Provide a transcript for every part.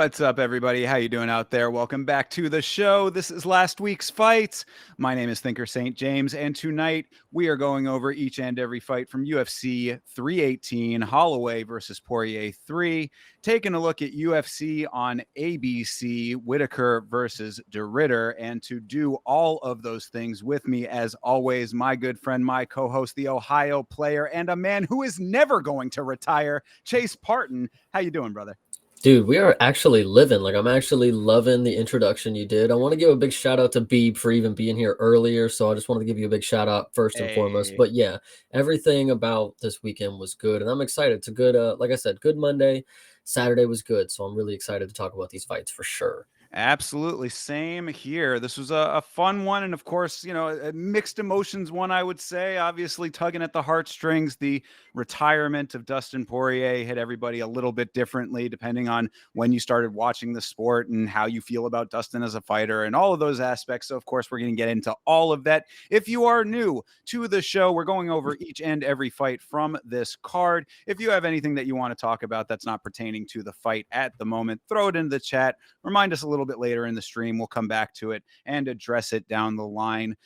What's up, everybody? How you doing out there? Welcome back to the show. This is last week's fights. My name is Thinker St. James, and tonight we are going over each and every fight from UFC 318, Holloway versus Poirier 3, taking a look at UFC on ABC, Whittaker versus DeRitter, and to do all of those things with me, as always, my good friend, my co-host, the Ohio player, and a man who is never going to retire, Chase Parton. How you doing, brother? Dude, we are actually living. I'm actually loving the introduction you did. I want to give a big shout out to Beeb for even being here earlier. So I just wanted to give you a big shout out first and foremost. Hey. But yeah, everything about this weekend was good. And I'm excited. It's a good, like I said, good Monday. Saturday was good. So I'm really excited to talk about these fights for sure. Absolutely. Same here. This was a fun one. And of course, a mixed emotions one, I would say. Obviously, tugging at the heartstrings. The retirement of Dustin Poirier hit everybody a little bit differently, depending on when you started watching the sport and how you feel about Dustin as a fighter and all of those aspects. So, of course, we're going to get into all of that. If you are new to the show, we're going over each and every fight from this card. If you have anything that you want to talk about that's not pertaining to the fight at the moment, throw it into the chat. Remind us a little bit later in the stream. We'll come back to it and address it down the line.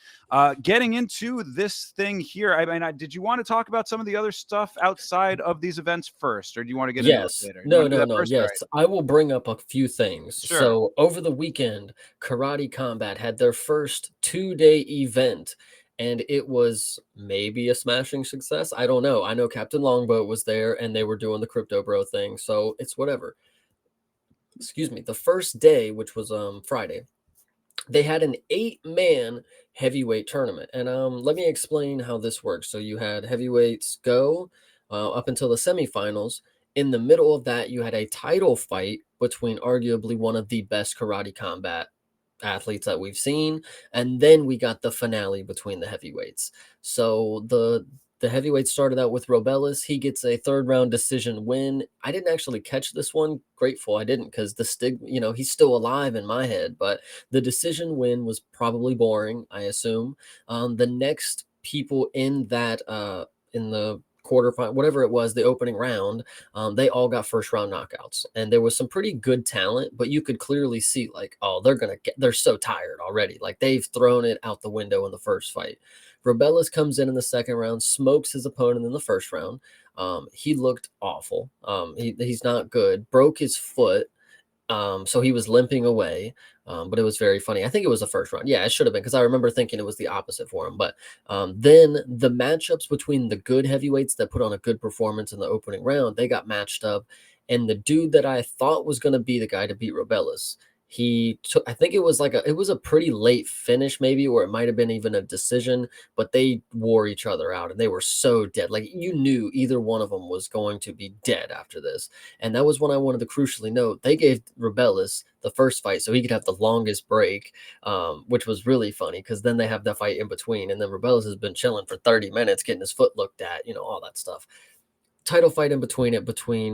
Getting into this thing here, I mean, did you want to talk about some of the other stuff outside of these events first, or do you want to get into it Yes. later? You No, want to do no, that no. first? All right. Yes. I will bring up a few things. Sure. So over the weekend, Karate Combat had their first 2-day event. And it was maybe a smashing success. I don't know. I know Captain Longboat was there and they were doing the Crypto Bro thing. So it's whatever. Excuse me. The first day, which was Friday, they had an 8-man heavyweight tournament. And let me explain how this works. So you had heavyweights go up until the semifinals. In the middle of that, you had a title fight between arguably one of the best karate combat athletes that we've seen, and then we got the finale between the heavyweights. So the heavyweight started out with Robellis. He gets a third round decision win. I didn't actually catch this one. Grateful I didn't, because the stigma, he's still alive in my head, but the decision win was probably boring, I assume. The next people in that in the quarterfinal, whatever it was, the opening round, they all got first round knockouts, and there was some pretty good talent, but you could clearly see oh, they're so tired already. Like they've thrown it out the window in the first fight. Robellis comes in the second round, smokes his opponent in the first round. He looked awful. He's not good. Broke his foot. So he was limping away, but it was very funny. I think it was the first round. Yeah, it should have been, because I remember thinking it was the opposite for him. But then the matchups between the good heavyweights that put on a good performance in the opening round, they got matched up. And the dude that I thought was going to be the guy to beat Robellis, he took, I think it was a pretty late finish maybe, or it might have been even a decision, but they wore each other out and they were so dead. Like you knew either one of them was going to be dead after this. And that was when I wanted to crucially note, they gave Robellis the first fight so he could have the longest break, which was really funny, because then they have that fight in between. And then Robellis has been chilling for 30 minutes, getting his foot looked at, all that stuff. Title fight in between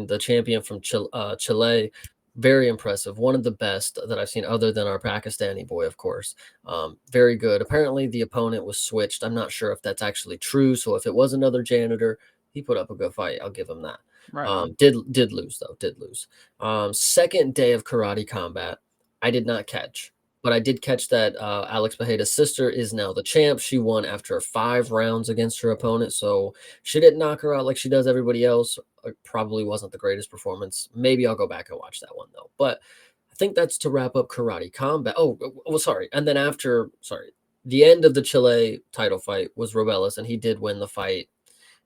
the champion from Chile. Very impressive. One of the best that I've seen, other than our Pakistani boy, of course. Very good. Apparently, the opponent was switched. I'm not sure if that's actually true. So if it was another janitor, he put up a good fight. I'll give him that. Right. Did lose though. Did lose. Second day of Karate Combat, I did not catch, but I did catch that Alex Pejeda's sister is now the champ. She won after 5 rounds against her opponent, so she didn't knock her out like she does everybody else. It probably wasn't the greatest performance. Maybe I'll go back and watch that one though. But I think that's to wrap up Karate Combat. Oh, well, sorry. And then the end of the Chile title fight was Robellis, and he did win the fight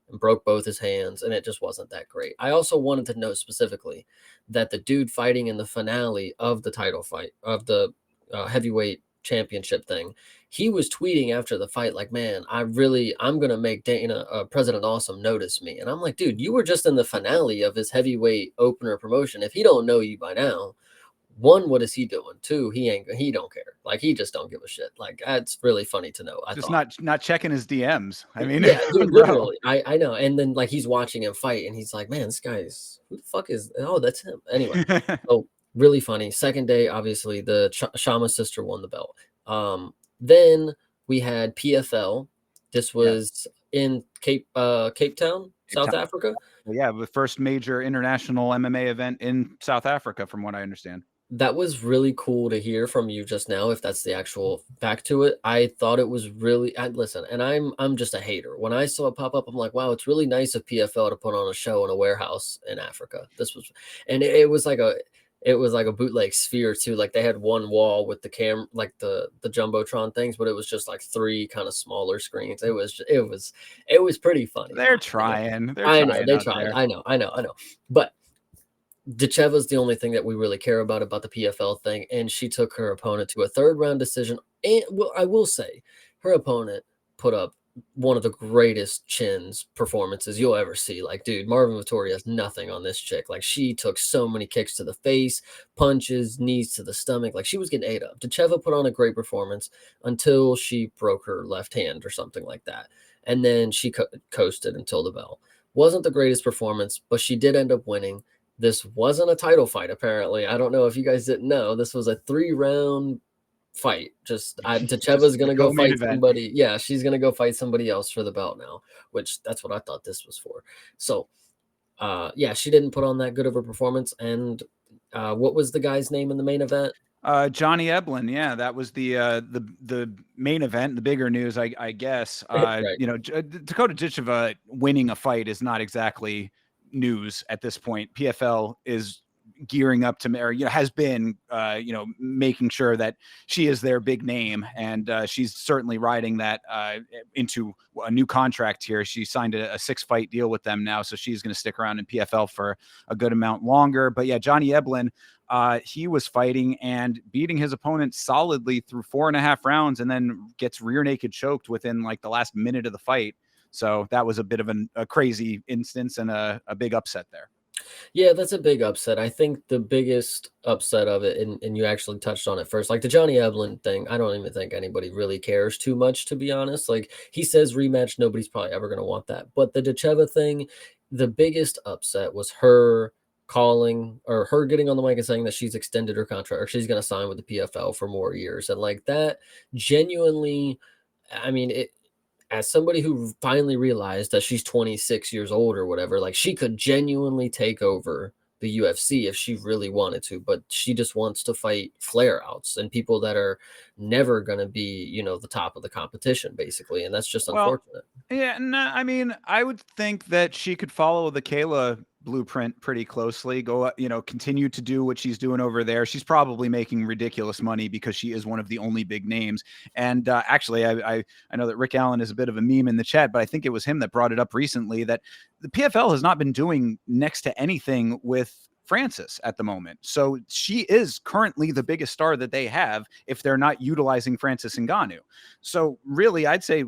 and broke both his hands, and it just wasn't that great. I also wanted to note specifically that the dude fighting in the finale of the title fight, of the heavyweight championship thing, he was tweeting after the fight like, man, I'm gonna make Dana, President Awesome, notice me. And I'm like, dude, you were just in the finale of his heavyweight opener promotion. If he don't know you by now, one, what is he doing? Two, he don't care. Like, he just don't give a shit. Like, that's really funny to know. I Just thought. not checking his DMs. I mean, Yeah, dude, bro. literally. I know. And then he's watching him fight and he's like, man, this guy's, who the fuck is, oh, that's him. Anyway. So really funny. Second day, obviously, the Shama sister won the belt. Then we had PFL. This was in Cape Town. South Africa. Well, yeah, the first major international MMA event in South Africa, from what I understand. That was really cool to hear from you just now, if that's the actual fact to it. I thought it was really listen, and I'm just a hater. When I saw it pop up, I'm like, wow, it's really nice of PFL to put on a show in a warehouse in Africa. This was, and it was like a bootleg sphere too. Like they had one wall with the like the jumbotron things, but it was just like three kind of smaller screens. It was pretty funny. They're trying. They're I know trying they out tried. there. I know. But Decheva's the only thing that we really care about the PFL thing, and she took her opponent to a third round decision. And well, I will say, her opponent put up one of the greatest chins performances you'll ever see. Like, dude, Marvin Vittori has nothing on this chick. Like, she took so many kicks to the face, punches, knees to the stomach. Like, she was getting ate up. Decheva put on a great performance until she broke her left hand or something like that, and then she coasted until the bell. Wasn't the greatest performance, but she did end up winning. This wasn't a title fight, apparently. I don't know if you guys didn't know. This was a 3-round fight. Decheva's going to go fight somebody. Yeah, she's going to go fight somebody else for the belt now, which that's what I thought this was for. So, yeah, she didn't put on that good of a performance. And what was the guy's name in the main event? Johnny Eblen, yeah, that was the main event, the bigger news, I guess. Right. You know, Dakota Ditcheva winning a fight is not exactly news at this point. PFL is gearing up to, or has been, making sure that she is their big name, and she's certainly riding that into a new contract here. She signed a 6-fight deal with them now, so she's going to stick around in PFL for a good amount longer. But yeah, Johnny Eblen, he was fighting and beating his opponent solidly through 4.5 rounds, and then gets rear naked choked within like the last minute of the fight. So that was a bit of a crazy instance and a big upset there. Yeah, that's a big upset. I think the biggest upset of it, and you actually touched on it first, like the Johnny Eblen thing, I don't even think anybody really cares too much, to be honest. Like, he says rematch, nobody's probably ever going to want that. But the Decheva thing, the biggest upset was her calling, or her getting on the mic and saying that she's extended her contract, or she's going to sign with the PFL for more years. And like that, genuinely, I mean, as somebody who finally realized that she's 26 years old or whatever, like, she could genuinely take over the UFC if she really wanted to, but she just wants to fight flare outs and people that are never going to be, the top of the competition, basically. And that's just unfortunate. Yeah, no, I mean, I would think that she could follow the Kayla blueprint pretty closely. Go, continue to do what she's doing over there. She's probably making ridiculous money because she is one of the only big names. And actually, I know that Rick Allen is a bit of a meme in the chat, but I think it was him that brought it up recently that the PFL has not been doing next to anything with Francis at the moment. So she is currently the biggest star that they have if they're not utilizing Francis Ngannou. So really, I'd say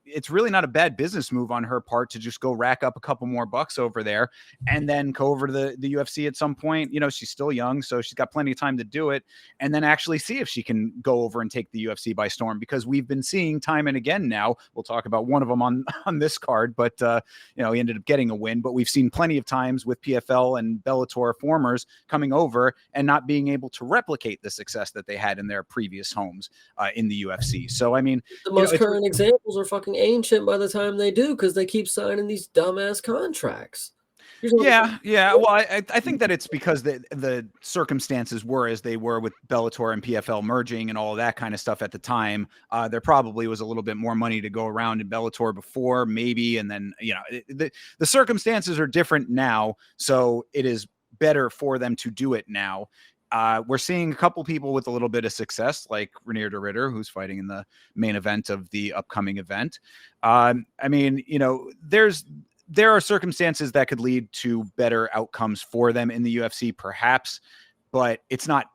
it's really not a bad business move on her part to just go rack up a couple more bucks over there and then go over to the UFC at some point. She's still young, so she's got plenty of time to do it, and then actually see if she can go over and take the UFC by storm, because we've been seeing time and again now. We'll talk about one of them on this card, but he ended up getting a win, but we've seen plenty of times with PFL and Bellator formers coming over and not being able to replicate the success that they had in their previous homes in the UFC. So, I mean, the most current examples are fucking ancient by the time they do, because they keep signing these dumbass contracts. Yeah. Well, I think that it's because the circumstances were as they were with Bellator and PFL merging and all of that kind of stuff at the time. There probably was a little bit more money to go around in Bellator before, maybe, and then the circumstances are different now, so it is better for them to do it now. We're seeing a couple people with a little bit of success, like Renier de Ritter, who's fighting in the main event of the upcoming event. I mean, there are circumstances that could lead to better outcomes for them in the UFC, perhaps, but it's not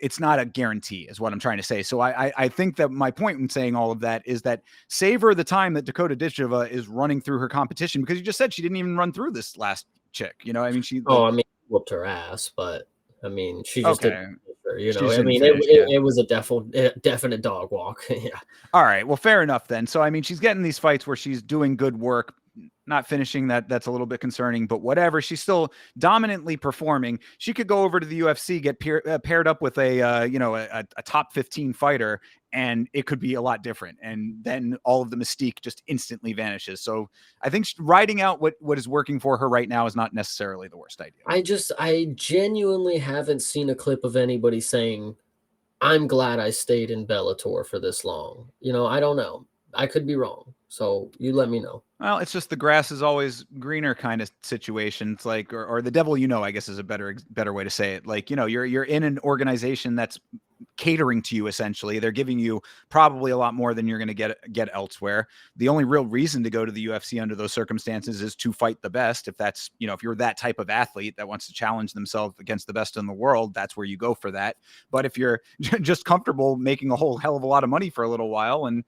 a guarantee, is what I'm trying to say. So I think that my point in saying all of that is that savor the time that Dakota Ditcheva is running through her competition, because you just said she didn't even run through this last chick. I mean, whooped her ass, but I mean, she just didn't. It was a definite dog walk. Yeah. All right. Well, fair enough then. So, I mean, she's getting these fights where she's doing good work, not finishing. That's a little bit concerning, but whatever. She's still dominantly performing. She could go over to the UFC, get paired up with a top 15 fighter, and it could be a lot different. And then all of the mystique just instantly vanishes. So I think riding out what is working for her right now is not necessarily the worst idea. I genuinely haven't seen a clip of anybody saying, I'm glad I stayed in Bellator for this long. I don't know. I could be wrong. So you let me know. Well, it's just the grass is always greener kind of situation. It's like, or the devil, I guess is a better way to say it. Like, you're in an organization that's catering to you. Essentially, they're giving you probably a lot more than you're going to get elsewhere. The only real reason to go to the UFC under those circumstances is to fight the best. If that's, if you're that type of athlete that wants to challenge themselves against the best in the world, that's where you go for that. But if you're just comfortable making a whole hell of a lot of money for a little while and,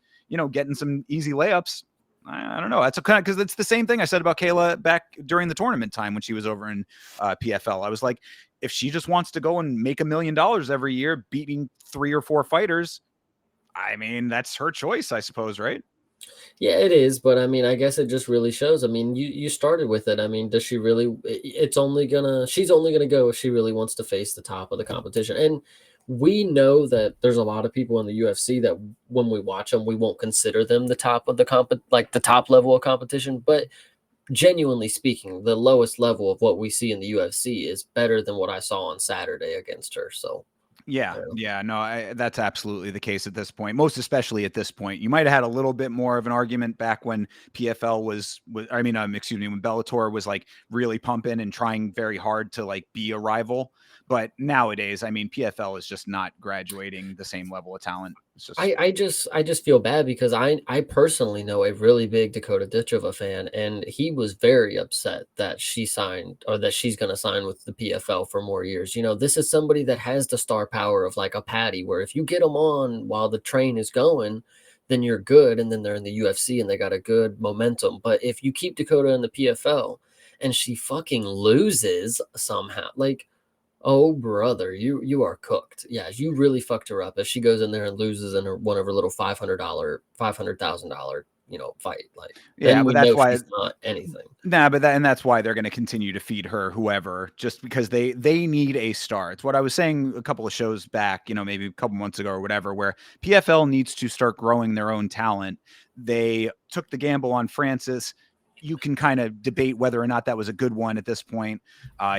getting some easy layups, I don't know. That's a kind of, because it's the same thing I said about Kayla back during the tournament time when she was over in PFL. I was like, if she just wants to go and make $1 million every year, beating 3 or 4 fighters, I mean, that's her choice, I suppose, right? Yeah, it is. But I mean, I guess it just really shows. I mean, you started with it. I mean, does she really, she's only going to go if she really wants to face the top of the competition. And we know that there's a lot of people in the UFC that when we watch them, we won't consider them the top of the top level of competition. But genuinely speaking, the lowest level of what we see in the UFC is better than what I saw on Saturday against her. So Yeah, no, that's absolutely the case at this point. Most especially at this point, you might have had a little bit more of an argument back when PFL when Bellator was like really pumping and trying very hard to like be a rival. But nowadays, I mean, PFL is just not graduating the same level of talent. It's just, I just feel bad because I personally know a really big Dakota Ditchova fan, and he was very upset that she signed or that she's going to sign with the PFL for more years. This is somebody that has the star power of like a Patty, where if you get them on while the train is going, then you're good, and then they're in the UFC and they got a good momentum. But if you keep Dakota in the PFL and she fucking loses somehow, like, oh, brother, you are cooked. Yeah, you really fucked her up if she goes in there and loses in one of her little $500,000, fight. Like, yeah, then but we that's know why she's not anything. and that's why they're going to continue to feed her whoever, just because they need a star. It's what I was saying a couple of shows back, maybe a couple months ago or whatever, where PFL needs to start growing their own talent. They took the gamble on Francis. You can kind of debate whether or not that was a good one at this point.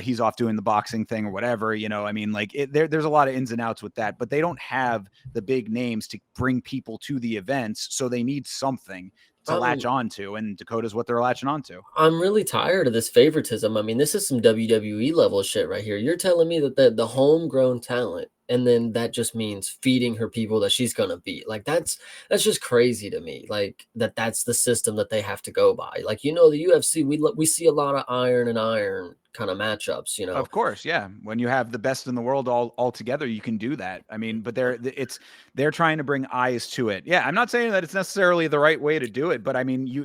He's off doing the boxing thing or whatever, I mean, like there's a lot of ins and outs with that, but they don't have the big names to bring people to the events. So they need something to latch onto, and Dakota's what they're latching onto. I'm really tired of this favoritism. I mean, this is some WWE level shit right here. You're telling me that the homegrown talent, and then that just means feeding her people that she's gonna beat. Like that's just crazy to me. Like that's the system that they have to go by. Like the UFC, we see a lot of iron and iron kind of matchups. Of course, yeah. When you have the best in the world all together, you can do that. I mean, but they're trying to bring eyes to it. Yeah, I'm not saying that it's necessarily the right way to do it, but I mean, you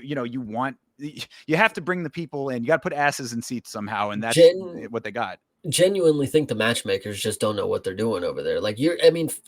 have to bring the people in. You got to put asses in seats somehow, and that's what they got. Genuinely think the matchmakers just don't know what they're doing over there. Like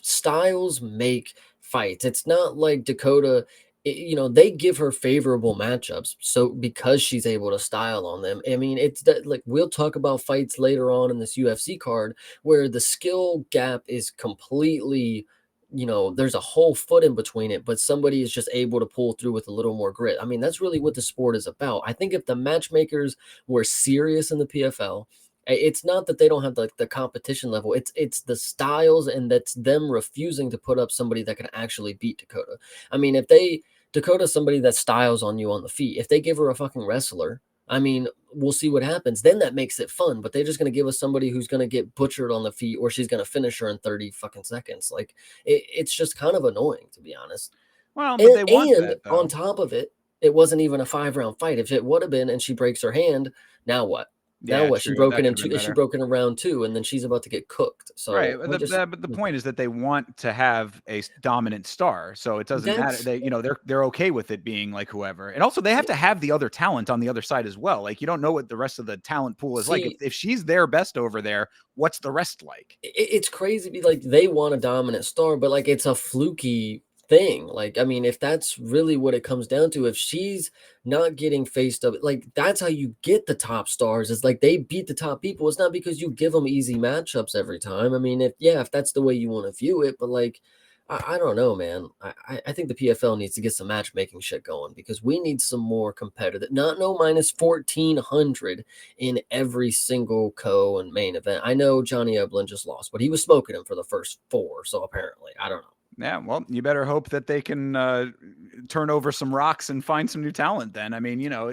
styles make fights. It's not like Dakota, they give her favorable matchups. So because she's able to style on them, I mean, it's that like we'll talk about fights later on in this UFC card where the skill gap is completely, there's a whole foot in between it, but somebody is just able to pull through with a little more grit. I mean, that's really what the sport is about. I think if the matchmakers were serious in the PFL, it's not that they don't have the competition level. It's the styles, and that's them refusing to put up somebody that can actually beat Dakota. I mean, if Dakota's somebody that styles on you on the feet, if they give her a fucking wrestler, I mean, we'll see what happens. Then that makes it fun. But they're just gonna give us somebody who's gonna get butchered on the feet, or she's gonna finish her in 30 fucking seconds. Like it's just kind of annoying, to be honest. Well, but they want And that on though. top of it, it wasn't even a 5-round fight. If it would have been, and she breaks her hand, now what? Now Yeah, what? She true. broke That it could in have been two. She better. broke it in round 2, and then she's about to get cooked. Right. So But the point is that they want to have a dominant star. So it doesn't matter. that's They're okay with it being like whoever. And also they have to have the other talent on the other side as well. Like you don't know what the rest of the talent pool is like. see, If she's their best over there, what's the rest like? it's crazy. Like they want a dominant star, but like it's a fluky thing. Like, I mean, if that's really what it comes down to, if she's not getting faced up, like that's how you get the top stars. Is like they beat the top people. It's not because you give them easy matchups every time. I mean, if that's the way you want to view it, but like I don't know, man. I think the PFL needs to get some matchmaking shit going because we need some more competitive. Not no minus 1,400 in every single co and main event. I know Johnny Eblin just lost, but he was smoking him for the first four. So apparently, I don't know. Yeah, well, you better hope that they can turn over some rocks and find some new talent. Then, I mean, you know,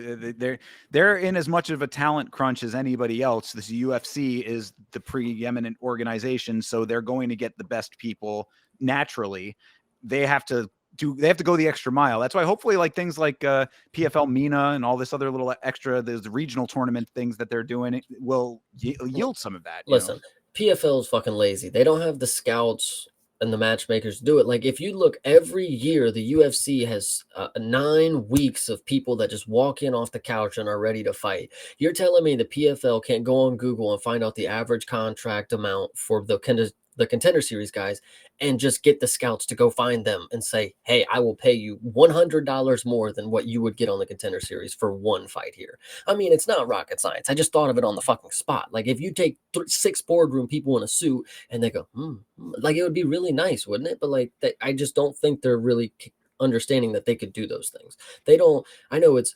they're in as much of a talent crunch as anybody else. This UFC is the preeminent organization, so they're going to get the best people naturally. They have to go the extra mile. That's why hopefully like things like PFL Mina and all this other little extra, there's regional tournament things that they're doing will yield some of that. You know, Listen, PFL is fucking lazy. They don't have the scouts and the matchmakers do it. Like if you look every year, the UFC has 9 weeks of people that just walk in off the couch and are ready to fight. You're telling me the PFL can't go on Google and find out the average contract amount for the contender series guys and just get the scouts to go find them and say, hey, I will pay you $100 more than what you would get on the contender series for one fight here. I mean, it's not rocket science. I just thought of it on the fucking spot. Like if you take 6 boardroom people in a suit and they go, like it would be really nice, wouldn't it? But like, I just don't think they're really understanding that they could do those things. They don't. I know it's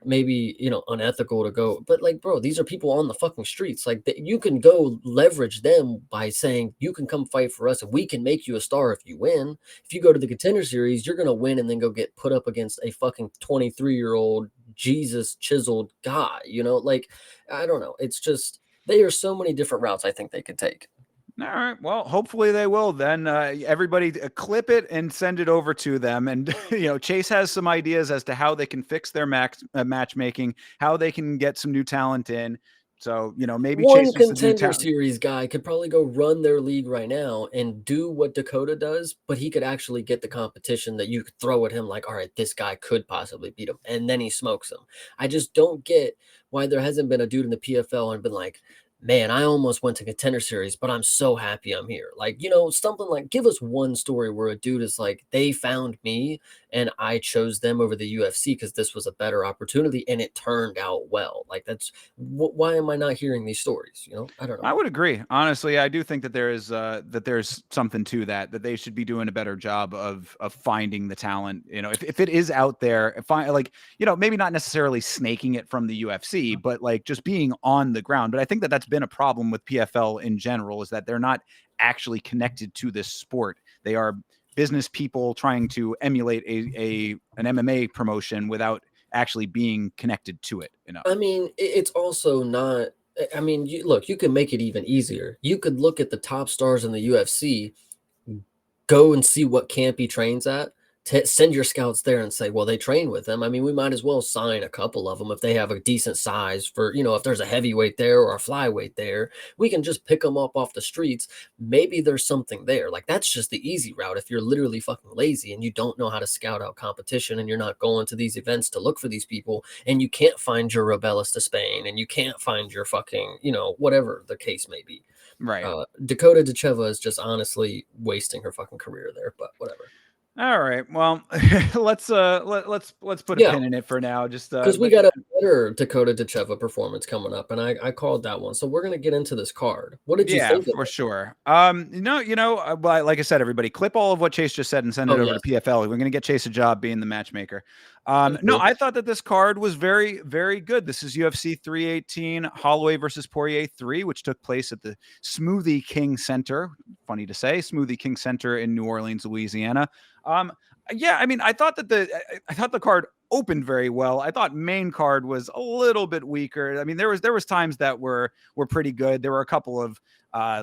maybe unethical to go, but like, bro, these are people on the fucking streets. Like you can go leverage them by saying you can come fight for us and we can make you a star if you win. If you go to the contender series, you're gonna win and then go get put up against a fucking 23-year-old Jesus chiseled guy. Like I don't know. It's just there are so many different routes I think they could take. All right. Well, hopefully they will then. Everybody clip it and send it over to them. And, Chase has some ideas as to how they can fix their matchmaking, how they can get some new talent in. So, maybe One Chase is the new contender talent. series guy could probably go run their league right now and do what Dakota does, but he could actually get the competition that you could throw at him like, all right, this guy could possibly beat him. And then he smokes him. I just don't get why there hasn't been a dude in the PFL and been like, man, I almost went to contender series, but I'm so happy I'm here. Like, something like give us one story where a dude is like, they found me and I chose them over the UFC because this was a better opportunity and it turned out well. Like that's why am I not hearing these stories? I don't know. I would agree. Honestly, I do think that there's something to that they should be doing a better job of finding the talent. If it is out there, maybe not necessarily snaking it from the UFC, but like just being on the ground. But I think that that's been a problem with PFL in general is that they're not actually connected to this sport. They are business people trying to emulate an MMA promotion without actually being connected to it. I mean, it's also not. I mean, you can make it even easier. You could look at the top stars in the UFC, go and see what camp he trains at. Send your scouts there and say, well, they train with him. I mean, we might as well sign a couple of them if they have a decent size for, if there's a heavyweight there or a flyweight there, we can just pick them up off the streets. Maybe there's something there. Like that's just the easy route. If you're literally fucking lazy and you don't know how to scout out competition and you're not going to these events to look for these people and you can't find your Rebellis to Spain and you can't find your fucking, whatever the case may be. Right. Dakota Decheva is just honestly wasting her fucking career there, but whatever. All right. Well, let's put a pin in it for now. Just because we got a better Dakota Decheva performance coming up, and I called that one. So we're gonna get into this card. What did you think? For sure. Like I said, everybody, clip all of what Chase just said and send it over to PFL. We're gonna get Chase a job being the matchmaker. No, I thought that this card was very, very good. This is UFC 318 Holloway versus Poirier 3, which took place at the Smoothie King Center. Funny to say, Smoothie King Center in New Orleans, Louisiana. I thought that the card opened very well. I thought main card was a little bit weaker. I mean, there was times that were pretty good. There were a couple of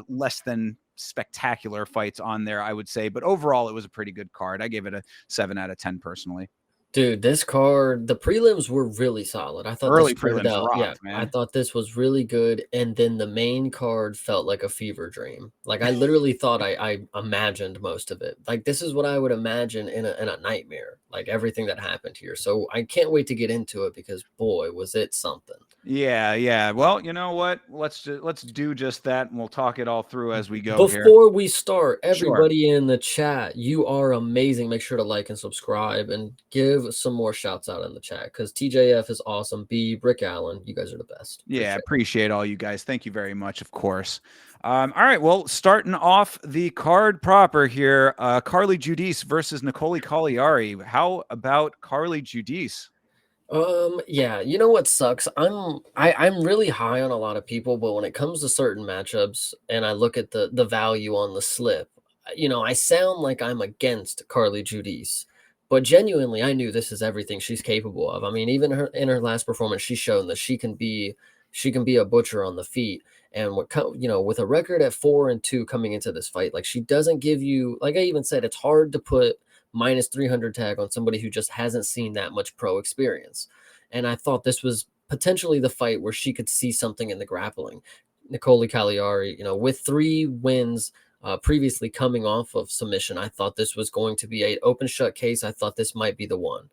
less than spectacular fights on there, I would say, but overall it was a pretty good card. I gave it a 7 out of 10 personally. Dude, this card, the prelims were really solid. I thought early prelims rocked, man. I thought this was really good, and then the main card felt like a fever dream. Like I literally thought I imagined most of it. Like this is what I would imagine in a nightmare. Like everything that happened here. So I can't wait to get into it because boy, was it something. Yeah, yeah. Well, you know what? Let's do just that, and we'll talk it all through as we go here. Before we start, Sure. everybody in the chat, you are amazing. Make sure to like and subscribe and give some more shouts out in the chat because TJF is awesome. B, Rick Allen, you guys are the best. Yeah, Appreciate appreciate all you guys. Thank you very much, of course. All right, well, starting off the card proper here, Carly Giudice versus Nicole Cagliari. How about Carly Giudice? Yeah, you know what sucks? I'm really high on a lot of people, but when it comes to certain matchups and I look at the value on the slip, I sound like I'm against Carly Judice, but genuinely I knew this is everything she's capable of. I mean, even her in her last performance, she's shown that she can be a butcher on the feet. And with a record at 4-2 coming into this fight, like she doesn't give you, like I even said, it's hard to put minus 300 tag on somebody who just hasn't seen that much pro experience. And I thought this was potentially the fight where she could see something in the grappling. Nicole Cagliari, with 3 wins previously coming off of submission, I thought this was going to be an open shut case. I thought this might be the one.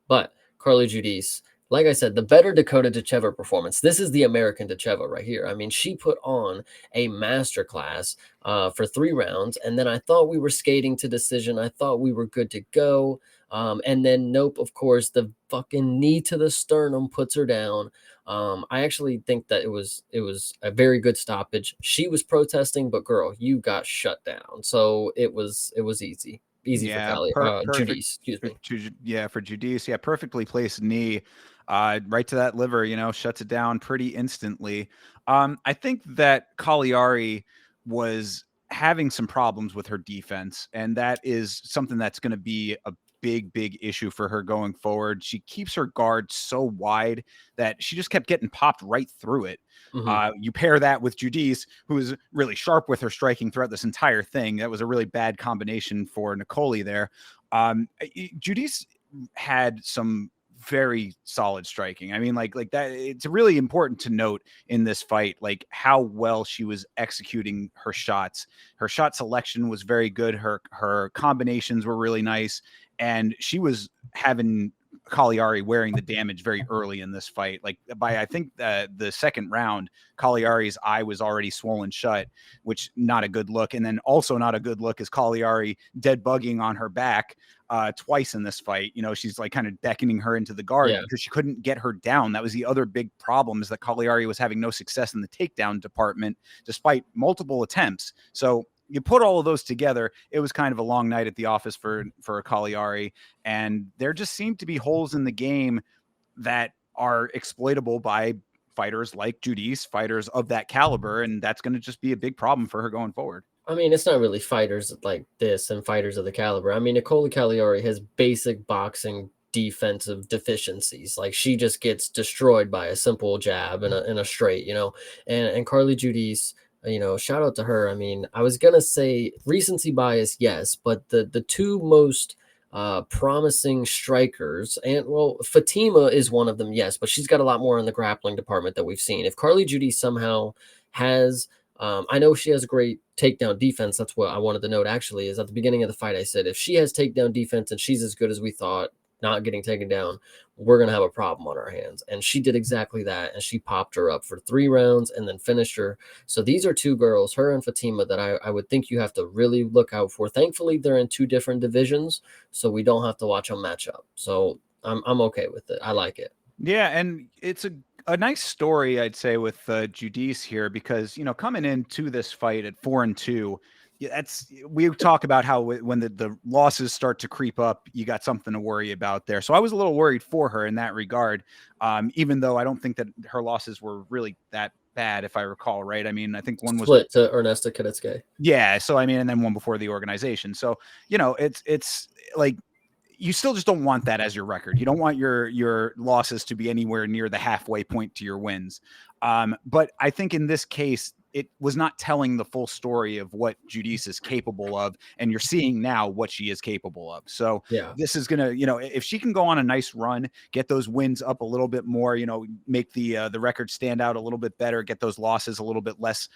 But Carly Judice, like I said, the better Dakota Dacheva performance. This is the American Dacheva right here. I mean, she put on a masterclass for 3 rounds, and then I thought we were skating to decision. I thought we were good to go. And then, nope, of course, the fucking knee to the sternum puts her down. I actually think that it was a very good stoppage. She was protesting, but girl, you got shut down. So it was easy for Yeah, perfect. Judice, excuse me. Yeah, for Giudice, yeah, perfectly placed knee, right to that liver. Shuts it down pretty instantly. I think that Cagliari was having some problems with her defense, and that is something that's going to be a big issue for her going forward. She keeps her guard so wide that she just kept getting popped right through it. Mhm. You pair that with Giudice, who is really sharp with her striking throughout this entire thing. That was a really bad combination for Nicole there. Giudice had some very solid striking. I mean, like that. It's really important to note in this fight, like how well she was executing her shots. Her shot selection was very good. Her combinations were really nice, and she was having Cagliari wearing the damage very early in this fight. Like by I think the second round, Cagliari's eye was already swollen shut, which not a good look. And then also not a good look is Cagliari dead bugging on her back twice in this fight. She's like kind of beckoning her into the guard Yeah. because she couldn't get her down. That was the other big problem, is that Cagliari was having no success in the takedown department despite multiple attempts. So you put all of those together, it was kind of a long night at the office for Cagliari, and there just seemed to be holes in the game that are exploitable by fighters like Giudice, fighters of that caliber, and that's going to just be a big problem for her going forward. I mean, it's not really fighters like this and fighters of the caliber. I mean, Nicole Cagliari has basic boxing defensive deficiencies. Like she just gets destroyed by a simple jab and a straight, And Carly Judice, shout out to her. I mean, I was gonna say recency bias, yes, but the two most promising strikers, and well, Fatima is one of them, yes, but she's got a lot more in the grappling department that we've seen. If Carly Judice somehow has I know she has a great takedown defense. That's what I wanted to note actually, is at the beginning of the fight, I said, if she has takedown defense and she's as good as we thought, not getting taken down, we're going to have a problem on our hands. And she did exactly that. And she popped her up for 3 rounds and then finished her. So these are two girls, her and Fatima, that I would think you have to really look out for. Thankfully, they're in 2 different divisions, so we don't have to watch them match up. So I'm okay with it. I like it. Yeah, and it's a nice story, I'd say, with Giudice here, because coming into this fight at 4-2, yeah, we talk about how when the losses start to creep up, you got something to worry about there. So I was a little worried for her in that regard, even though I don't think that her losses were really that bad, if I recall right. I mean, I think one was Split to Ernesta Kadetsuke. yeah. So I mean, and then one before the organization. So it's like you still just don't want that as your record. You don't want your losses to be anywhere near the halfway point to your wins. But I think in this case, it was not telling the full story of what Giudice is capable of, and you're seeing now what she is capable of. So Yeah. this is gonna, if she can go on a nice run, get those wins up a little bit more, make the record stand out a little bit better, get those losses a little bit less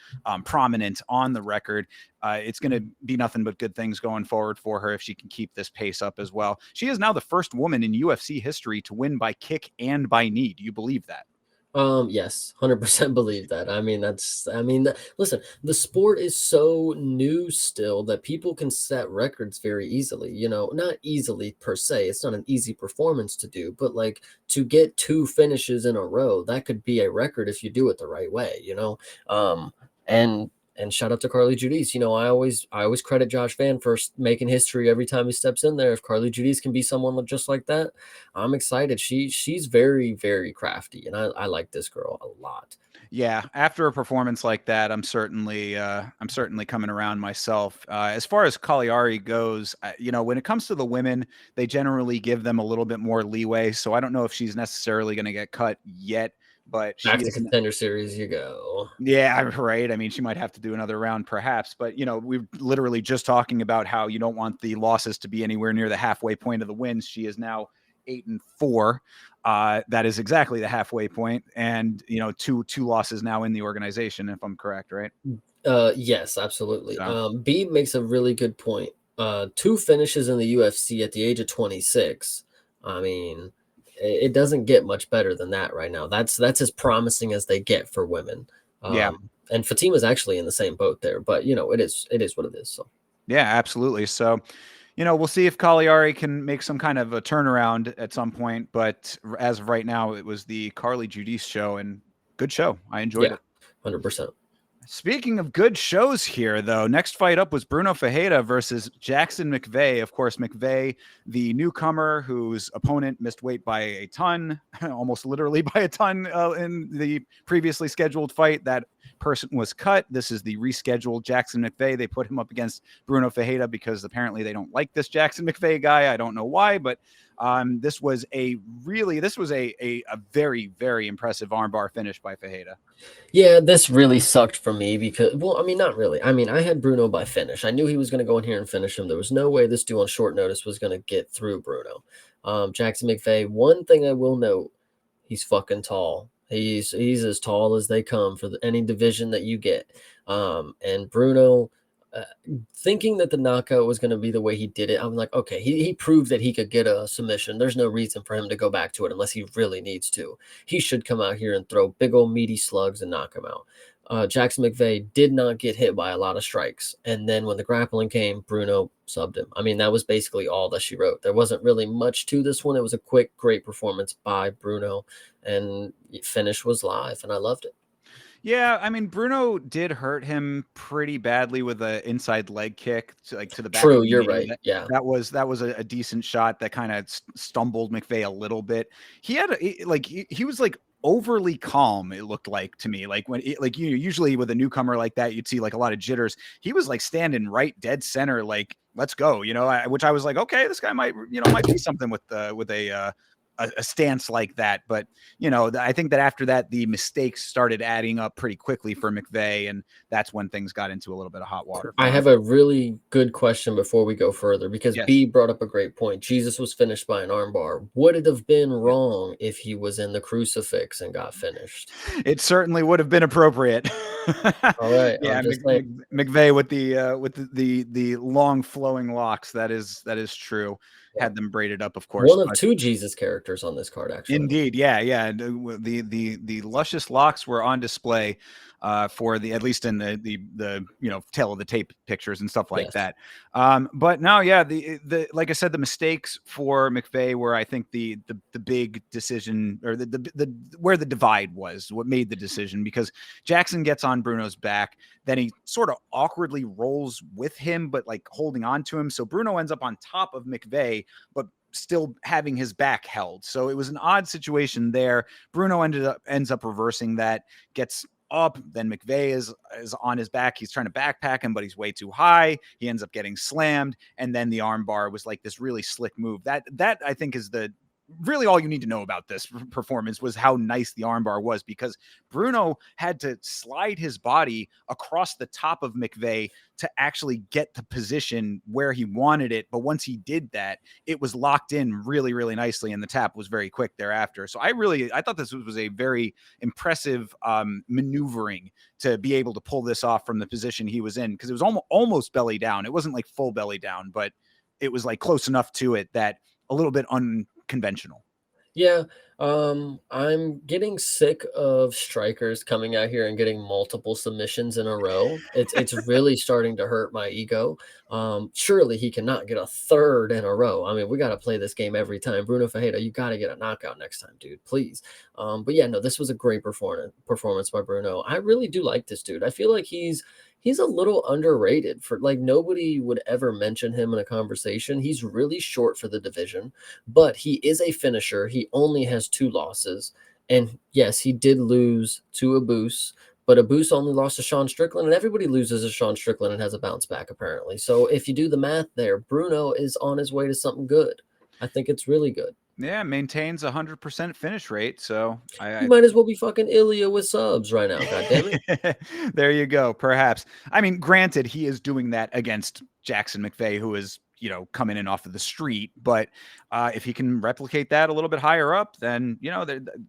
prominent on the record. It's going to be nothing but good things going forward for her if she can keep this pace up as well. She is now the first woman in UFC history to win by kick and by knee. Do you believe that? Yes, 100% believe that. I mean, listen, the sport is so new still that people can set records very easily, not easily per se. It's not an easy performance to do, but like to get two finishes in a row, that could be a record if you do it the right way. And shout out to Carly Judice. I always credit Josh Van for making history every time he steps in there. If Carly Judice can be someone just like that, I'm excited. She's very, very crafty, and I like this girl a lot. Yeah, after a performance like that, I'm certainly coming around myself. As far as Cagliari goes, when it comes to the women, they generally give them a little bit more leeway. So I don't know if she's necessarily going to get cut yet, but she Back to is. Contender Series you go. Yeah, right. I mean, she might have to do another round perhaps, but we're literally just talking about how you don't want the losses to be anywhere near the halfway point of the wins. She is now 8-4. That is exactly the halfway point, and two losses now in the organization, if I'm correct, right? Yes, absolutely. So B makes a really good point. Two finishes in the UFC at the age of 26. I mean, it doesn't get much better than that right now. That's as promising as they get for women. yeah, And Fatima's actually in the same boat there, but it is what it is. So yeah, absolutely. So we'll see if Cagliari can make some kind of a turnaround at some point. But as of right now, it was the Carly Judice show, and good show. I enjoyed yeah, it. 100%. Speaking of good shows here, though, next fight up was Bruno Ferreira versus Jackson McVeigh. Of course, McVeigh, the newcomer whose opponent missed weight by a ton, almost literally by a ton in the previously scheduled fight. That person was cut. This is the rescheduled Jackson McVeigh. They put him up against Bruno Ferreira because apparently they don't like this Jackson McVeigh guy. I don't know why, but this was a very, very impressive armbar finish by Ferreira. Yeah, this really sucked for me because, well, I mean, not really. I mean, I had Bruno by finish. I knew he was going to go in here and finish him. There was no way this dude on short notice was going to get through Bruno. Jackson McVeigh, one thing I will note, he's fucking tall. He's as tall as they come for any division that you get. And Bruno, uh, thinking that the knockout was going to be the way he did it, I'm like, okay, he proved that he could get a submission. There's no reason for him to go back to it unless he really needs to. He should come out here and throw big old meaty slugs and knock him out. Jackson McVeigh did not get hit by a lot of strikes. And then when the grappling came, Bruno subbed him. I mean, that was basically all that she wrote. There wasn't really much to this one. It was a quick, great performance by Bruno, and finish was live, and I loved it. Yeah, I mean Bruno did hurt him pretty badly with an inside leg kick to the back of True, the you're knee. right. Yeah. That was a decent shot that kind of stumbled McVeigh a little bit. He had he was like overly calm. It looked like to me like when usually with a newcomer like that you'd see like a lot of jitters. He was like standing right dead center like let's go. Which I was like okay this guy might might be something with a stance like that. But I think that after that, the mistakes started adding up pretty quickly for McVeigh, and that's when things got into a little bit of hot water I for him. have a really good question before we go further because Yes. B brought up a great point. Jesus was finished by an armbar. Would it have been Yeah. wrong if he was in the crucifix and got finished? It certainly would have been appropriate. All right, I'm Yeah, just saying. McVeigh with the long flowing locks. That is true. Yeah. Had them braided up, of course. One of But two Jesus characters on this card, actually. indeed, yeah, yeah. The luscious locks were on display for at least in the tail of the tape pictures and stuff like Yes. that. But no, yeah, the like I said, the mistakes for McVeigh were I think the big decision or the where the divide was what made the decision because Jackson gets on Bruno's back, then he sort of awkwardly rolls with him, but like holding on to him. So Bruno ends up on top of McVeigh, but still having his back held. So it was an odd situation there. Bruno ends up reversing that, gets up, then McVeigh is on his back. He's trying to backpack him, but he's way too high. He ends up getting slammed, and then the armbar was like this really slick move. That I think is the really all you need to know about this performance was how nice the armbar was because Bruno had to slide his body across the top of McVeigh to actually get the position where he wanted it. But once he did that, it was locked in really, really nicely, and the tap was very quick thereafter. So I thought this was a very impressive maneuvering to be able to pull this off from the position he was in because it was almost belly down. It wasn't like full belly down, but it was like close enough to it that a little bit unconventional. Yeah, I'm getting sick of strikers coming out here and getting multiple submissions in a row. It's really starting to hurt my ego. Surely he cannot get a third in a row. I mean, we got to play this game every time. Bruno Fajeda, you got to get a knockout next time, dude, please. But yeah, no, this was a great performance by Bruno. I really do like this dude. I feel like he's a little underrated for like nobody would ever mention him in a conversation. He's really short for the division, but he is a finisher. He only has 2 losses. And yes, he did lose to Abus, but Abus only lost to Sean Strickland, and everybody loses to Sean Strickland and has a bounce back, apparently. So if you do the math there, Bruno is on his way to something good. I think it's really good. Yeah, maintains 100% finish rate. So He might as well be fucking Ilya with subs right now. God damn it. there you go. Perhaps. I mean, granted, he is doing that against Jackson McVeigh, who is, coming in off of the street. But if he can replicate that a little bit higher up, then,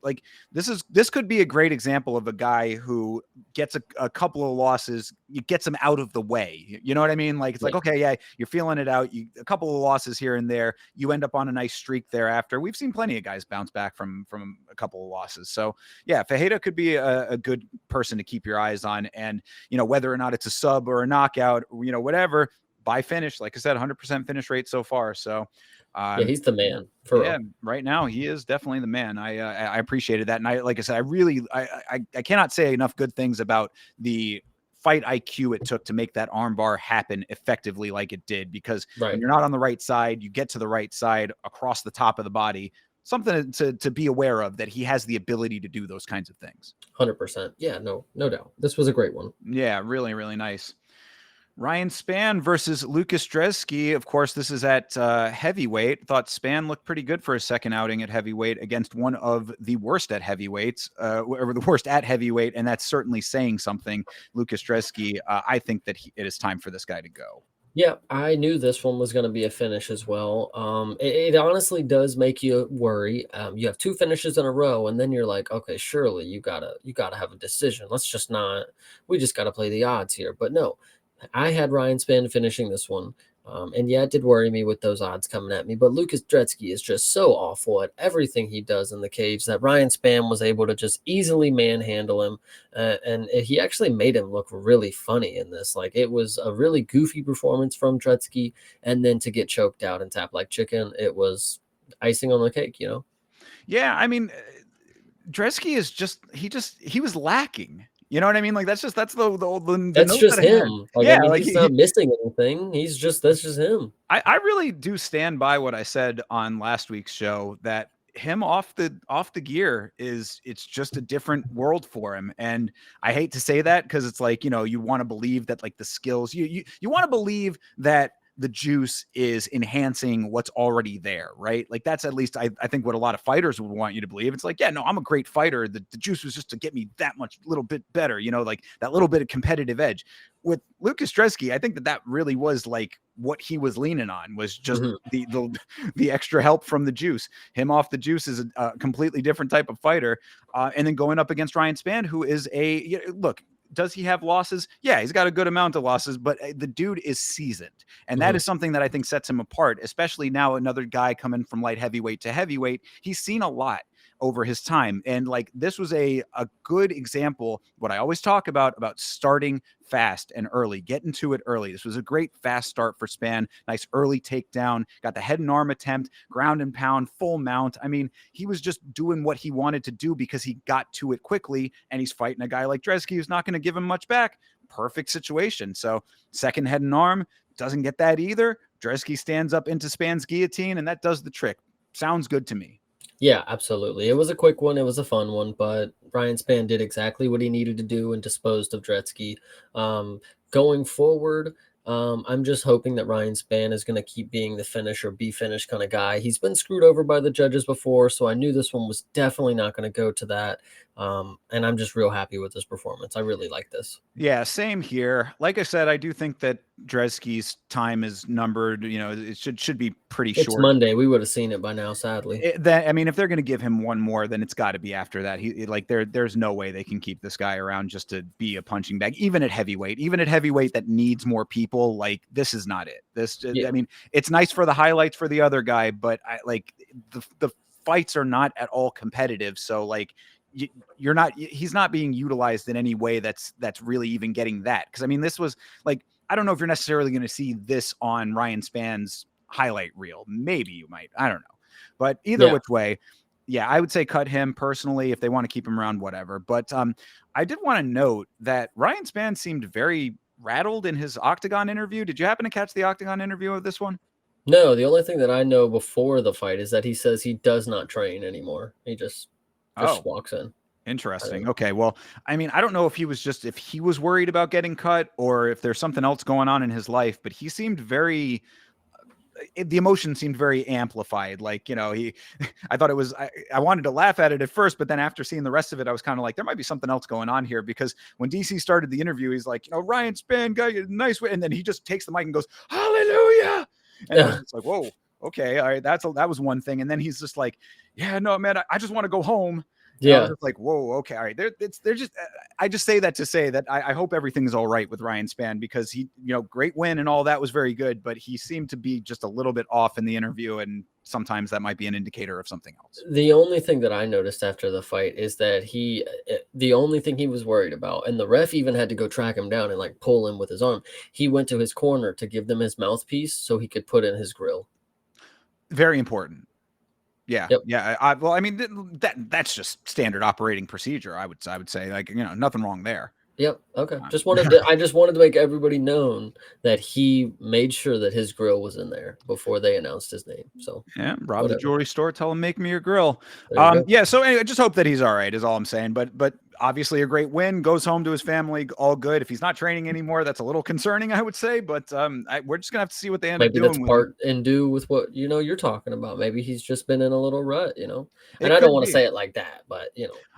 like this could be a great example of a guy who gets a couple of losses, it gets him out of the way. You know what I mean? Like, it's like, okay, yeah, you're feeling it out. A couple of losses here and there, you end up on a nice streak thereafter. We've seen plenty of guys bounce back from a couple of losses. So yeah, Fajeda could be a good person to keep your eyes on. And, whether or not it's a sub or a knockout, whatever, by finish, like I said, 100% finish rate so far. So Yeah, he's the man for yeah, real. right now he is definitely the man. I appreciated that. And like I said, I cannot say enough good things about the fight IQ it took to make that armbar happen effectively like it did, because when Right. you're not on the right side, you get to the right side across the top of the body. Something to be aware of, that he has the ability to do those kinds of things. 100%. Yeah, no doubt. This was a great one. Yeah, really, really nice. Ryan Spann versus Lucas Dresky. Of course, this is at heavyweight. Thought Spann looked pretty good for his second outing at heavyweight against one of the worst at heavyweights, or the worst at heavyweight, and that's certainly saying something. Lucas Dresky, I think that it is time for this guy to go. Yeah, I knew this one was going to be a finish as well. It honestly does make you worry. You have 2 finishes in a row, and then you're like, okay, surely you gotta have a decision. Let's just not. We just gotta play the odds here. But no, I had Ryan Spann finishing this one. And yeah, it did worry me with those odds coming at me. But Lucas Dretsky is just so awful at everything he does in the cage that Ryan Spann was able to just easily manhandle him. And he actually made him look really funny in this. Like it was a really goofy performance from Dretsky. And then to get choked out and tap like chicken, it was icing on the cake, you know? Yeah, I mean, Dresky is he was lacking. You know what I mean? Like that's the That's note just that I had. him. Like, I Yeah, mean, like he's not missing anything. That's just him. I really do stand by what I said on last week's show, that him off the gear it's just a different world for him. And I hate to say that, because it's like, you want to believe that like the skills, you want to believe that the juice is enhancing what's already there, right? Like that's at least I think what a lot of fighters would want you to believe. It's like, yeah, no, I'm a great fighter. The juice was just to get me that much little bit better, like that little bit of competitive edge. With Lucas Dresky, I think that really was like what he was leaning on, was just Mhm. the extra help from the juice. Him off the juice is a completely different type of fighter. And then going up against Ryan Spann, who is look, does he have losses? Yeah, he's got a good amount of losses, but the dude is seasoned. And that Mhm. is something that I think sets him apart, especially now another guy coming from light heavyweight to heavyweight. He's seen a lot over his time. And like this was a good example, what I always talk about starting fast and early, getting to it early. This was a great fast start for Spann. Nice early takedown, got the head and arm attempt, ground and pound, full mount. I mean, he was just doing what he wanted to do because he got to it quickly, and he's fighting a guy like Dresky who's not going to give him much back. Perfect situation. So second head and arm, doesn't get that either. Dresky stands up into Spann's guillotine, and that does the trick. Sounds good to me. Yeah, absolutely. It was a quick one. It was a fun one, but Ryan Spann did exactly what he needed to do and disposed of Dretsky. Going forward, I'm just hoping that Ryan Spann is going to keep being the finish or be finished kind of guy. He's been screwed over by the judges before, so I knew this one was definitely not going to go to that. And I'm just real happy with this performance. I really like this. Yeah, same here. Like I said, I do think that Dresky's time is numbered. It should be pretty It's short. Monday. We would have seen it by now, sadly. I mean, if they're going to give him one more, then it's got to be after that. There's no way they can keep this guy around just to be a punching bag. Even at heavyweight, that needs more people. Like this is not it. Yeah. I mean, it's nice for the highlights for the other guy, but the fights are not at all competitive. So like, he's not being utilized in any way that's really even getting that. Cause I mean, this was like, I don't know if you're necessarily going to see this on Ryan Spann's highlight reel. Maybe you might, I don't know, but either which way, yeah, I would say cut him personally. If they want to keep him around, whatever. But I did want to note that Ryan Spann seemed very rattled in his Octagon interview. Did you happen to catch the Octagon interview of this one? No, the only thing that I know before the fight is that he says he does not train anymore. He just walks in. Interesting. Okay. Well, I mean, I don't know if if he was worried about getting cut or if there's something else going on in his life, but he seemed very, the emotion seemed very amplified. Like, I thought it was, I wanted to laugh at it at first, but then after seeing the rest of it, I was kind of like, there might be something else going on here, because when DC started the interview, he's like, Ryan Spann got you nice way. And then he just takes the mic and goes, hallelujah. And I was just like, whoa, okay. All right. That was one thing. And then he's just like, yeah, no, man, I just want to go home. And I was just like, whoa, okay, all right. They're just, I just say that to say that I hope everything's all right with Ryan Spann, because he, great win and all that was very good, but he seemed to be just a little bit off in the interview, and sometimes that might be an indicator of something else. The only thing that I noticed after the fight is that the only thing he was worried about, and the ref even had to go track him down and like pull him with his arm. He went to his corner to give them his mouthpiece so he could put in his grill. Very important. Yeah. Yep. Yeah. Well, I mean, that's just standard operating procedure. I would say, like, nothing wrong there. Yep. Okay. I just wanted to make everybody known that he made sure that his grill was in there before they announced his name. So yeah, rob the jewelry store, tell him make me your grill. Yeah. So anyway, just hope that he's all right is all I'm saying. But obviously a great win, goes home to his family, all good. If he's not training anymore, that's a little concerning, I would say. But we're just gonna have to see what they end up doing. Maybe that's part and do with what you're talking about. Maybe he's just been in a little rut, and I don't want to say it like that, but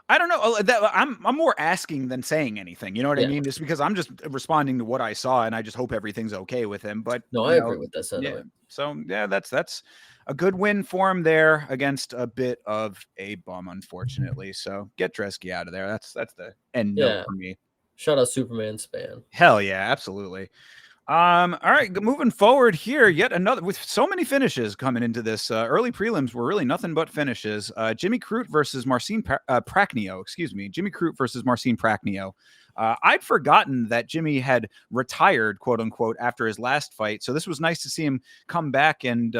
I don't know. I'm more asking than saying anything. You know what I mean? Just because I'm just responding to what I saw, and I just hope everything's okay with him. But no, I agree with that. Yeah. So yeah, that's a good win for him there against a bit of a bum, unfortunately. So get Dresky out of there. That's the end note for me. Shout out Superman Spann. Hell yeah, absolutely. All right, moving forward here, yet another with so many finishes coming into this early prelims were really nothing but finishes. Jimmy Crute versus Marcin Prachnio. Excuse me, Jimmy Crute versus Marcin Prachnio. I'd forgotten that Jimmy had retired, quote unquote, after his last fight. So this was nice to see him come back and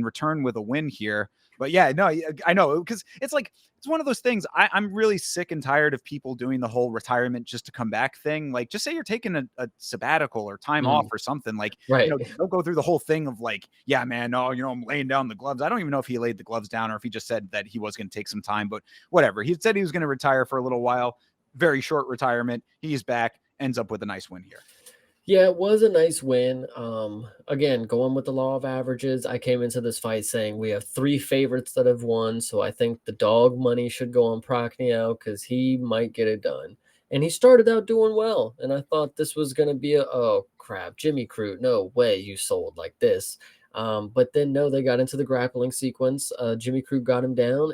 return with a win here. But yeah, no, I know, because it's one of those things. I'm really sick and tired of people doing the whole retirement just to come back thing. Like, just say you're taking a sabbatical or time off or something. Like, right. Don't go through the whole thing of like, yeah, man, no, I'm laying down the gloves. I don't even know if he laid the gloves down or if he just said that he was going to take some time, but whatever. He said he was going to retire for a little while. Very short retirement. He's back, ends up with a nice win here. Yeah, it was a nice win. Again, going with the law of averages, I came into this fight saying we have 3 favorites that have won, so I think the dog money should go on Prachnio because he might get it done. And he started out doing well, and I thought this was going to be oh crap, Jimmy Crute, no way you sold like this. But then no, they got into the grappling sequence. Jimmy Crute got him down,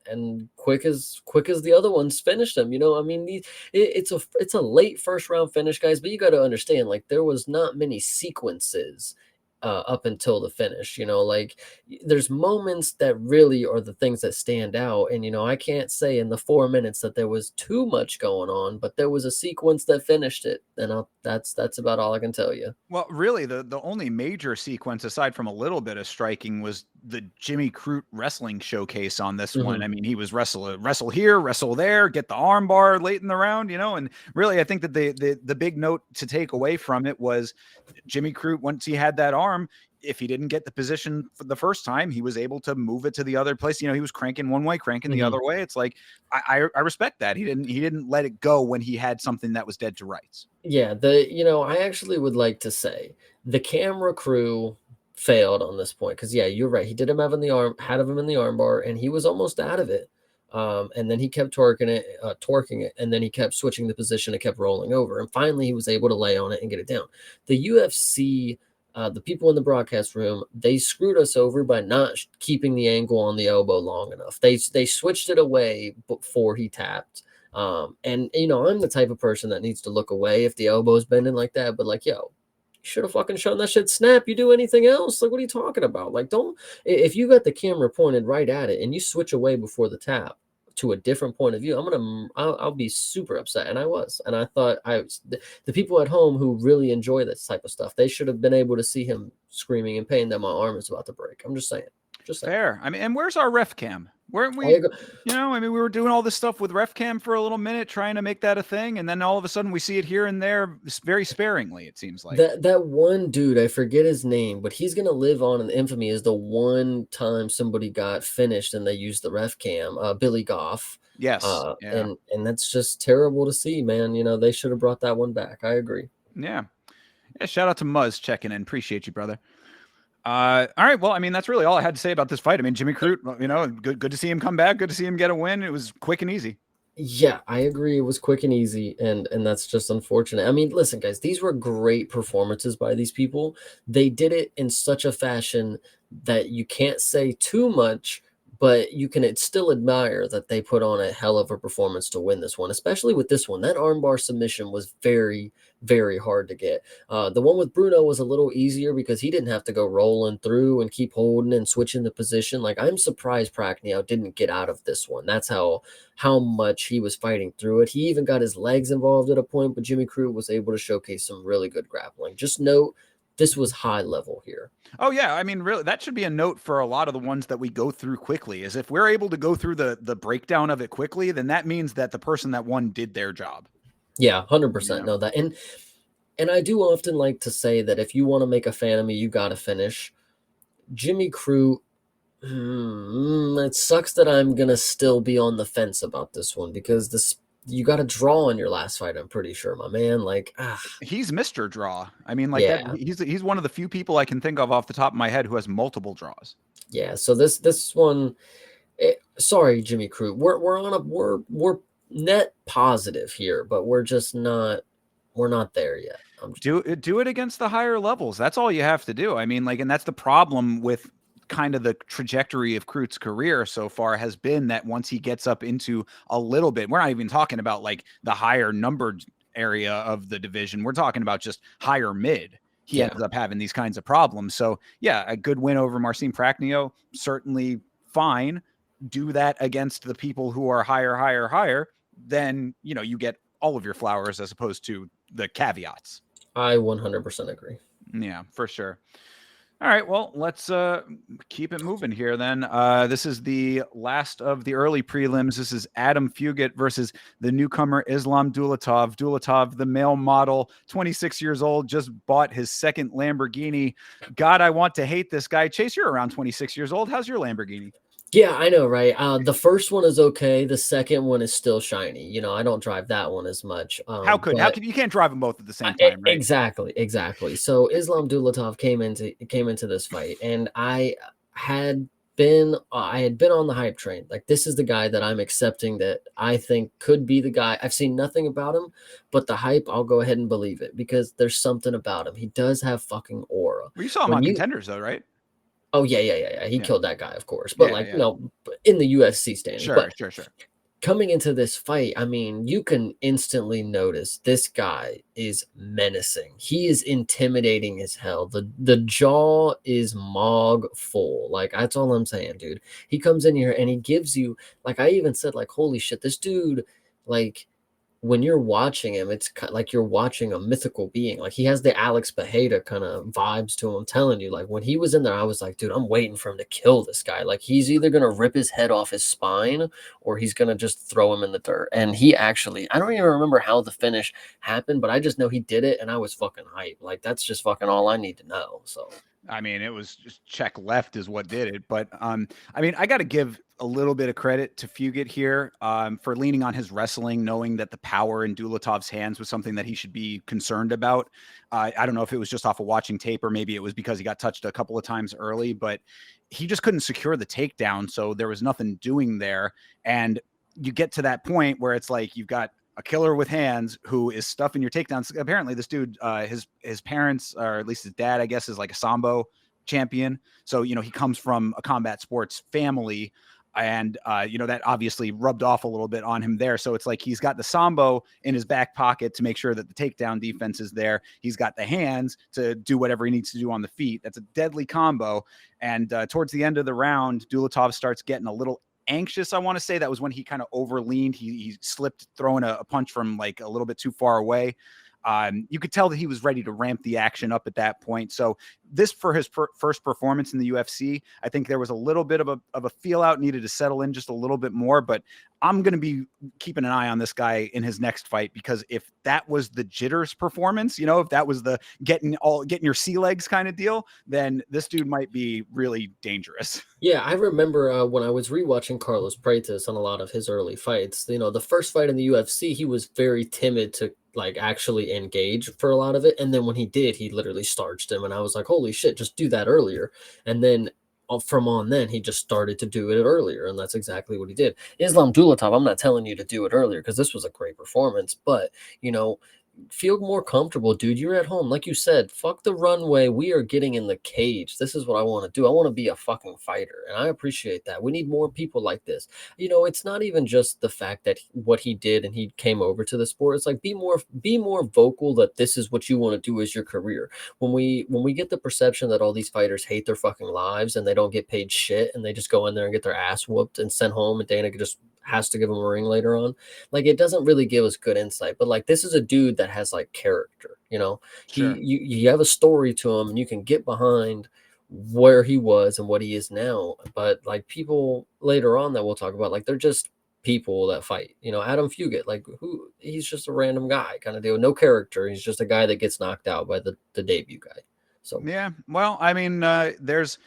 and quick as the other ones finished him. I mean, it's a late first round finish, guys. But you got to understand, like there was not many sequences up until the finish. Like there's moments that really are the things that stand out. And I can't say in the 4 minutes that there was too much going on, but there was a sequence that finished it, and that's about all I can tell you. Well, really, the only major sequence aside from a little bit of striking was the Jimmy Crute wrestling showcase on this one. I mean, he was wrestle here, wrestle there, get the arm bar late in the round, and really, I think that the big note to take away from it was Jimmy Crute, once he had that arm, if he didn't get the position for the first time, he was able to move it to the other place. He was cranking one way, cranking the other way. It's like, I respect that. He didn't let it go when he had something that was dead to rights. Yeah. I actually would like to say the camera crew failed on this point. Cause yeah, you're right. He did him having had him in the arm bar, and he was almost out of it. And then he kept torquing it, and then he kept switching the position and kept rolling over. And finally he was able to lay on it and get it down. The UFC, the people in the broadcast room, they screwed us over by not keeping the angle on the elbow long enough. They switched it away before he tapped. And I'm the type of person that needs to look away if the elbow's bending like that. But like, yo, Should have fucking shown that shit snap. You do anything else? Like, what are you talking about? Like, don't, if you got the camera pointed right at it and you switch away before the tap to a different point of view, I'll be super upset. And I was. And I thought the people at home who really enjoy this type of stuff, they should have been able to see him screaming in pain that my arm is about to break. I'm just saying. Just saying. Fair. I mean, and where's our ref cam? Weren't I we, agree. I mean, we were doing all this stuff with ref cam for a little minute, trying to make that a thing. And then all of a sudden we see it here and there very sparingly, it seems like. That one dude, I forget his name, but he's gonna live on in infamy as the one time somebody got finished and they used the ref cam, Billy Goff. Yes. Yeah. And that's just terrible to see, man. You know, they should have brought that one back. I agree. Yeah. Yeah. Shout out to Muzz checking in. Appreciate you, brother. All right. Well, I mean, that's really all I had to say about this fight. I mean, Jimmy Crute, good to see him come back. Good to see him get a win. It was quick and easy. Yeah, I agree. It was quick and easy, and that's just unfortunate. I mean, listen, guys, these were great performances by these people. They did it in such a fashion that you can't say too much, but you can still admire that they put on a hell of a performance to win this one, especially with this one. That armbar submission was very, very hard to get. The one with Bruno was a little easier because he didn't have to go rolling through and keep holding and switching the position. Like, I'm surprised Pacquiao didn't get out of this one. That's how much he was fighting through it. He even got his legs involved at a point, but Jimmy Crute was able to showcase some really good grappling. Just note, this was high level here. Oh yeah, I mean, really, that should be a note for a lot of the ones that we go through quickly. Is if we're able to go through the breakdown of it quickly, then that means that the person that won did their job. Yeah, 100% know that. And I do often like to say that if you want to make a fan of me, you got to finish. Jimmy Crute, it sucks that I'm going to still be on the fence about this one because you got to draw in your last fight, I'm pretty sure, my man. Like, he's Mr. Draw. I mean, like yeah. that, he's one of the few people I can think of off the top of my head who has multiple draws. Yeah, so this one, sorry, Jimmy Crute, we're net positive here, but we're just not there yet. Do it against the higher levels. That's all you have to do. I mean, like, and that's the problem with kind of the trajectory of Crute's career so far has been that once he gets up into a little bit, we're not even talking about like the higher numbered area of the division. We're talking about just higher mid. He ends up having these kinds of problems. So yeah, a good win over Marcin Pacquiao, certainly fine. Do that against the people who are higher, then, you get all of your flowers as opposed to the caveats. I 100% agree. Yeah, for sure. All right, well, let's keep it moving here then. This is the last of the early prelims. This is Adam Fugit versus the newcomer Islam Dulatov. Dulatov, the male model, 26 years old, just bought his second Lamborghini. God, I want to hate this guy. Chase, you're around 26 years old. How's your Lamborghini? Yeah, I know, right? The first one is okay. The second one is still shiny. I don't drive that one as much. How could you can't drive them both at the same time, right? Exactly. So Islam Dulatov came into this fight, and I had been on the hype train. Like, this is the guy that I'm accepting that I think could be the guy. I've seen nothing about him, but the hype, I'll go ahead and believe it because there's something about him. He does have fucking aura. Well, you saw him on Contenders though, right? Oh yeah. He killed that guy, of course. But in the UFC standing. Sure. Coming into this fight, I mean, you can instantly notice this guy is menacing. He is intimidating as hell. The jaw is mog full. Like, that's all I'm saying, dude. He comes in here and he gives you, like, I even said, like, holy shit, this dude, like, when you're watching him, it's like you're watching a mythical being. Like, he has the Alex Bejeda kind of vibes to him. I'm telling you, like, when he was in there, I was like, dude, I'm waiting for him to kill this guy. Like, he's either going to rip his head off his spine or he's going to just throw him in the dirt. And he actually, I don't even remember how the finish happened, but I just know he did it and I was fucking hyped. Like, that's just fucking all I need to know. So, I mean, it was just check left is what did it. But I mean, I got to give a little bit of credit to Fugit here for leaning on his wrestling, knowing that the power in Dulatov's hands was something that he should be concerned about. I don't know if it was just off of watching tape or maybe it was because he got touched a couple of times early, but he just couldn't secure the takedown. So there was nothing doing there. And you get to that point where it's like you've got a killer with hands who is stuffing your takedowns. Apparently this dude, his parents, or at least his dad, I guess, is like a Sambo champion. So, he comes from a combat sports family. And, that obviously rubbed off a little bit on him there. So it's like he's got the Sambo in his back pocket to make sure that the takedown defense is there. He's got the hands to do whatever he needs to do on the feet. That's a deadly combo. And towards the end of the round, Dulatov starts getting a little anxious. I want to say that was when he kind of overleaned. He slipped throwing a punch from like a little bit too far away. You could tell that he was ready to ramp the action up at that point. So this, for his first performance in the UFC, I think there was a little bit of a feel out, needed to settle in just a little bit more. But I'm going to be keeping an eye on this guy in his next fight, because if that was the jitters performance, if that was the getting your sea legs kind of deal, then this dude might be really dangerous. Yeah, I remember when I was rewatching Carlos Praetus on a lot of his early fights. The first fight in the UFC, he was very timid to like actually engage for a lot of it, and then when he did, he literally starched him, and I was like, "Holy shit, just do that earlier!" And then from on then, he just started to do it earlier, and that's exactly what he did. Islam Dulatov, I'm not telling you to do it earlier because this was a great performance, but feel more comfortable, dude. You're at home. Like you said, fuck the runway. We are getting in the cage. This is what I want to do. I want to be a fucking fighter. And I appreciate that. We need more people like this. It's not even just the fact that what he did and he came over to the sport. It's like be more vocal that this is what you want to do as your career. When we get the perception that all these fighters hate their fucking lives and they don't get paid shit and they just go in there and get their ass whooped and sent home and Dana just has to give him a ring later on, like it doesn't really give us good insight. But like this is a dude that has like character, Sure. you have a story to him and you can get behind where he was and what he is now. But like people later on that we'll talk about, like they're just people that fight. Adam Fugit, like he's just a random guy kind of deal, no character. He's just a guy that gets knocked out by the debut guy. So yeah, well, I mean, there's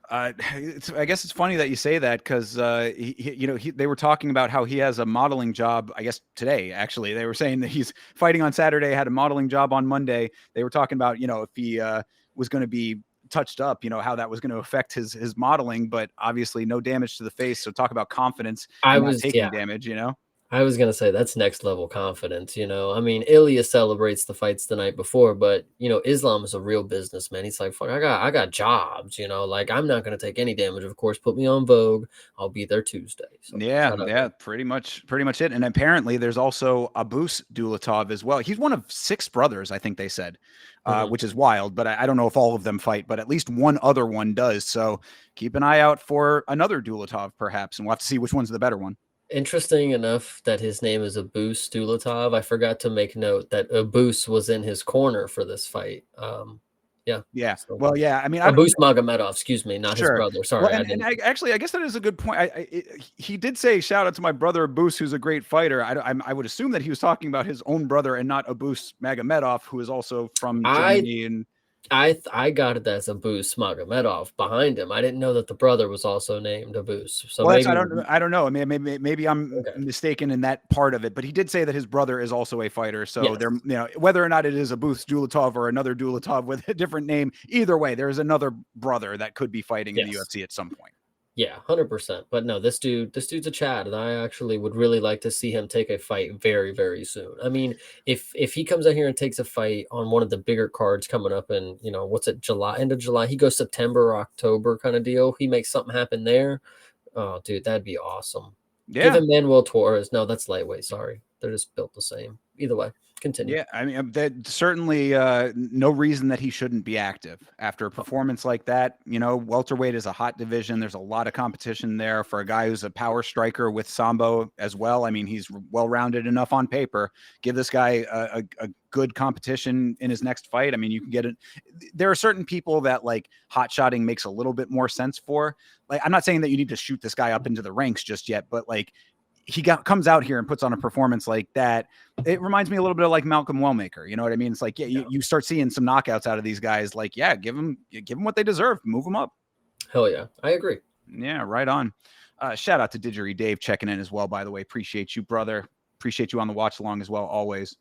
I guess it's funny that you say that, because they were talking about how he has a modeling job. I guess today, actually, they were saying that he's fighting on Saturday, had a modeling job on Monday. They were talking about if he was going to be touched up, how that was going to affect his modeling. But obviously, no damage to the face. So talk about confidence and not taking damage. I was gonna say that's next level confidence. I mean, Ilya celebrates the fights the night before, but Islam is a real businessman. He's like, fuck, I got jobs. Like I'm not gonna take any damage. Of course, put me on Vogue. I'll be there Tuesday. So, yeah, pretty much it. And apparently, there's also Abus Dulatov as well. He's one of 6 brothers, I think they said, which is wild. But I don't know if all of them fight, but at least one other one does. So keep an eye out for another Dulatov, perhaps, and we'll have to see which one's the better one. Interesting enough that his name is Abus Dulatov. I forgot to make note that Abus was in his corner for this fight. Yeah. So, well, yeah. I mean, Abus Magomedov, excuse me, not his sure. brother. Sorry. Well, and actually, I guess that is a good point. He did say, shout out to my brother Abus, who's a great fighter. I would assume that he was talking about his own brother and not Abus Magomedov, who is also from Germany. And I got it as Abus Magomedov behind him. I didn't know that the brother was also named Abus. So well, maybe I don't know. I mean, maybe I'm mistaken in that part of it. But he did say that his brother is also a fighter. So yes. there, whether or not it is Abus Dulatov or another Dulatov with a different name, either way, there is another brother that could be fighting in the UFC at some point. Yeah, 100%. But no, this dude's a Chad, and I actually would really like to see him take a fight very, very soon. I mean, if he comes out here and takes a fight on one of the bigger cards coming up in, what's it, July, end of July, he goes September or October kind of deal. He makes something happen there. Oh, dude, that'd be awesome. Yeah. Give him Manuel Torres. No, that's lightweight. Sorry. They're just built the same. Either way. Continue. Yeah, I mean, certainly no reason that he shouldn't be active after a performance like that. Welterweight is a hot division. There's a lot of competition there for a guy who's a power striker with Sambo as well. I mean, he's well-rounded enough on paper. Give this guy a good competition in his next fight. I mean, you can get it. There are certain people that like hot shotting makes a little bit more sense for. Like, I'm not saying that you need to shoot this guy up into the ranks just yet, but like, he comes out here and puts on a performance like that. It reminds me a little bit of like Malcolm Wellmaker. You know what I mean? It's like, you start seeing some knockouts out of these guys. Like, yeah, give them what they deserve. Move them up. Hell yeah. I agree. Yeah, right on. Shout out to Didgeridoo Dave checking in as well, by the way. Appreciate you, brother. Appreciate you on the watch along as well, always.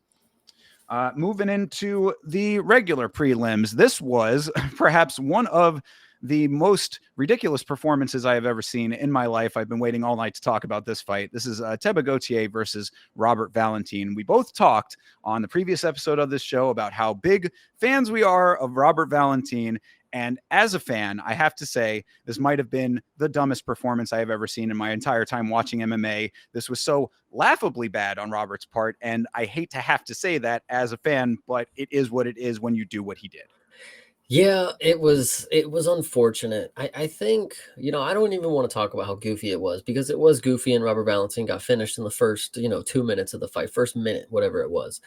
Moving into the regular prelims. This was perhaps one of the most ridiculous performances I have ever seen in my life. I've been waiting all night to talk about this fight. This is Teba Gautier versus Robert Valentin. We both talked on the previous episode of this show about how big fans we are of Robert Valentin. And as a fan, I have to say, this might have been the dumbest performance I have ever seen in my entire time watching MMA. This was so laughably bad on Robert's part. And I hate to have to say that as a fan, but it is what it is when you do what he did. Yeah, it was unfortunate. I think, I don't even want to talk about how goofy it was, because it was goofy, and Robert Valentin got finished in the first, 2 minutes of the fight, first minute, whatever it was.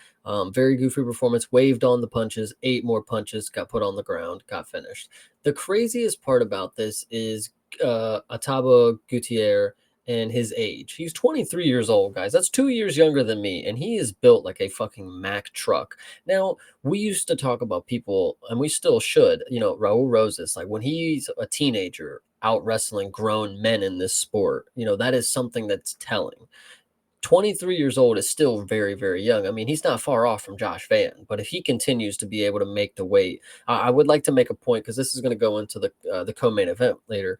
Very goofy performance, waved on the punches, 8 more punches, got put on the ground, got finished. The craziest part about this is Ataba Gutierrez and his age. He's 23 years old, guys. That's 2 years younger than me, and he is built like a fucking Mack truck. Now, we used to talk about people, and we still should, Raul Rosas, like when he's a teenager out wrestling grown men in this sport, that is something that's telling. 23 years old is still very, very young. I mean, he's not far off from Josh Van, but if he continues to be able to make the weight, I would like to make a point, because this is going to go into the co-main event later.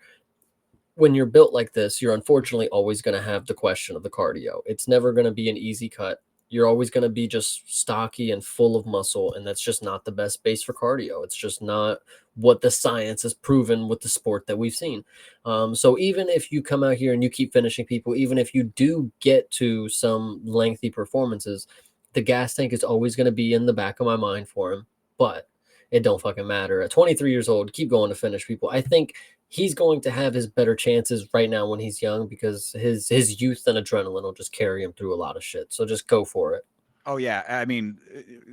When you're built like this, you're unfortunately always going to have the question of the cardio. It's never going to be an easy cut. You're always going to be just stocky and full of muscle, and that's just not the best base for cardio. It's just not what the science has proven with the sport that we've seen. So even if you come out here and you keep finishing people, even if you do get to some lengthy performances, the gas tank is always going to be in the back of my mind for him. But it don't fucking matter. At 23 years old, keep going to finish people. I think he's going to have his better chances right now when he's young, because his youth and adrenaline will just carry him through a lot of shit. So just go for it. Oh yeah, I mean,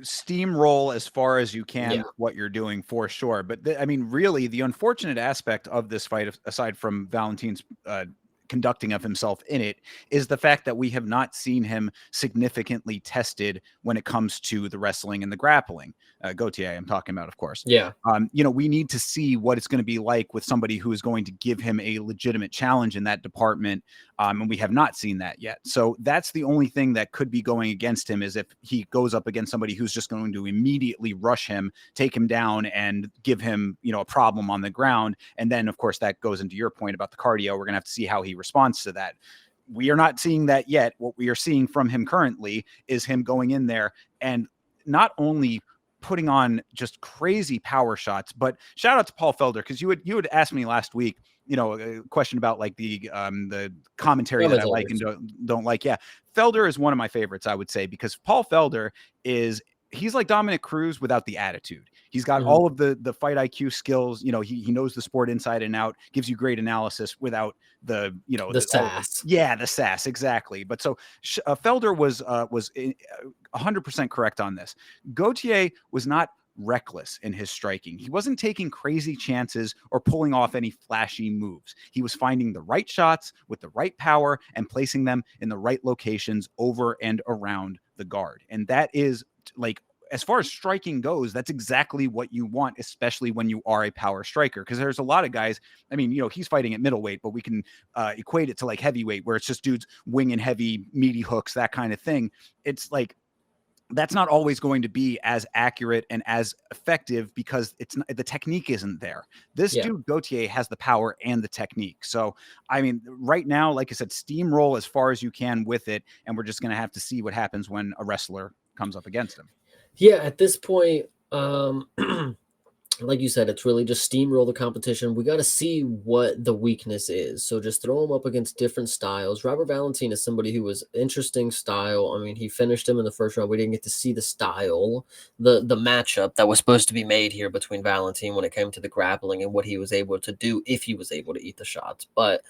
steamroll as far as you can Yeah. with what you're doing for sure. But I mean, really, the unfortunate aspect of this fight, aside from Valentin's conducting of himself in it, is the fact that we have not seen him significantly tested when it comes to the wrestling and the grappling. Gautier, I'm talking about, of course. Yeah. We need to see what it's going to be like with somebody who is going to give him a legitimate challenge in that department. And we have not seen that yet. So that's the only thing that could be going against him, is if he goes up against somebody who's just going to immediately rush him, take him down, and give him, a problem on the ground. And then, of course, that goes into your point about the cardio. We're going to have to see how he responds to that. We are not seeing that yet. What we are seeing from him currently is him going in there and not only putting on just crazy power shots, but shout out to Paul Felder, because you had asked me last week, a question about like the commentary that I like and don't like. Yeah, Felder is one of my favorites, I would say, because Paul Felder he's like Dominic Cruz without the attitude. He's got all of the fight IQ skills. He knows the sport inside and out, gives you great analysis without the sass. The sass, exactly. But so Felder was 100% correct on this. Gautier was not reckless in his striking. He wasn't taking crazy chances or pulling off any flashy moves. He was finding the right shots with the right power and placing them in the right locations over and around the guard. And that is, like, as far as striking goes, that's exactly what you want, especially when you are a power striker. Because there's a lot of guys, I mean, he's fighting at middleweight, but we can equate it to like heavyweight, where it's just dudes winging heavy, meaty hooks, that kind of thing. It's like, that's not always going to be as accurate and as effective, because the technique isn't there. This dude Gautier has the power and the technique. So, I mean, right now, like I said, steamroll as far as you can with it. And we're just going to have to see what happens when a wrestler comes up against him. Yeah. At this point, like you said, it's really just steamroll the competition. We got to see what the weakness is. So just throw him up against different styles. Robert Valentin is somebody who was interesting style. I mean, he finished him in the first round. We didn't get to see the style, the matchup that was supposed to be made here between Valentin when it came to the grappling and what he was able to do, if he was able to eat the shots. But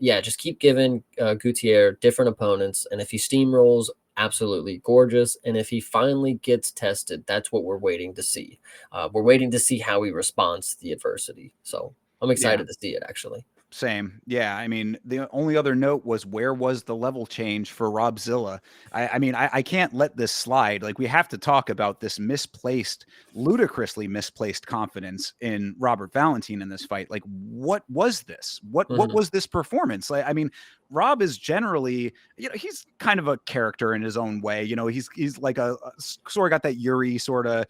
just keep giving Gutierrez different opponents. And if he steamrolls, absolutely gorgeous. And if he finally gets tested, that's what we're waiting to see. We're waiting to see how he responds to the adversity. So I'm excited to see it, actually. Same. Yeah. I mean, the only other note was where was the level change for Rob Zilla? I mean, I can't let this slide. Like, we have to talk about this misplaced, ludicrously misplaced confidence in Robert Valentin in this fight. Like, what was this? What Mhm. was this performance? Like, I mean, Rob is generally, he's kind of a character in his own way. He's like a sort of got that Yuri sort of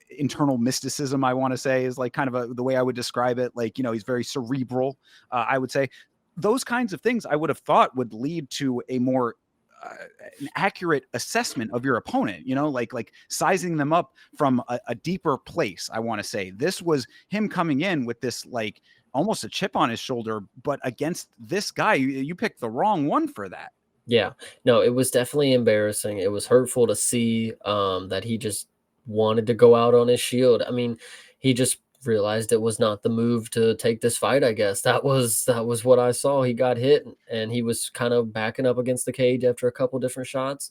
internal mysticism, I want to say, is like kind of the way I would describe it. Like, he's very cerebral, I would say. Those kinds of things I would have thought would lead to a more uh, an accurate assessment of your opponent, like sizing them up from a deeper place. I want to say this was him coming in with this like almost a chip on his shoulder, but against this guy, you picked the wrong one for that. Yeah. No, it was definitely embarrassing. It was hurtful to see, that he just wanted to go out on his shield. I mean, he just realized it was not the move to take this fight, I guess. That was what I saw. He got hit and he was kind of backing up against the cage after a couple different shots.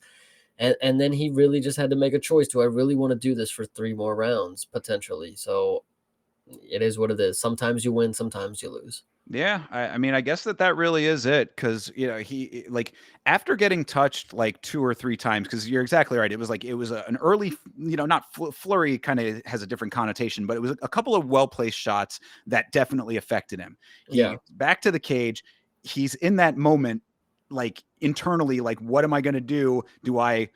And then he really just had to make a choice. Do I really want to do this for 3 more rounds potentially? So it is what it is. Sometimes you win, sometimes you lose. Yeah, I mean, I guess that really is it, because he like after getting touched like 2 or 3 times, because you're exactly right. It was like it was an early, not flurry, kind of has a different connotation, but it was a couple of well placed shots that definitely affected him. Yeah. He back to the cage. He's in that moment, like internally, like what am I going to do? Do I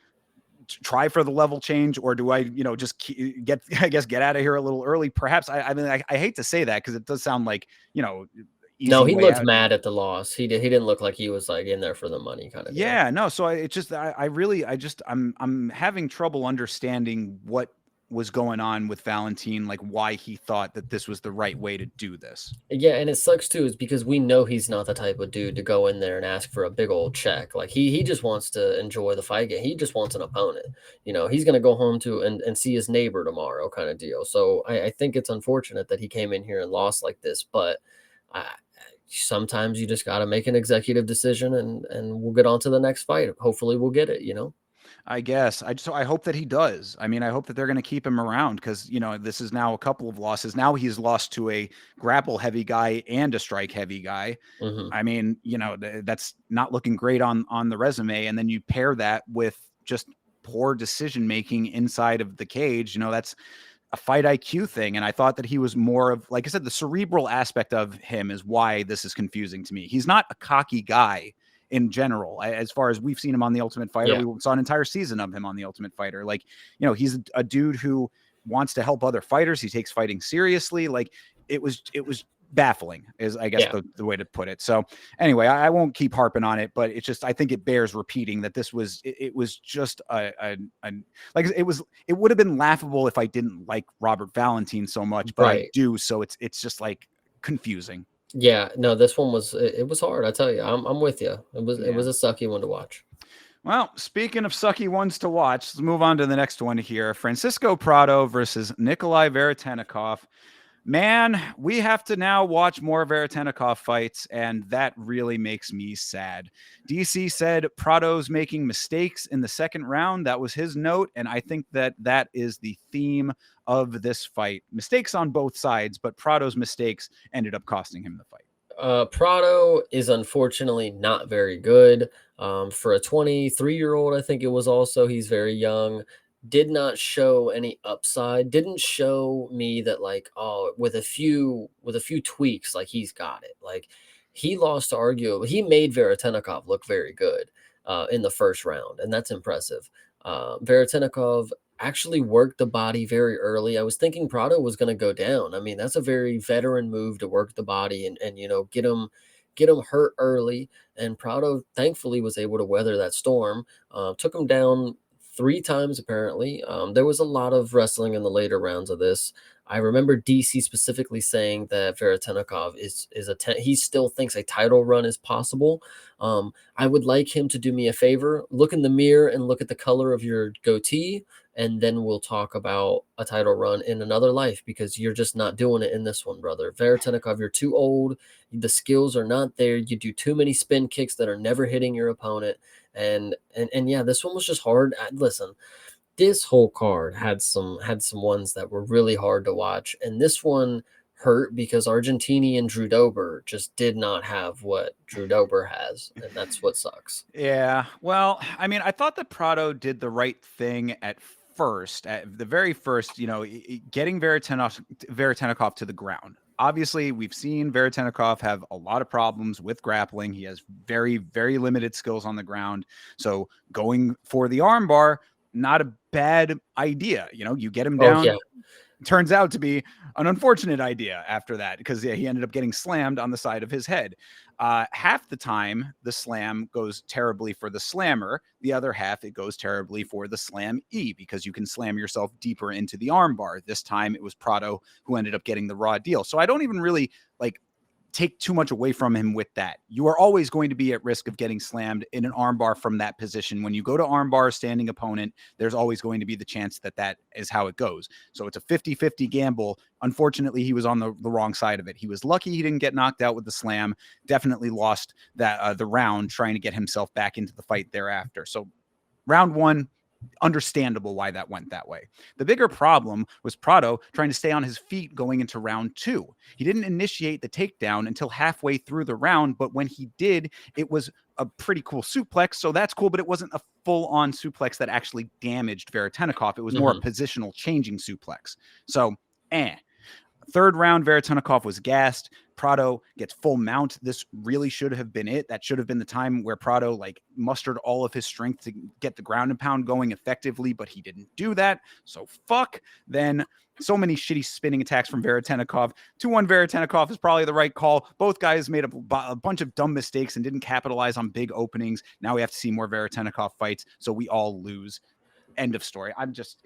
try for the level change, or do I, just get, I guess, get out of here a little early? Perhaps. I mean, I hate to say that because it does sound like, No, easy he way looked out. mad at the loss. He didn't look like he was, like, in there for the money kinda deal. Yeah, no. So it just, I really, I'm having trouble understanding what was going on with Valentine, like why he thought that this was the right way to do this. Yeah, and it sucks too is because we know he's not the type of dude to go in there and ask for a big old check. Like, he just wants to enjoy the fight game. He just wants an opponent. He's gonna go home to and see his neighbor tomorrow kinda deal. So, I think it's unfortunate that he came in here and lost like this, but I sometimes you just gotta make an executive decision and we'll get on to the next fight. Hopefully, we'll get it, you know? I guess. I hope that he does. I mean, I hope that they're going to keep him around, because this is now a couple of losses. Now he's lost to a grapple heavy guy and a strike heavy guy. Mhm. I mean, that's not looking great on the resume. And then you pair that with just poor decision making inside of the cage. That's a fight IQ thing. And I thought that he was more of, like I said, the cerebral aspect of him is why this is confusing to me. He's not a cocky guy in general. As far as we've seen him on The Ultimate Fighter, Yeah. we saw an entire season of him on The Ultimate Fighter. Like, he's a dude who wants to help other fighters. He takes fighting seriously. Like, it was baffling, is I guess Yeah. the way to put it. So anyway, I won't keep harping on it, but it's just, I think it bears repeating that this was, it was just like, it would have been laughable if I didn't like Robert Valentin so much, but I Right. do. So it's just like confusing. Yeah, no, this one was it was hard, I tell you. I'm with you. It was Yeah. a sucky one to watch. Well, speaking of sucky ones to watch, let's move on to the next one here. Francisco Prado versus Nikolai Veretennikov. Man, we have to now watch more Veretennikov fights, and that really makes me sad. DC said Prado's making mistakes in the second round. That was his note, and I think that is the theme of this fight. Mistakes on both sides, but Prado's mistakes ended up costing him the fight. Prado is unfortunately not very good. For a 23-year-old, I think it was also, he's very young. Did not show any upside. Didn't show me that, like, oh, with a few tweaks, like he's got it. Like, he lost to arguably, he made Veretennikov look very good in the first round, and that's impressive. Veretennikov actually worked the body very early. I was thinking Prado was going to go down. I mean, that's a very veteran move to work the body and get him hurt early. And Prado thankfully was able to weather that storm. Took him down 3 times apparently. There was a lot of wrestling in the later rounds of this. I remember DC specifically saying that Veretennikov he still thinks a title run is possible. I would like him to do me a favor, look in the mirror and look at the color of your goatee, and then we'll talk about a title run in another life, because you're just not doing it in this one, brother. Veretennikov, you're too old. The skills are not there. You do too many spin kicks that are never hitting your opponent. And yeah, this one was just hard. Listen, this whole card had some ones that were really hard to watch, and this one hurt because Argentini and Drew Dober just did not have what Drew Dober has, and that's what sucks. Yeah. Well, I mean, I thought that Prado did the right thing at first, at the very first, getting Veretennikov to the ground. Obviously, we've seen Veretennikov have a lot of problems with grappling. He has very, very limited skills on the ground. So going for the armbar, not a bad idea. You get him Oh down. yeah, Turns out to be an unfortunate idea after that because he ended up getting slammed on the side of his head. Half the time, the slam goes terribly for the slammer. The other half, it goes terribly for the slam E because you can slam yourself deeper into the armbar. This time, it was Prado who ended up getting the raw deal. So I don't even really take too much away from him with that. You are always going to be at risk of getting slammed in an armbar from that position. When you go to armbar standing opponent, there's always going to be the chance that is how it goes. So it's a 50-50 gamble. Unfortunately, he was on the wrong side of it. He was lucky he didn't get knocked out with the slam. Definitely lost the round trying to get himself back into the fight thereafter. So round one, understandable why that went that way. The bigger problem was Prado trying to stay on his feet going into round two. He didn't initiate the takedown until halfway through the round, but when he did, it was a pretty cool suplex, so that's cool, but it wasn't a full-on suplex that actually damaged Veretennikov. It was more a positional changing suplex. So, Third round, Veretennikov was gassed. Prado gets full mount. This really should have been it. That should have been the time where Prado mustered all of his strength to get the ground and pound going effectively, but he didn't do that. So fuck. Then so many shitty spinning attacks from Veretennikov. 2-1 Veretennikov is probably the right call. Both guys made a bunch of dumb mistakes and didn't capitalize on big openings. Now we have to see more Veretennikov fights, so we all lose. End of story. I'm just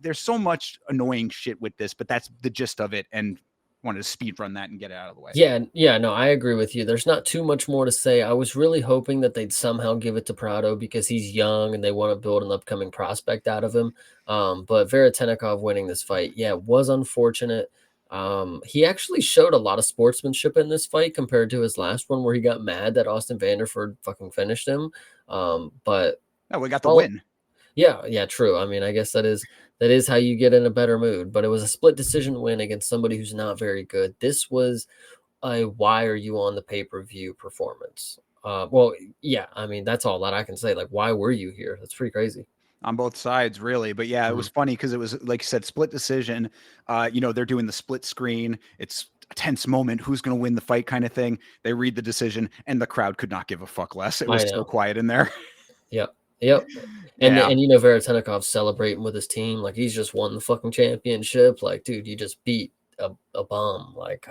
there's so much annoying shit with this, but that's the gist of it, and wanted to speed run that and get it out of the way. Yeah, no, I agree with you. There's not too much more to say. I was really hoping that they'd somehow give it to Prado because he's young and they want to build an upcoming prospect out of him. But Veretennikov winning this fight, was unfortunate. He actually showed a lot of sportsmanship in this fight compared to his last one where he got mad that Austin Vanderford fucking finished him. But we got the win. Yeah, true. I mean, I guess that is how you get in a better mood. But it was a split decision win against somebody who's not very good. This was a why are you on the pay-per-view performance. Well, yeah, I mean, that's all that I can say. Why were you here? That's pretty crazy. On both sides, really. But yeah, it was funny because it was, like you said, split decision. They're doing the split screen. It's a tense moment. Who's going to win the fight kind of thing. They read the decision and the crowd could not give a fuck less. It was so quiet in there. Yep. And Veretennikov celebrating with his team like he's just won the fucking championship. Like, dude, you just beat a bum. Like,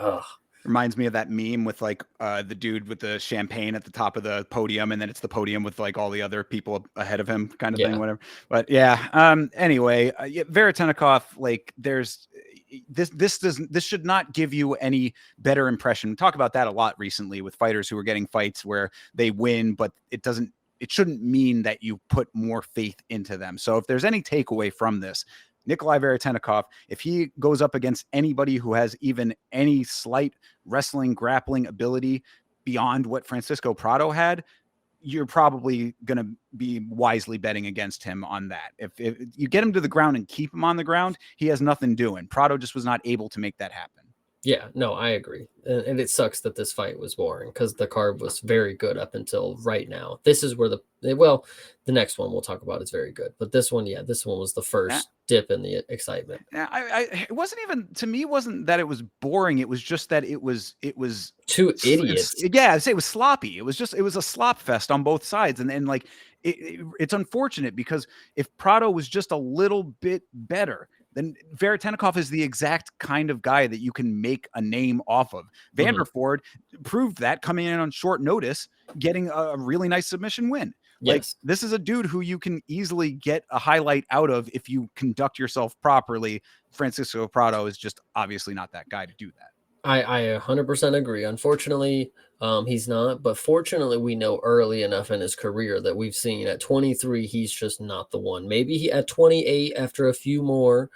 reminds me of that meme with the dude with the champagne at the top of the podium, and then it's the podium with all the other people ahead of him, kind of thing, whatever. But anyway, Veretennikov, there's this should not give you any better impression. We talk about that a lot recently with fighters who are getting fights where they win, but it shouldn't mean that you put more faith into them. So if there's any takeaway from this, Nikolai Veretennikov, if he goes up against anybody who has even any slight wrestling, grappling ability beyond what Francisco Prado had, you're probably going to be wisely betting against him on that. If you get him to the ground and keep him on the ground, he has nothing doing. Prado just was not able to make that happen. Yeah, no, I agree. And it sucks that this fight was boring because the card was very good up until right now. This is where the next one we'll talk about is very good. But this one was the first dip in the excitement. It wasn't even, to me, wasn't that it was boring. It was just that it was two idiots. I'd say it was sloppy. It was a slop fest on both sides. And then it's unfortunate because if Prado was just a little bit better, then Veretennikov is the exact kind of guy that you can make a name off of. Vanderford proved that coming in on short notice, getting a really nice submission win. Yes. This is a dude who you can easily get a highlight out of if you conduct yourself properly. Francisco Prado is just obviously not that guy to do that. I 100% agree. Unfortunately, he's not. But fortunately, we know early enough in his career that we've seen at 23, he's just not the one. Maybe at 28, after a few more,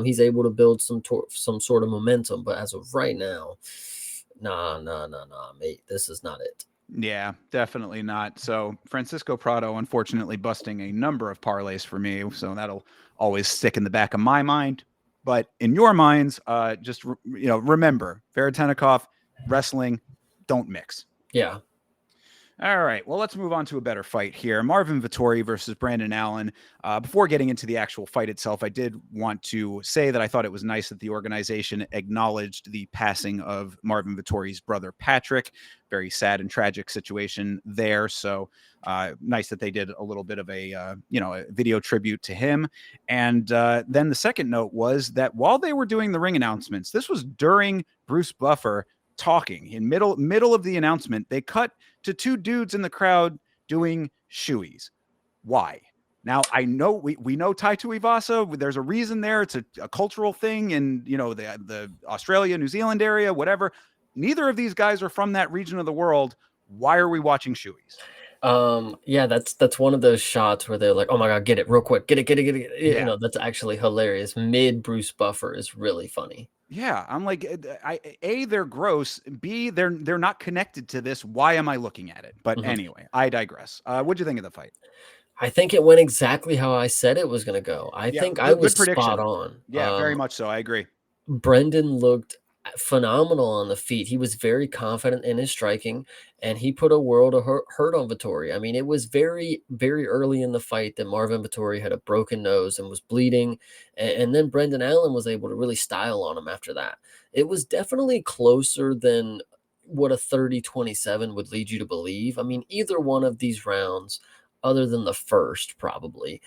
he's able to build some sort of momentum. But as of right now, nah, mate, this is not it. Yeah, definitely not. So Francisco Prado, unfortunately, busting a number of parlays for me. So that'll always stick in the back of my mind. But in your minds, remember Veretennikov, wrestling, don't mix. Yeah. All right, well, let's move on to a better fight here. Marvin Vettori versus Brandon Allen. Before getting into the actual fight itself, I did want to say that I thought it was nice that the organization acknowledged the passing of Marvin Vettori's brother, Patrick. Very sad and tragic situation there. So nice that they did a little bit of a video tribute to him. And then the second note was that while they were doing the ring announcements, this was during Bruce Buffer talking. In middle of the announcement, they cut to two dudes in the crowd doing shoeies. Why? Now, I know we know Tai Tuivasa. There's a reason there. It's a cultural thing in, the Australia, New Zealand area, whatever. Neither of these guys are from that region of the world. Why are we watching shoeies? Yeah, that's one of those shots where they're like, "Oh my god, get it real quick, get it." Yeah. That's actually hilarious. Mid Bruce Buffer is really funny. Yeah, I'm like, they're gross. B, they're not connected to this. Why am I looking at it? But Mhm. anyway, I digress. What'd you think of the fight? I think it went exactly how I said it was gonna go. I Yeah, think I good was spot prediction. on. Yeah, very much so. I agree. Brendan looked phenomenal on the feet. He was very confident in his striking, and he put a world of hurt on Vettori. I mean, it was very, very early in the fight that Marvin Vettori had a broken nose and was bleeding, and then Brendan Allen was able to really style on him after that. It was definitely closer than what a 30-27 would lead you to believe. I mean, either one of these rounds, other than the first, probably,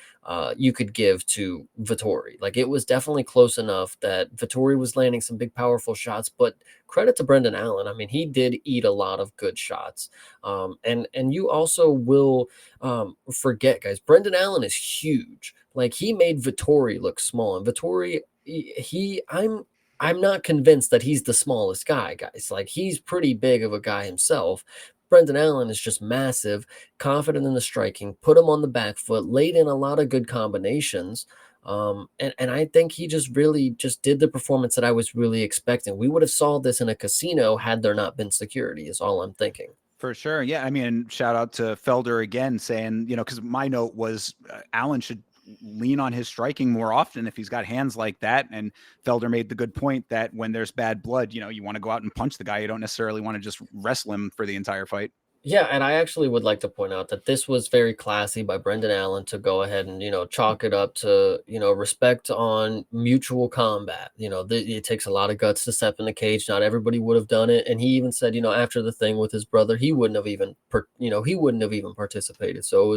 you could give to Vettori. Like, it was definitely close enough that Vettori was landing some big, powerful shots. But credit to Brendan Allen. I mean, he did eat a lot of good shots. And you also will forget, guys. Brendan Allen is huge. Like, he made Vettori look small, and Vettori, I'm not convinced that he's the smallest guy, guys. Like, he's pretty big of a guy himself. Brendan Allen is just massive, confident in the striking, put him on the back foot, laid in a lot of good combinations. And I think he just really just did the performance that I was really expecting. We would have saw this in a casino had there not been security, is all I'm thinking. For sure. Yeah. I mean, shout out to Felder again saying, because my note was Allen should lean on his striking more often if he's got hands like that. And Felder made the good point that when there's bad blood, you want to go out and punch the guy. You don't necessarily want to just wrestle him for the entire fight. Yeah, and I actually would like to point out that this was very classy by Brendan Allen to go ahead and, chalk it up to, respect on mutual combat. It takes a lot of guts to step in the cage. Not everybody would have done it. And he even said, after the thing with his brother, he wouldn't have even, he wouldn't have even participated. So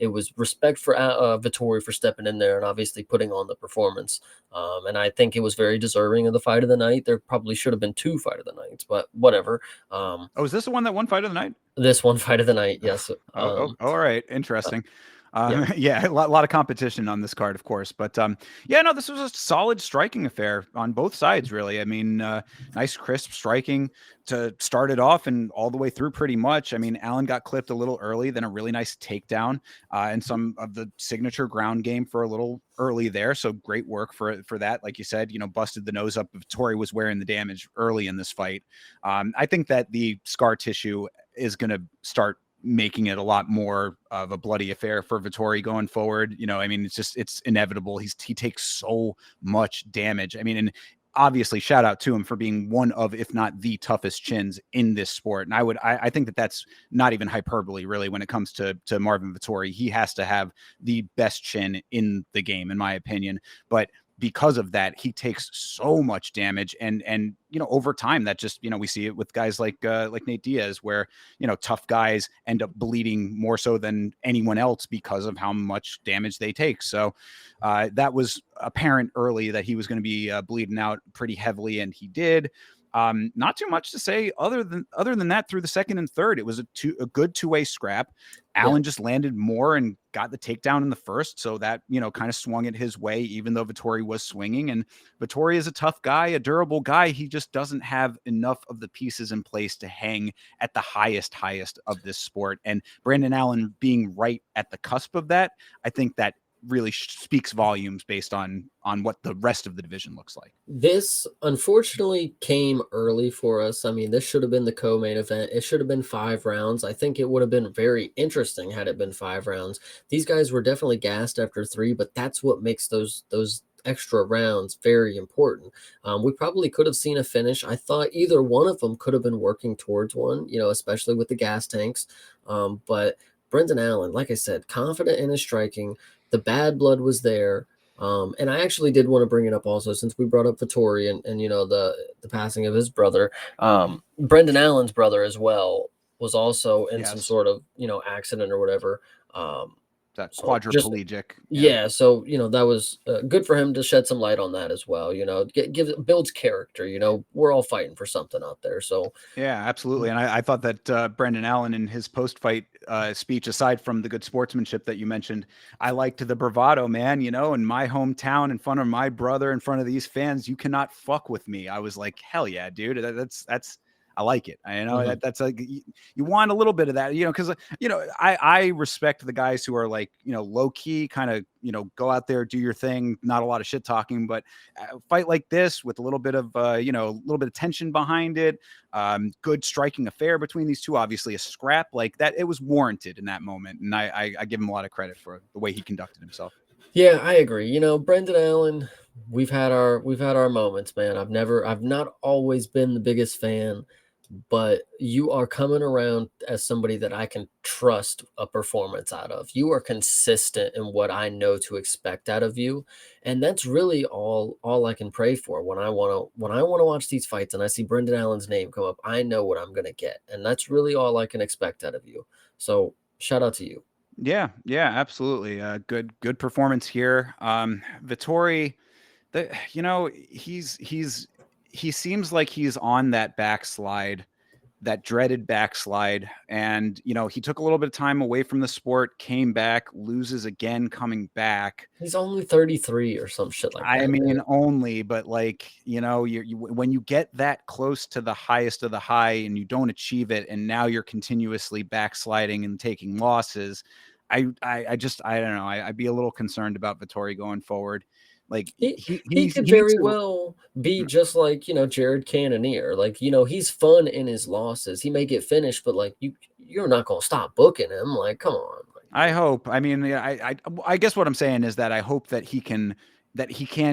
it was respect for Vettori for stepping in there and obviously putting on the performance. And I think it was very deserving of the fight of the night. There probably should have been two fight of the nights, but whatever. Oh, is this the one that won fight of the night? This one fight of the night, yes. All right. Uh, Interesting. yeah, Yeah, a lot of competition on this card, of course. But yeah, no, this was a solid striking affair on both sides, really. I mean, nice, crisp striking to start it off and all the way through pretty much. I mean, Allen got clipped a little early, then a really nice takedown and some of the signature ground game for a little early there. So great work for that. Like you said, busted the nose up. Tori was wearing the damage early in this fight. I think that the scar tissue is going to start making it a lot more of a bloody affair for Vettori going forward. I mean, it's inevitable. He takes so much damage. I mean, and obviously shout out to him for being one of, if not the toughest chins in this sport. And I think that that's not even hyperbole really when it comes to Marvin Vettori. He has to have the best chin in the game, in my opinion. But because of that, he takes so much damage, and over time that just we see it with guys like Nate Diaz, where tough guys end up bleeding more so than anyone else because of how much damage they take. So that was apparent early that he was going to be bleeding out pretty heavily, and he did. Not too much to say other than that. Through the second and third, it was a good two-way scrap. yeah. Allen just landed more and got the takedown in the first, so that kind of swung it his way, even though Vettori was swinging. And Vettori is a tough guy, a durable guy. He just doesn't have enough of the pieces in place to hang at the highest of this sport. And Brandon Allen being right at the cusp of that, I think that really speaks volumes based on what the rest of the division looks like. This unfortunately came early for us. I mean, this should have been the co-main event. It should have been 5 rounds. I think it would have been very interesting had it been 5 rounds. These guys were definitely gassed after 3, but that's what makes those extra rounds very important. We probably could have seen a finish. I thought either one of them could have been working towards one, especially with the gas tanks. But Brendan Allen, like I said, confident in his striking. The bad blood was there. And I actually did want to bring it up also, since we brought up Vittori and the passing of his brother. Brendan Allen's brother as well was also in some Yes. sort of accident or whatever. That So just quadriplegic. yeah, so that was good for him to shed some light on that as well. Builds character. We're all fighting for something out there. So Yeah, absolutely. And I thought that Brendan Allen in his post-fight speech, aside from the good sportsmanship that you mentioned, I liked the bravado, man. In my hometown, in front of my brother, in front of these fans, you cannot fuck with me. I was like, hell yeah, dude. That's I like it. mhm. That's like you want a little bit of that, because I respect the guys who are like low key, kind of go out there, do your thing, not a lot of shit talking, but fight like this with a little bit of a little bit of tension behind it. Good striking affair between these two, obviously a scrap like that. It was warranted in that moment. And I give him a lot of credit for the way he conducted himself. Yeah, I agree. Brendan Allen, we've had our moments, man. I've not always been the biggest fan, but you are coming around as somebody that I can trust a performance out of. You are consistent in what I know to expect out of you, and that's really all I can pray for when I want to watch these fights and I see Brendan Allen's name come up. I know what I'm going to get, and that's really all I can expect out of you. So, shout out to you. Yeah, yeah, absolutely. Good performance here. Vittori, he seems like he's on that backslide, that dreaded backslide. And, he took a little bit of time away from the sport, came back, loses again, coming back. He's only 33 or some shit like I that, mean, man. only, but like, when you get that close to the highest of the high and you don't achieve it, and now you're continuously backsliding and taking losses, I don't know. I'd be a little concerned about Vittori going forward. Like He could he needs very to. well be just like, Jared Cannonier. Like, he's fun in his losses. He may get finished, but like you're not gonna stop booking him. Like, come on. I hope. I mean, yeah, I guess what I'm saying is that I hope that he can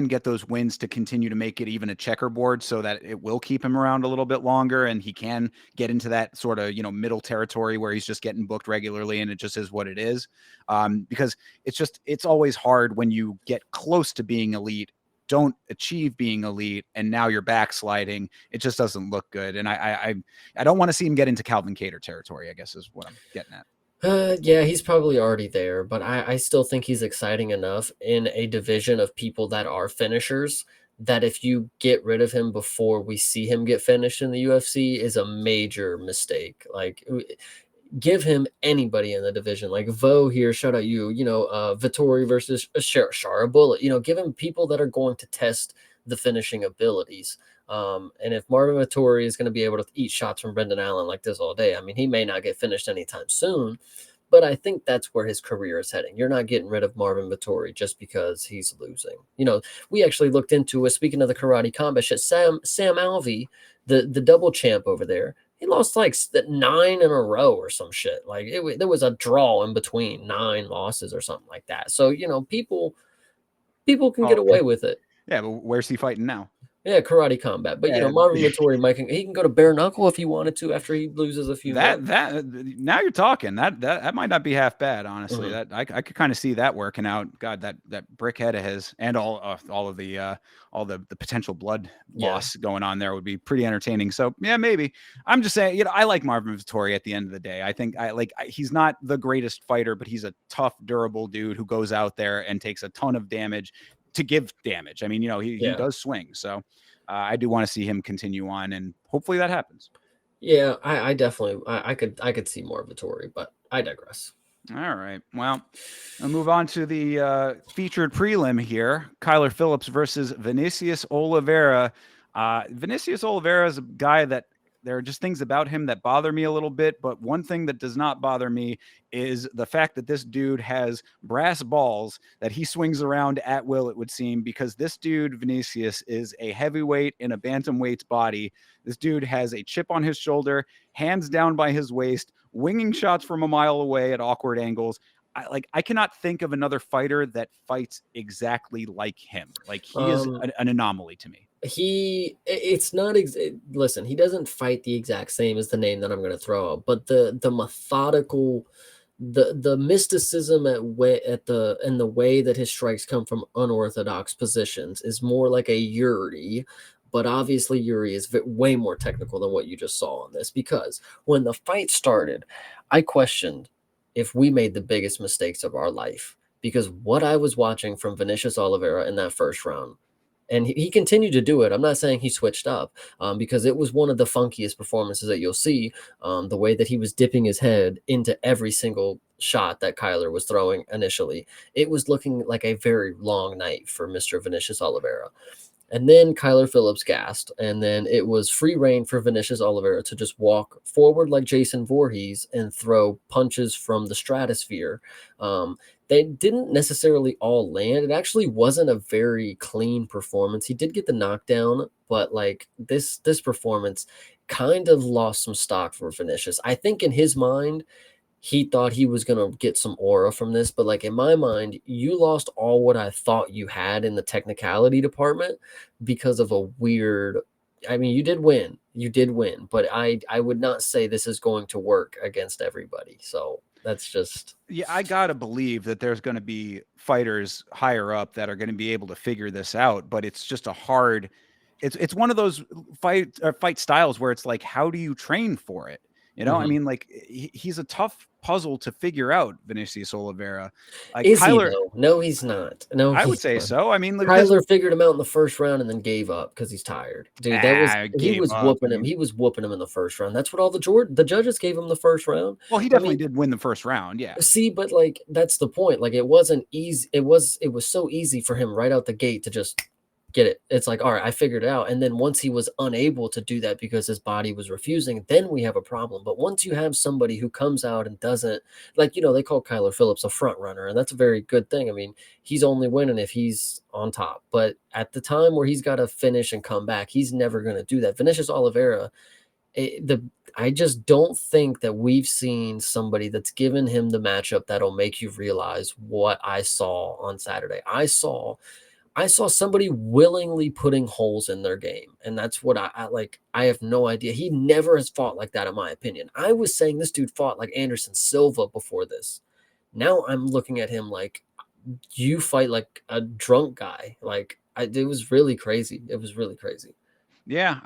get those wins to continue to make it even a checkerboard, so that it will keep him around a little bit longer, and he can get into that sort of middle territory where he's just getting booked regularly, and it just is what it is. Because it's always hard when you get close to being elite, don't achieve being elite, and now you're backsliding. It just doesn't look good, and I don't want to see him get into Calvin Kattar territory, I guess is what I'm getting at. Yeah, he's probably already there, but I still think he's exciting enough in a division of people that are finishers that if you get rid of him before we see him get finished in the UFC is a major mistake. Like, give him anybody in the division, like Vo here. Shout out you, Vittori versus Shara Bullet. Give him people that are going to test the finishing abilities. And if Marvin Vittori is going to be able to eat shots from Brendan Allen like this all day, I mean, he may not get finished anytime soon, but I think that's where his career is heading. You're not getting rid of Marvin Vittori just because he's losing. We actually looked into it. Speaking of the karate combat shit, Sam Alvey, the double champ over there, he lost like 9 in a row or some shit. Like there was a draw in between 9 losses or something like that. So people can Oh, get okay. away with it. Yeah, but where's he fighting now? Yeah, karate combat. But Yeah, Marvin Vittori, Mike, he can go to bare knuckle if he wanted to after he loses a few that rounds. that now you're talking. That might not be half bad, honestly. Mhm. That I could kind of see that working out. God, that brick head of his, and all of the potential blood Yeah, loss going on there would be pretty entertaining. So yeah, maybe. I'm just saying, I like Marvin Vittori at the end of the day. I think he's not the greatest fighter, but he's a tough, durable dude who goes out there and takes a ton of damage to give damage. I mean, he yeah. does swing. So I do want to see him continue on, and hopefully that happens. Yeah, I definitely I could see more Vittori, but I digress. All right. Well, I'll move on to the featured prelim here. Kyler Phillips versus Vinicius Oliveira. Vinicius Oliveira is a guy that there are just things about him that bother me a little bit, but one thing that does not bother me is the fact that this dude has brass balls that he swings around at will, it would seem, because this dude, Vinicius, is a heavyweight in a bantamweight's body. This dude has a chip on his shoulder, hands down by his waist, winging shots from a mile away at awkward angles. I cannot think of another fighter that fights exactly like him. Like he is Um, an anomaly to me. it's not listen, he doesn't fight the exact same as the name that I'm going to throw out, but the methodical, the mysticism at the and the way that his strikes come from unorthodox positions is more like a Yuri. But obviously Yuri is way more technical than what you just saw on this, because when the fight started, I questioned if we made the biggest mistakes of our life, because what I was watching from Vinicius Oliveira in that first round, and he continued to do it. I'm not saying he switched up, because it was one of the funkiest performances that you'll see. The way that he was dipping his head into every single shot that Kyler was throwing initially, it was looking like a very long night for Mr. Vinicius Oliveira. And then Kyler Phillips gassed, and then it was free reign for Vinicius Oliveira to just walk forward like Jason Voorhees and throw punches from the stratosphere. They didn't necessarily all land. It actually wasn't a very clean performance. He did get the knockdown, but like this performance kind of lost some stock for Vinicius. I think in his mind, he thought he was going to get some aura from this, but like in my mind, you lost all what I thought you had in the technicality department because of a weird, I mean, you did win, but I would not say this is going to work against everybody. So that's just, Yeah, I gotta believe that there's going to be fighters higher up that are going to be able to figure this out, but it's just a hard. It's one of those fight styles where it's like, how do you train for it? You know, I mhm. mean, like he's a tough puzzle to figure out, Vinicius Oliveira. Like Is he Kyler, though? No, he's not. No, I would he's say not. so. I mean, because Kyler figured him out in the first round and then gave up because he's tired. Dude, that was he gave was up. I whooping him. mean, He was whooping him in the first round. That's what all the judges gave him the first round. well, he I definitely mean, did win the first round. Yeah. see, but like that's the point. Like it wasn't easy. It was so easy for him right out the gate to just get it. It's like, all right, I figured it out. And then once he was unable to do that because his body was refusing, then we have a problem. But once you have somebody who comes out and doesn't, like, they call Kyler Phillips a front runner, and that's a very good thing. I mean, he's only winning if he's on top. But at the time where he's got to finish and come back, he's never going to do that. Vinicius Oliveira, I just don't think that we've seen somebody that's given him the matchup that'll make you realize what I saw on Saturday. I saw somebody willingly putting holes in their game, and that's what I like. I have no idea. He never has fought like that, in my opinion. I was saying this dude fought like Anderson Silva before this. Now I'm looking at him like, you fight like a drunk guy. Like it was really crazy. It was really crazy. Yeah,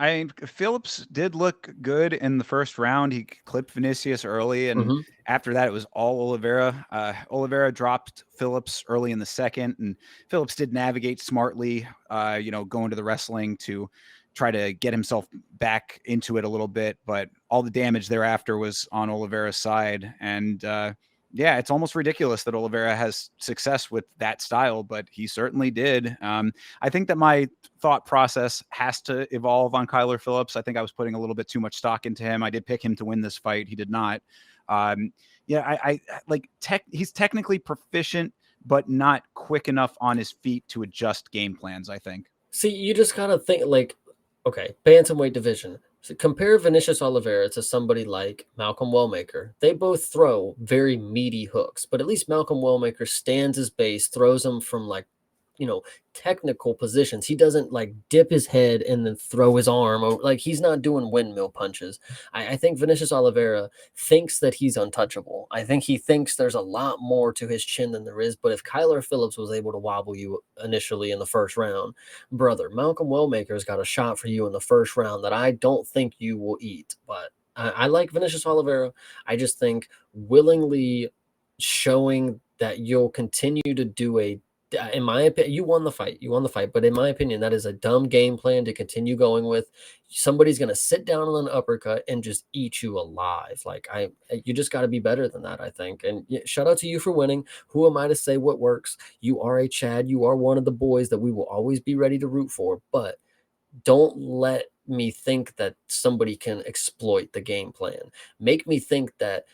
Phillips did look good in the first round. He clipped Vinicius early, and Hmm. after that, it was all Oliveira. Oliveira dropped Phillips early in the second, and Phillips did navigate smartly. Going to the wrestling to try to get himself back into it a little bit, but all the damage thereafter was on Oliveira's side, and yeah, it's almost ridiculous that Oliveira has success with that style, but he certainly did. I think that my thought process has to evolve on Kyler Phillips. I think I was putting a little bit too much stock into him. I did pick him to win this fight. He did not. Yeah, I like he's technically proficient, but not quick enough on his feet to adjust game plans, I think. See, you just gotta think like, okay, bantamweight division. So compare Vinicius Oliveira to somebody like Malcolm Wellmaker. They both throw very meaty hooks, but at least Malcolm Wellmaker stands his base, throws them from like, you know, technical positions. He doesn't like dip his head and then throw his arm over. Like he's not doing windmill punches. I think Vinicius Oliveira thinks that he's untouchable. I think he thinks there's a lot more to his chin than there is. But if Kyler Phillips was able to wobble you initially in the first round, brother, Malcolm Wellmaker's got a shot for you in the first round that I don't think you will eat. But I like Vinicius Oliveira. I just think willingly showing that you'll continue to do in my opinion, you won the fight. You won the fight. But in my opinion, that is a dumb game plan to continue going with. Somebody's going to sit down on an uppercut and just eat you alive. Like you just got to be better than that, I think. And shout out to you for winning. Who am I to say what works? You are a Chad. You are one of the boys that we will always be ready to root for. But don't let me think that somebody can exploit the game plan. Make me think that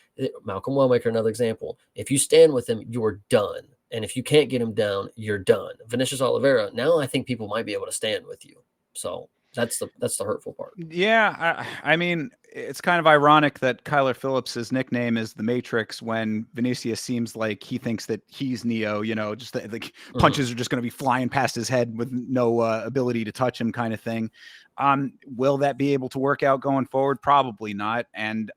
Malcolm Wellmaker, another example. If you stand with him, you're done. And if you can't get him down, you're done. Vinicius Oliveira, now I think people might be able to stand with you. So That's the hurtful part. Yeah, I mean, it's kind of ironic that Kyler Phillips's nickname is the Matrix when Vinicius seems like he thinks that he's Neo. Just the Mhm. punches are just going to be flying past his head with no ability to touch him, kind of thing. Will that be able to work out going forward? Probably not. And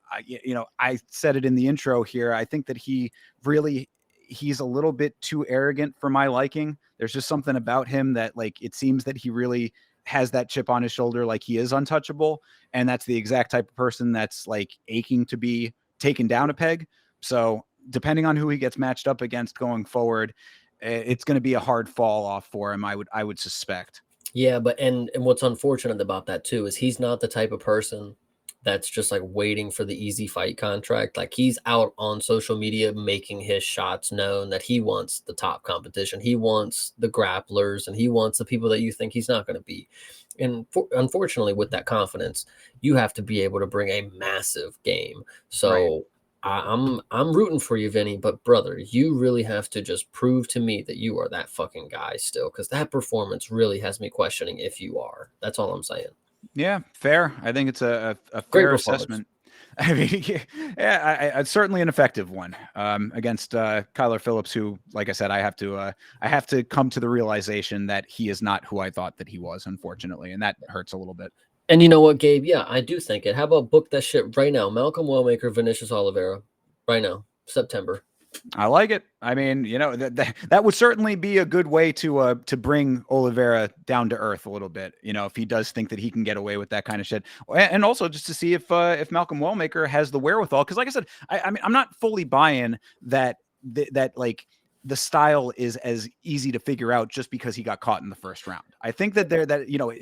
I said it in the intro here. I think that he's a little bit too arrogant for my liking. There's just something about him that, like, it seems that he really has that chip on his shoulder, like he is untouchable. And that's the exact type of person that's like aching to be taken down a peg. So depending on who he gets matched up against going forward, it's going to be a hard fall off for him. I would suspect. Yeah, but and what's unfortunate about that too is he's not the type of person that's just like waiting for the easy fight contract. Like he's out on social media making his shots known that he wants the top competition. He wants the grapplers and he wants the people that you think he's not going to beat. And unfortunately, with that confidence, you have to be able to bring a massive game. Right. So I'm rooting for you, Vinny, but brother, you really have to just prove to me that you are that fucking guy still, because that performance really has me questioning if you are. That's all I'm saying. Yeah, fair. I think it's a Great fair performance. assessment. I mean, yeah, it's certainly an effective one against Kyler Phillips, who, like I said, I have to come to the realization that he is not who I thought that he was, unfortunately, and that hurts a little bit. And you know what, Gabe? Yeah, I do think it. How about book that shit right now? Malcolm Wellmaker, Vinicius Oliveira, right now, September. I like it. I mean, that would certainly be a good way to bring Oliveira down to earth a little bit. If he does think that he can get away with that kind of shit, and also just to see if Malcolm Wellmaker has the wherewithal. Because, like I said, I mean, I'm not fully buying that like the style is as easy to figure out just because he got caught in the first round. I think that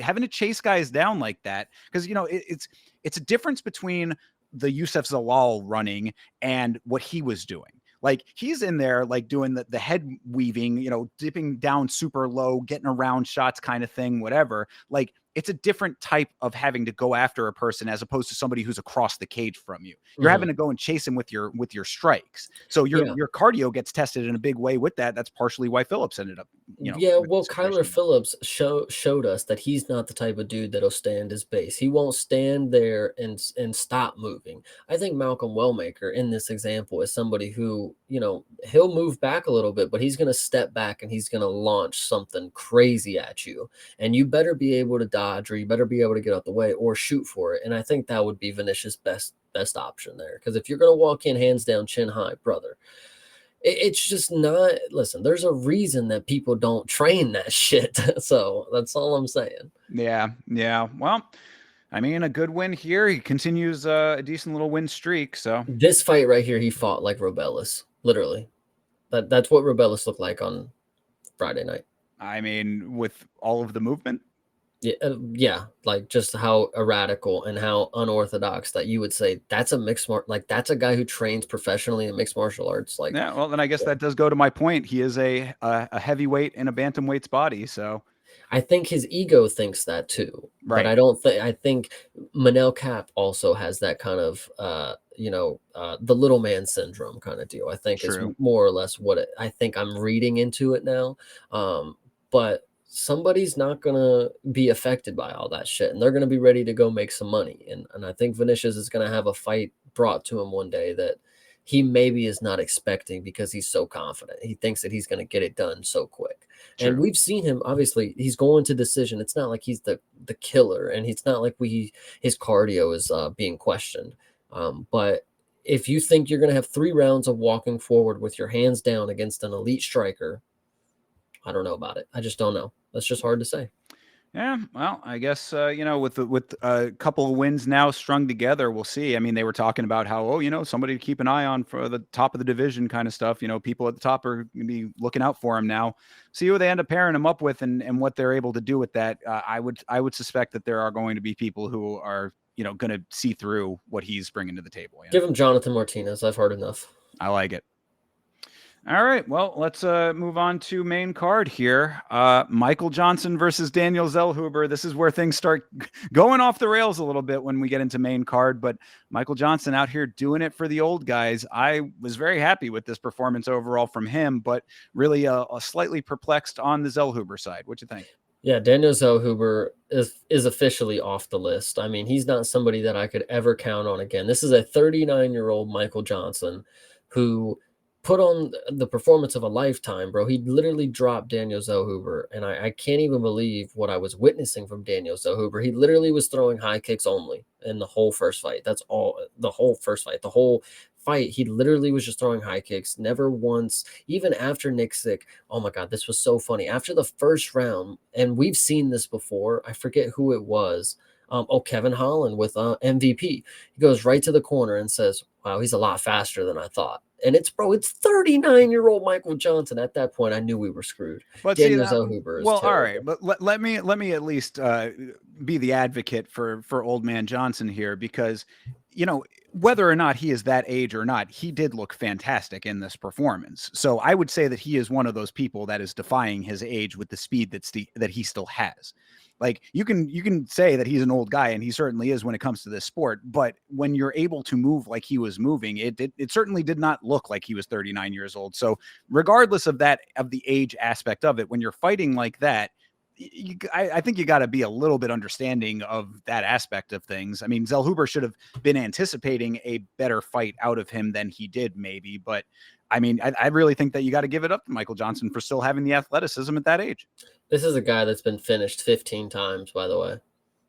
having to chase guys down like that, because it's a difference between the Yusuf Zalal running and what he was doing. Like he's in there, like doing the head weaving, dipping down super low, getting around shots kind of thing, whatever. Like it's a different type of having to go after a person as opposed to somebody who's across the cage from you. You're Mhm. having to go and chase him with your strikes. So Yeah. your cardio gets tested in a big way with that. That's partially why Phillips ended up, Yeah, with the well, situation Kyler he did. Phillips showed us that he's not the type of dude that'll stand his base. He won't stand there and stop moving. I think Malcolm Wellmaker in this example is somebody who, he'll move back a little bit, but he's going to step back and he's going to launch something crazy at you. And you better be able to dodge, or you better be able to get out the way or shoot for it. And I think that would be Vinicius' best option there. Because if you're going to walk in hands down, chin high, brother, it's just not. Listen, there's a reason that people don't train that shit. So that's all I'm saying. Yeah, yeah. Well, I mean, a good win here. He continues a decent little win streak. So This fight right here, he fought like Robellis, literally. That's what Robellis looked like on Friday night. I mean, with all of the movement. Yeah, like just how erratical and how unorthodox that you would say that's a like that's a guy who trains professionally in mixed martial arts. Like, Yeah, well, then I guess that does go to my point. He is a heavyweight in a bantamweight's body. So I think his ego thinks that too, but right, I don't think. I think Manel Cap also has that kind of, the little man syndrome kind of deal. I think is true. more or less what I think I'm reading into it now. But somebody's not gonna be affected by all that shit, and they're gonna be ready to go make some money. And I think Vinicius is gonna have a fight brought to him one day that he maybe is not expecting because he's so confident. He thinks that he's going to get it done so quick. And True. we've seen him, obviously, he's going to decision. It's not like he's the killer, and it's not like his cardio is being questioned. But if you think you're going to have 3 rounds of walking forward with your hands down against an elite striker, I don't know about it. I just don't know. That's just hard to say. Yeah, well, I guess with a couple of wins now strung together, we'll see. I mean, they were talking about how somebody to keep an eye on for the top of the division kind of stuff. People at the top are going to be looking out for him now. See who they end up pairing him up with and what they're able to do with that. I would suspect that there are going to be people who are going to see through what he's bringing to the table. Give him Jonathan Martinez. I've heard enough. I like it. All right, well, let's move on to main card here. Michael Johnson versus Daniel Zellhuber. This is where things start going off the rails a little bit when we get into main card, but Michael Johnson out here doing it for the old guys. I was very happy with this performance overall from him, but really slightly perplexed on the Zellhuber side. What you think? Yeah, Daniel Zellhuber is officially off the list. I mean, he's not somebody that I could ever count on again. This is a 39-year-old Michael Johnson who put on the performance of a lifetime, bro. He literally dropped Daniel Zellhuber, and I can't even believe what I was witnessing from Daniel Zellhuber. He literally was throwing high kicks only in the whole first fight. That's all. The whole first fight, the whole fight, he literally was just throwing high kicks. Never once, even after Nick Sick. Oh my God, this was so funny. After the first round, and we've seen this before, I forget who it was. Kevin Holland with MVP. He goes right to the corner and says, "Wow, he's a lot faster than I thought." And it's 39-year-old Michael Johnson. At that point, I knew we were screwed. But see Daniel that, Zellhuber is well, all right, terrible. but let me at least be the advocate for old man Johnson here, because whether or not he is that age or not, he did look fantastic in this performance. So I would say that he is one of those people that is defying his age with the speed that he still has. Like you can say that he's an old guy, and he certainly is when it comes to this sport. But when you're able to move like he was moving, it certainly did not look like he was 39 years old. So regardless of the age aspect of it, when you're fighting like that, I think you got to be a little bit understanding of that aspect of things. I mean, Zellhuber should have been anticipating a better fight out of him than he did, maybe. But I mean, I really think that you got to give it up to Michael Johnson for still having the athleticism at that age. This is a guy that's been finished 15 times, by the way.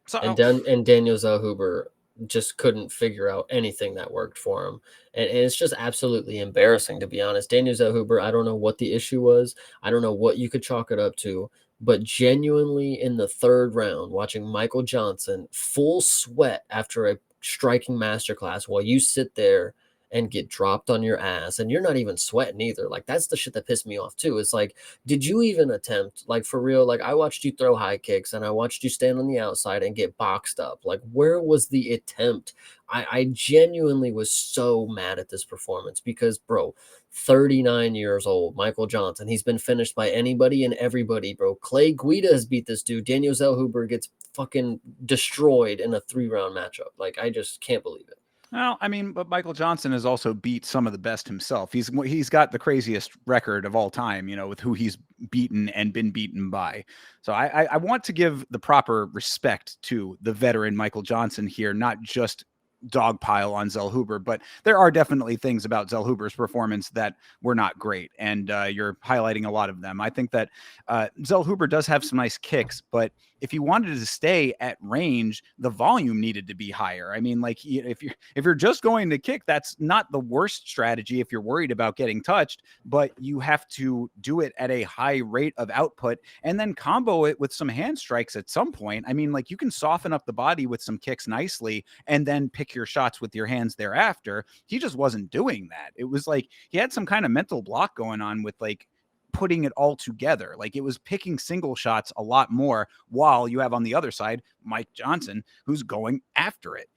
So And Daniel Zellhuber just couldn't figure out anything that worked for him. And it's just absolutely embarrassing, to be honest. Daniel Zellhuber, I don't know what the issue was. I don't know what you could chalk it up to. But genuinely, in the third round, watching Michael Johnson full sweat after a striking masterclass while you sit there and get dropped on your ass, and you're not even sweating either. Like, that's the shit that pissed me off too. It's like, did you even attempt, like, for real? Like, I watched you throw high kicks and I watched you stand on the outside and get boxed up. Like, where was the attempt? I genuinely was so mad at this performance because, bro, 39 years old, Michael Johnson, he's been finished by anybody and everybody, bro. Clay Guida has beat this dude. Daniel Zellhuber gets fucking destroyed in a 3-round matchup. Like, I just can't believe it. well, I mean, but Michael Johnson has also beat some of the best himself. He's got the craziest record of all time, with who he's beaten and been beaten by. So I want to give the proper respect to the veteran Michael Johnson here, not just dogpile on Zellhuber, but there are definitely things about Zellhuber's performance that were not great, and you're highlighting a lot of them. I think that Zellhuber does have some nice kicks, but if he wanted to stay at range, the volume needed to be higher. I mean, like if you're just going to kick, that's not the worst strategy if you're worried about getting touched, but you have to do it at a high rate of output and then combo it with some hand strikes at some point. I mean, like you can soften up the body with some kicks nicely and then pick your shots with your hands thereafter. He just wasn't doing that. It was like he had some kind of mental block going on with like putting it all together. Like it was picking single shots a lot more, while you have on the other side Mike Johnson, who's going after it.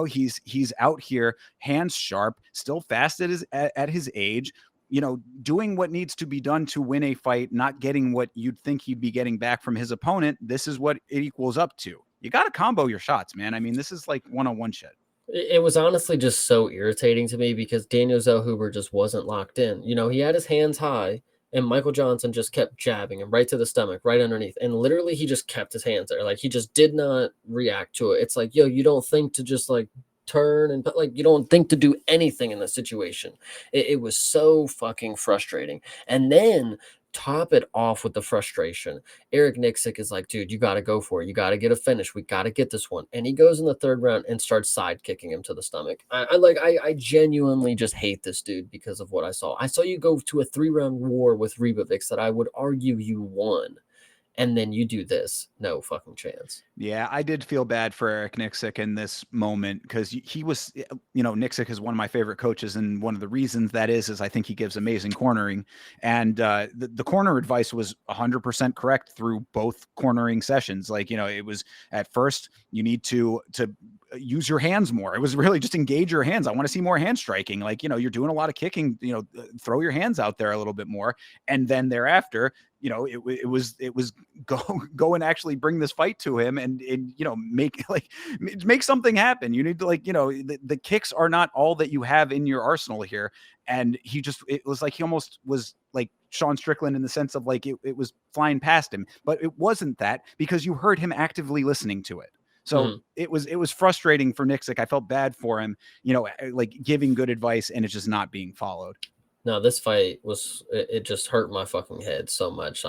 He's out here hands sharp, still fast at his age, doing what needs to be done to win a fight, not getting what you'd think he'd be getting back from his opponent. This is what it equals up to. You got to combo your shots, man. I mean, this is like one-on-one shit. It was honestly just so irritating to me because Daniel Zellhuber just wasn't locked in. He had his hands high, and Michael Johnson just kept jabbing him right to the stomach, right underneath. And literally, he just kept his hands there. Like, he just did not react to it. It's like, yo, you don't think to just like turn and like, you don't think to do anything in the situation. It was so fucking frustrating. And then top it off with the frustration. Eric Nixick is like, dude, you got to go for it. You got to get a finish. We got to get this one. And he goes in the third round and starts side kicking him to the stomach. I genuinely just hate this dude because of what I saw. I saw you go to a 3-round war with Ribovics that I would argue you won. And then you do this. No fucking chance. Yeah, I did feel bad for Eric Nixick in this moment because he was, Nixick is one of my favorite coaches. And one of the reasons that is I think he gives amazing cornering. And the corner advice was 100% correct through both cornering sessions. Like, it was at first you need to use your hands more. It was really just engage your hands. I want to see more hand striking. Like, you're doing a lot of kicking, throw your hands out there a little bit more. And then thereafter, it was go and actually bring this fight to him and make something happen. You need to the kicks are not all that you have in your arsenal here. And it was like he almost was like Sean Strickland in the sense of like it was flying past him, but it wasn't that because you heard him actively listening to it. So it was frustrating for Nixick. I felt bad for him, like giving good advice and it's just not being followed. No, this fight it just hurt my fucking head so much.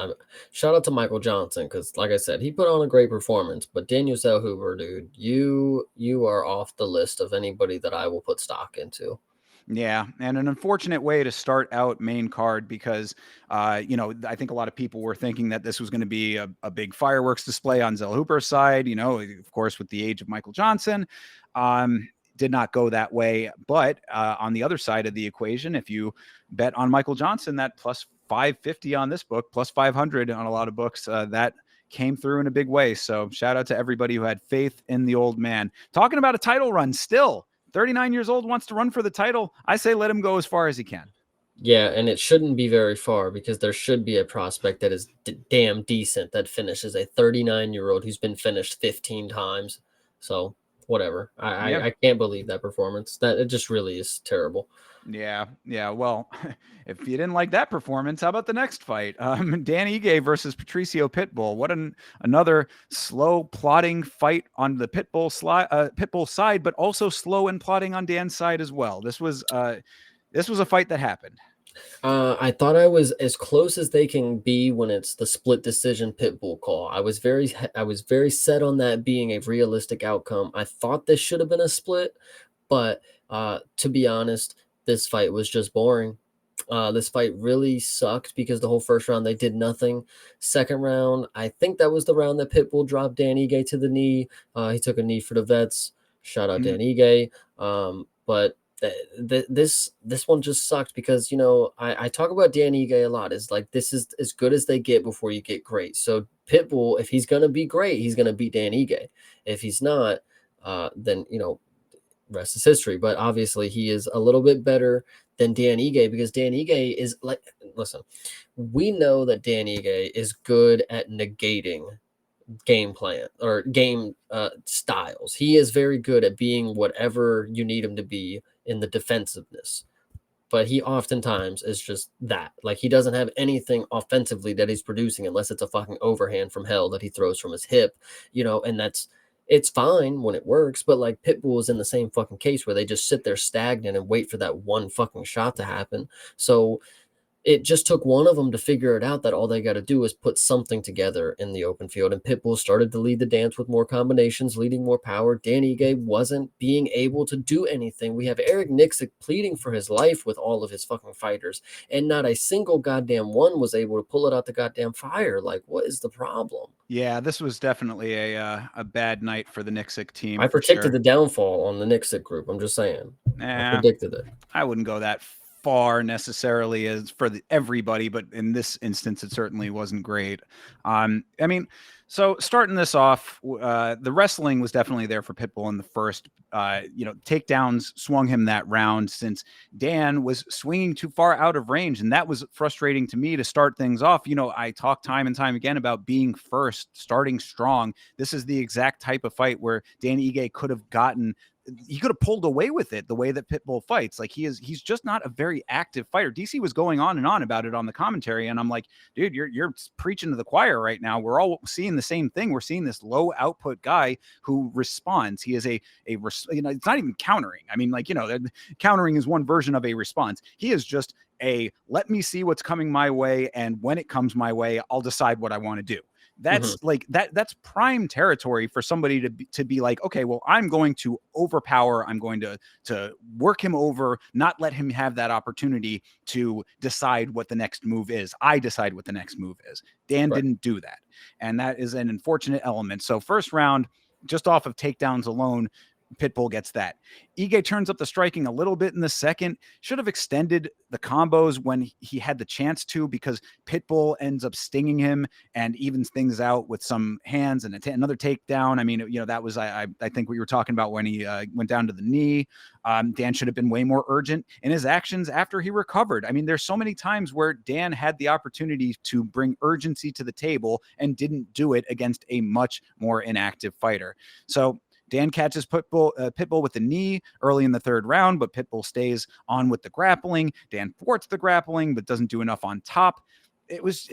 Shout out to Michael Johnson because, like I said, he put on a great performance. But Daniel Zellhuber, dude, you are off the list of anybody that I will put stock into. Yeah, and an unfortunate way to start out main card because, I think a lot of people were thinking that this was going to be a big fireworks display on Zellhuber's side, of course, with the age of Michael Johnson. Did not go that way. But on the other side of the equation, if you bet on Michael Johnson, that plus 550 on this book, plus 500 on a lot of books, that came through in a big way. So shout out to everybody who had faith in the old man. Talking about a title run still. 39 years old, wants to run for the title. I say let him go as far as he can. Yeah, and it shouldn't be very far because there should be a prospect that is damn decent that finishes a 39-year-old who's been finished 15 times. So whatever. I can't believe that performance. That it just really is terrible. Yeah. Well, if you didn't like that performance, how about the next fight? Dan Ige versus Patricio Pitbull. What another slow plodding fight on the Pitbull side, but also slow and plodding on Dan's side as well. This was a fight that happened. I thought I was as close as they can be when it's the split decision Pitbull call. I was very set on that being a realistic outcome. I thought this should have been a split, but to be honest, this fight was just boring. This fight really sucked because the whole first round they did nothing. Second round, I think that was the round that Pitbull dropped Dan Ige to the knee. He took a knee for the vets. Shout out Dan Ige. But this one just sucked because I talk about Dan Ige a lot. It's like this is as good as they get before you get great. So Pitbull, if he's gonna be great, he's gonna beat Dan Ige. If he's not, then rest is history. But obviously he is a little bit better than Dan Ige because Dan Ige is like, listen, we know that Dan Ige is good at negating game plan or game styles. He is very good at being whatever you need him to be in the defensiveness. But he oftentimes is just that. Like he doesn't have anything offensively that he's producing unless it's a fucking overhand from hell that he throws from his hip, and it's fine when it works, but like Pitbull is in the same fucking case where they just sit there stagnant and wait for that one fucking shot to happen. So it just took one of them to figure it out that all they got to do is put something together in the open field. And Pitbull started to lead the dance with more combinations, leading more power. Dan Ige wasn't being able to do anything. We have Eric Nixick pleading for his life with all of his fucking fighters, and not a single goddamn one was able to pull it out the goddamn fire. Like, what is the problem? Yeah, this was definitely a bad night for the Nixick team. I predicted the downfall on the Nixick group. I'm just saying. I predicted it. I wouldn't go that far necessarily as for everybody, but in this instance, it certainly wasn't great. So starting this off, the wrestling was definitely there for Pitbull in the first. Takedowns swung him that round since Dan was swinging too far out of range, and that was frustrating to me to start things off. I talk time and time again about being first, starting strong. This is the exact type of fight where Dan Ige could have pulled away with it the way that Pitbull fights. Like he's just not a very active fighter. DC was going on and on about it on the commentary. And I'm like, dude, you're preaching to the choir right now. We're all seeing the same thing. We're seeing this low output guy who responds. He is it's not even countering. I mean, countering is one version of a response. He is just let me see what's coming my way. And when it comes my way, I'll decide what I want to do. That's that's prime territory for somebody to be like, okay, well, I'm going to overpower. I'm going to work him over, not let him have that opportunity to decide what the next move is. I decide what the next move is. Dan didn't do that. And that is an unfortunate element. So first round, just off of takedowns alone, Pitbull gets that. Ige turns up the striking a little bit in the second. Should have extended the combos when he had the chance to, because Pitbull ends up stinging him and evens things out with some hands and another takedown. I mean, that was, I think what you were talking about when he went down to the knee. Dan should have been way more urgent in his actions after he recovered. I mean, there's so many times where Dan had the opportunity to bring urgency to the table and didn't do it against a much more inactive fighter. So Dan catches Pitbull with the knee early in the third round, but Pitbull stays on with the grappling. Dan thwarts the grappling, but doesn't do enough on top. It was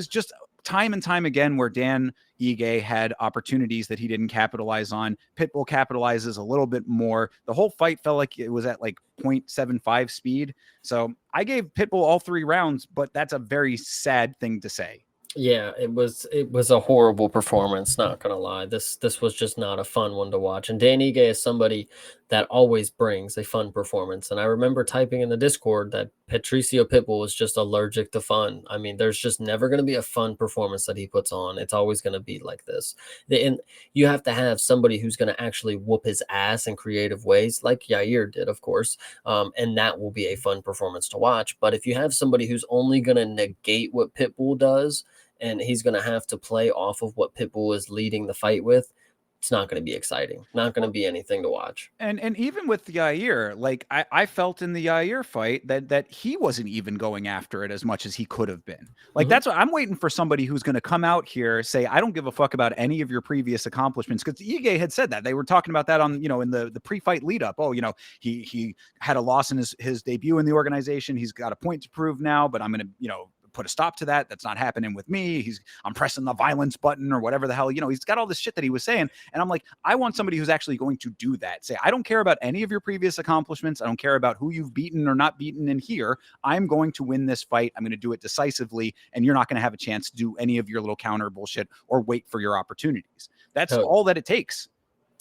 just time and time again where Dan Ige had opportunities that he didn't capitalize on. Pitbull capitalizes a little bit more. The whole fight felt like it was at like 0.75 speed. So I gave Pitbull all 3 rounds, but that's a very sad thing to say. Yeah, it was a horrible performance, not gonna lie. This was just not a fun one to watch. And Dan Ige is somebody that always brings a fun performance. And I remember typing in the Discord that Patricio Pitbull was just allergic to fun. I mean, there's just never gonna be a fun performance that he puts on. It's always gonna be like this. And you have to have somebody who's gonna actually whoop his ass in creative ways, like Yair did, of course. And that will be a fun performance to watch. But if you have somebody who's only gonna negate what Pitbull does, and he's going to have to play off of what Pitbull is leading the fight with, it's not going to be exciting. Not going to be anything to watch. And even with Yair, like I felt in the Yair fight that he wasn't even going after it as much as he could have been. Like that's what I'm waiting for, somebody who's going to come out here, say, I don't give a fuck about any of your previous accomplishments. Because Ige had said that. They were talking about that on, in the pre-fight lead up. Oh, he had a loss in his debut in the organization. He's got a point to prove now, but I'm going to, put a stop to that. That's not happening with me. I'm pressing the violence button or whatever the hell, he's got all this shit that he was saying. And I'm like, I want somebody who's actually going to do that. Say, I don't care about any of your previous accomplishments. I don't care about who you've beaten or not beaten in here. I'm going to win this fight. I'm going to do it decisively. And you're not going to have a chance to do any of your little counter bullshit or wait for your opportunities. That's all that it takes.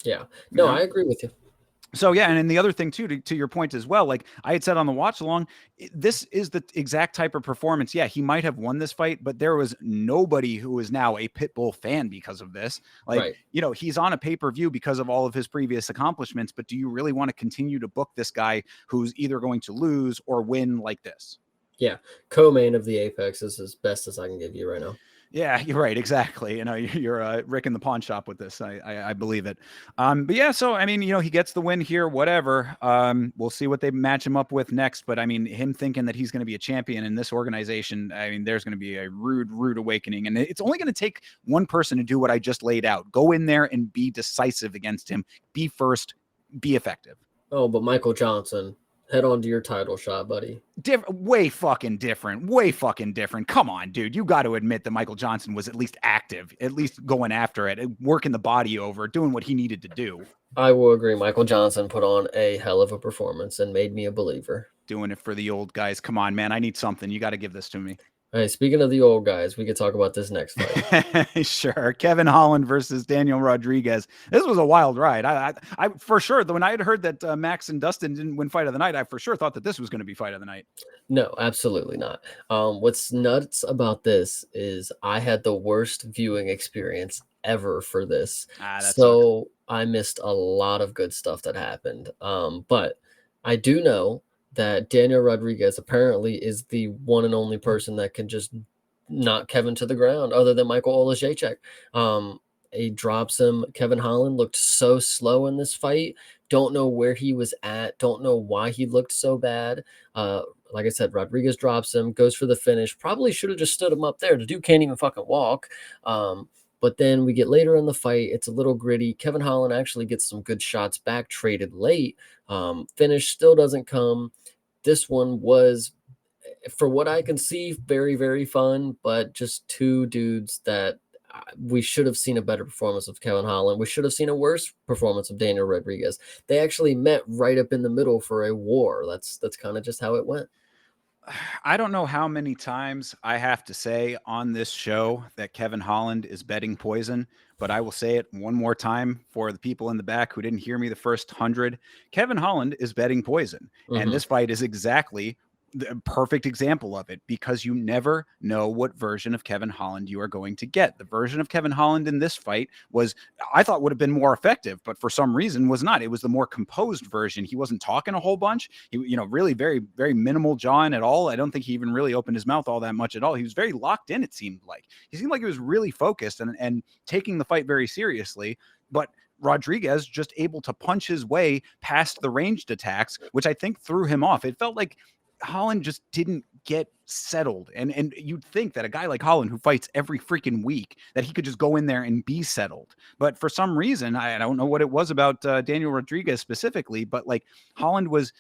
Yeah. No, I agree with you. So, yeah. And then the other thing, too, to your point as well, like I had said on the watch along, this is the exact type of performance. Yeah, he might have won this fight, but there was nobody who is now a Pitbull fan because of this. Like, he's on a pay-per-view because of all of his previous accomplishments. But do you really want to continue to book this guy who's either going to lose or win like this? Yeah. Co-main of the Apex is as best as I can give you right now. Yeah, you're right. Exactly. You're Rick in the pawn shop with this. I believe it. But yeah, so, I mean, he gets the win here, whatever. We'll see what they match him up with next. But I mean, him thinking that he's going to be a champion in this organization, I mean, there's going to be a rude awakening. And it's only going to take one person to do what I just laid out. Go in there and be decisive against him. Be first, be effective. Oh, but Michael Johnson, head on to your title shot, buddy. Way fucking different. Come on, dude. You got to admit that Michael Johnson was at least active, at least going after it, working the body over, doing what he needed to do. I will agree. Michael Johnson put on a hell of a performance and made me a believer. Doing it for the old guys. Come on, man. I need something. You got to give this to me. Hey, speaking of the old guys, we could talk about this next fight. Sure. Kevin Holland versus Daniel Rodriguez. This was a wild ride. I for sure, when I had heard that Max and Dustin didn't win fight of the night, I for sure thought that this was going to be fight of the night. No, absolutely not. What's nuts about this is I had the worst viewing experience ever for this. So I missed a lot of good stuff that happened. But I do know that Daniel Rodriguez apparently is the one and only person that can just knock Kevin to the ground other than Michael Olajaychuk. He drops him. Kevin Holland looked so slow in this fight. Don't know where he was at. Don't know why he looked so bad. Like I said, Rodriguez drops him, goes for the finish. Probably should have just stood him up there. The dude can't even fucking walk. But then we get later in the fight. It's a little gritty. Kevin Holland actually gets some good shots back, traded late. Finish still doesn't come. This one was, for what I can see, very, very fun, but just two dudes that we should have seen a better performance of Kevin Holland. We should have seen a worse performance of Daniel Rodriguez. They actually met right up in the middle for a war. That's kind of just how it went. I don't know how many times I have to say on this show that Kevin Holland is betting poison, but I will say it one more time for the people in the back who didn't hear me the first 100. Kevin Holland is betting poison. And this fight is exactly The perfect example of it, because you never know what version of Kevin Holland you are going to get. The version of Kevin Holland in this fight was, I thought, would have been more effective, but for some reason was not. It was the more composed version. He wasn't talking a whole bunch. He, really very, very minimal jawing at all. I don't think he even really opened his mouth all that much at all. He was very locked in, it seemed like. He seemed like he was really focused and taking the fight very seriously. But Rodriguez just able to punch his way past the ranged attacks, which I think threw him off. It felt like Holland just didn't get settled. And you'd think that a guy like Holland, who fights every freaking week, that he could just go in there and be settled. But for some reason, I don't know what it was about Daniel Rodriguez specifically, but like Holland was,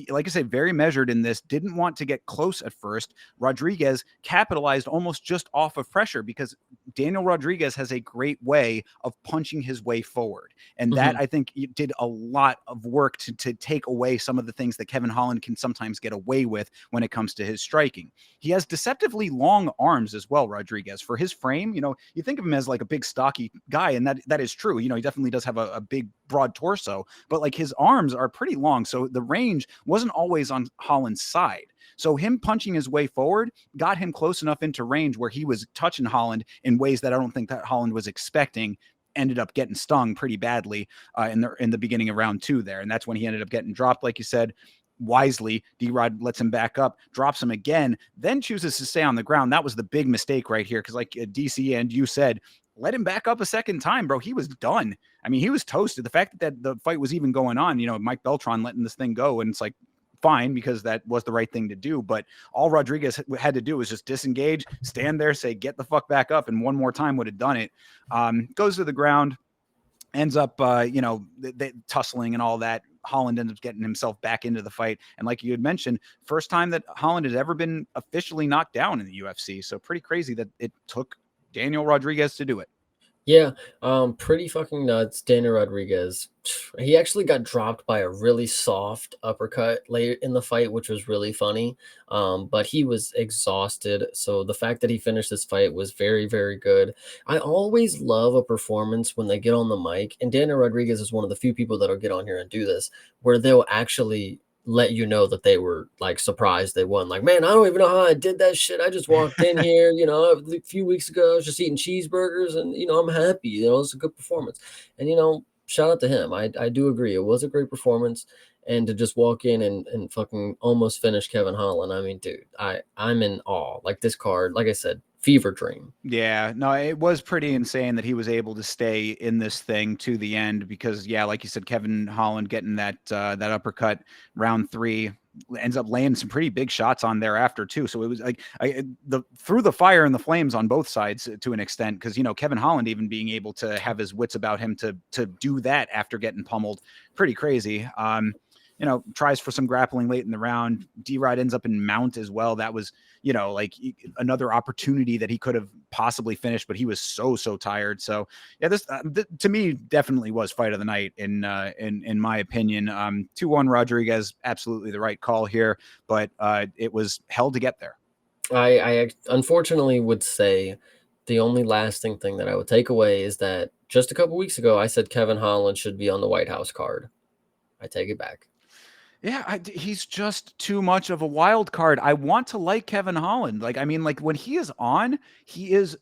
like I said, very measured in this, didn't want to get close at first. Rodriguez capitalized almost just off of pressure, because Daniel Rodriguez has a great way of punching his way forward. And that, I think, did a lot of work to take away some of the things that Kevin Holland can sometimes get away with when it comes to his striking. He has deceptively long arms as well, Rodriguez. For his frame, you think of him as like a big stocky guy, and that is true. He definitely does have a big broad torso, but like his arms are pretty long. So the range wasn't always on Holland's side. So him punching his way forward got him close enough into range where he was touching Holland in ways that I don't think that Holland was expecting. Ended up getting stung pretty badly in the beginning of round 2 there. And that's when he ended up getting dropped, like you said. Wisely, D-Rod lets him back up, drops him again, then chooses to stay on the ground. That was the big mistake right here, because like DC and you said, let him back up a second time, bro. He was done. I mean, he was toasted. The fact that the fight was even going on, Mike Beltran letting this thing go, and it's like, fine, because that was the right thing to do. But all Rodriguez had to do was just disengage, stand there, say, get the fuck back up, and one more time would have done it. Goes to the ground, ends up, tussling and all that. Holland ends up getting himself back into the fight. And like you had mentioned, first time that Holland has ever been officially knocked down in the UFC. So pretty crazy that it took Daniel Rodriguez to do it. Yeah, pretty fucking nuts. Daniel Rodriguez, he actually got dropped by a really soft uppercut late in the fight, which was really funny. But he was exhausted. So the fact that he finished this fight was very, very good. I always love a performance when they get on the mic, and Daniel Rodriguez is one of the few people that'll get on here and do this, where they'll actually let you know that they were like surprised they won. Like, man, I don't even know how I did that shit. I just walked in here, a few weeks ago, I was just eating cheeseburgers and, I'm happy, it's a good performance. And, shout out to him. I do agree. It was a great performance. And to just walk in and fucking almost finish Kevin Holland. I mean, dude, I'm in awe. Like this card, like I said, fever dream. Yeah, no, it was pretty insane that he was able to stay in this thing to the end, because yeah, like you said, Kevin Holland getting that uppercut round 3 ends up laying some pretty big shots on thereafter too. So it was like through the fire and the flames on both sides to an extent, because Kevin Holland even being able to have his wits about him to do that after getting pummeled, pretty crazy. Tries for some grappling late in the round. D-Rod ends up in mount as well. That was, like another opportunity that he could have possibly finished, but he was so tired. So yeah, this to me definitely was fight of the night in my opinion. 2-1 Rodriguez, absolutely the right call here, but it was hell to get there. I unfortunately would say the only lasting thing that I would take away is that just a couple weeks ago, I said Kevin Holland should be on the White House card. I take it back. Yeah, he's just too much of a wild card. I want to like Kevin Holland. Like, I mean, like when he is on, he's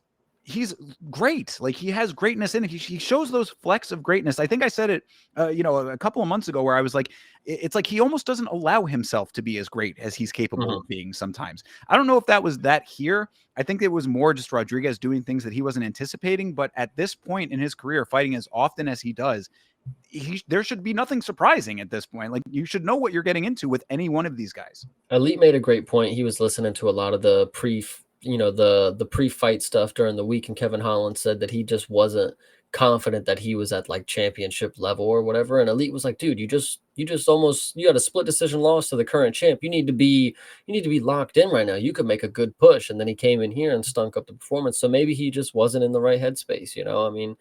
great. Like he has greatness in it. He shows those flecks of greatness. I think I said it, a couple of months ago, where I was like, it's like he almost doesn't allow himself to be as great as he's capable of being sometimes. I don't know if that was that here. I think it was more just Rodriguez doing things that he wasn't anticipating. But at this point in his career, fighting as often as he does, there should be nothing surprising at this point. Like you should know what you're getting into with any one of these guys. Elite made a great point. He was listening to a lot of the the pre-fight stuff during the week, and Kevin Holland said that he just wasn't confident that he was at like championship level or whatever. And Elite was like, dude, you had a split decision loss to the current champ. You need to be locked in right now. You could make a good push. And then he came in here and stunk up the performance. So maybe he just wasn't in the right headspace. I mean,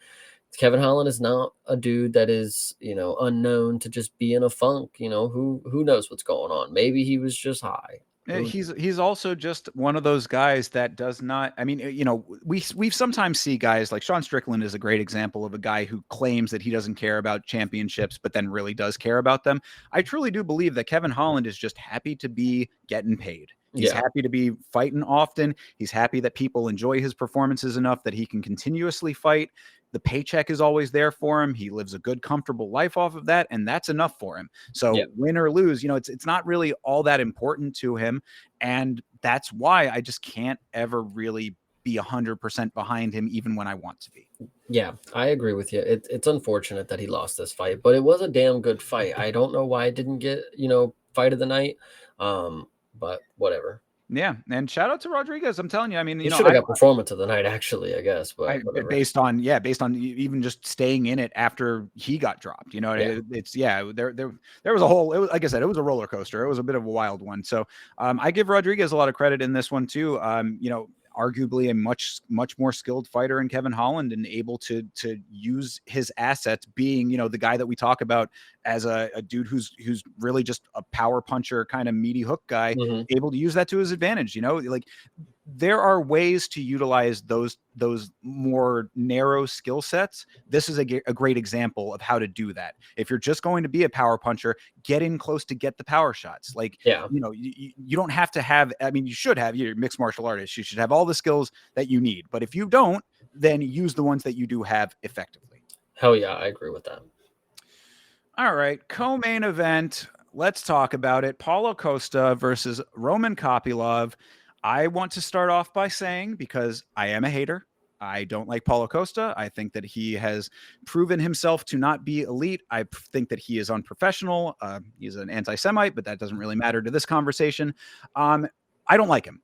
Kevin Holland is not a dude that is, unknown to just be in a funk. Who knows what's going on? Maybe he was just high. He's also just one of those guys that does not. I mean, we've sometimes see guys like Sean Strickland is a great example of a guy who claims that he doesn't care about championships, but then really does care about them. I truly do believe that Kevin Holland is just happy to be getting paid. He's Yeah. happy to be fighting often. He's happy that people enjoy his performances enough that he can continuously fight. The paycheck is always there for him. He lives a good, comfortable life off of that, and that's enough for him. Yeah. So win or lose, it's not really all that important to him, and that's why I just can't ever really be 100% behind him, even when I want to be. Yeah, I agree with you. It's unfortunate that he lost this fight, but it was a damn good fight. I don't know why it didn't get, fight of the night. But whatever. Yeah, and shout out to Rodriguez. I'm telling you, I mean, He should have got performance of the night, actually, I guess, but whatever. based on even just staying in it after he got dropped. It's there was a whole. It was, like I said, it was a roller coaster. It was a bit of a wild one. So I give Rodriguez a lot of credit in this one too. Arguably a much more skilled fighter in Kevin Holland, and able to use his assets, being the guy that we talk about as a dude who's really just a power puncher, kind of meaty hook guy, able to use that to his advantage. Like there are ways to utilize those more narrow skill sets. This is a great example of how to do that. If you're just going to be a power puncher, get in close to get the power shots. Like, you don't have to have, I mean, you should have, you're a mixed martial artist. You should have all the skills that you need. But if you don't, then use the ones that you do have effectively. Hell yeah, I agree with that. All right, co-main event. Let's talk about it. Paulo Costa versus Roman Kopylov. I want to start off by saying, because I am a hater, I don't like Paulo Costa. I think that he has proven himself to not be elite. I think that he is unprofessional. He's an anti-Semite, but that doesn't really matter to this conversation. I don't like him.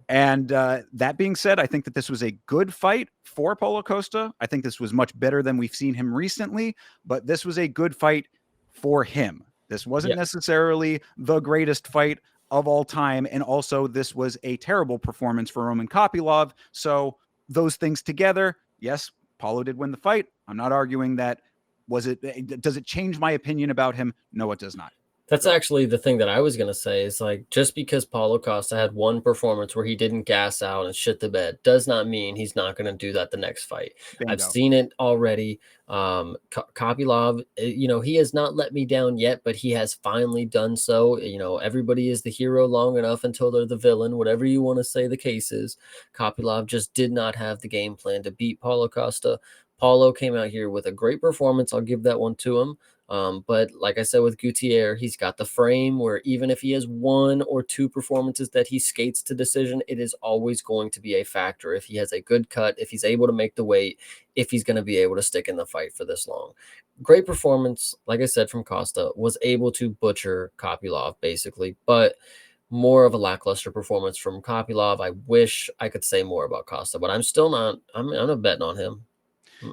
And that being said, I think that this was a good fight for Paulo Costa. I think this was much better than we've seen him recently, but this was a good fight for him. This wasn't necessarily the greatest fight of all time. And also, this was a terrible performance for Roman Kopylov. So those things together, yes, Paulo did win the fight. I'm not arguing that. Does it change my opinion about him? No, it does not. That's actually the thing that I was going to say is, like, just because Paulo Costa had one performance where he didn't gas out and shit the bed does not mean he's not going to do that the next fight. Bingo. I've seen it already. Kopylov, he has not let me down yet, but he has finally done so. Everybody is the hero long enough until they're the villain, whatever you want to say the case is. Kopylov just did not have the game plan to beat Paulo Costa. Paulo came out here with a great performance. I'll give that one to him. But like I said with Gutierrez, he's got the frame where even if he has one or two performances that he skates to decision, it is always going to be a factor. If he has a good cut, if he's able to make the weight, if he's going to be able to stick in the fight for this long. Great performance, like I said, from Costa, was able to butcher Kopylov basically, but more of a lackluster performance from Kopylov. I wish I could say more about Costa, but I'm still not. I'm not betting on him.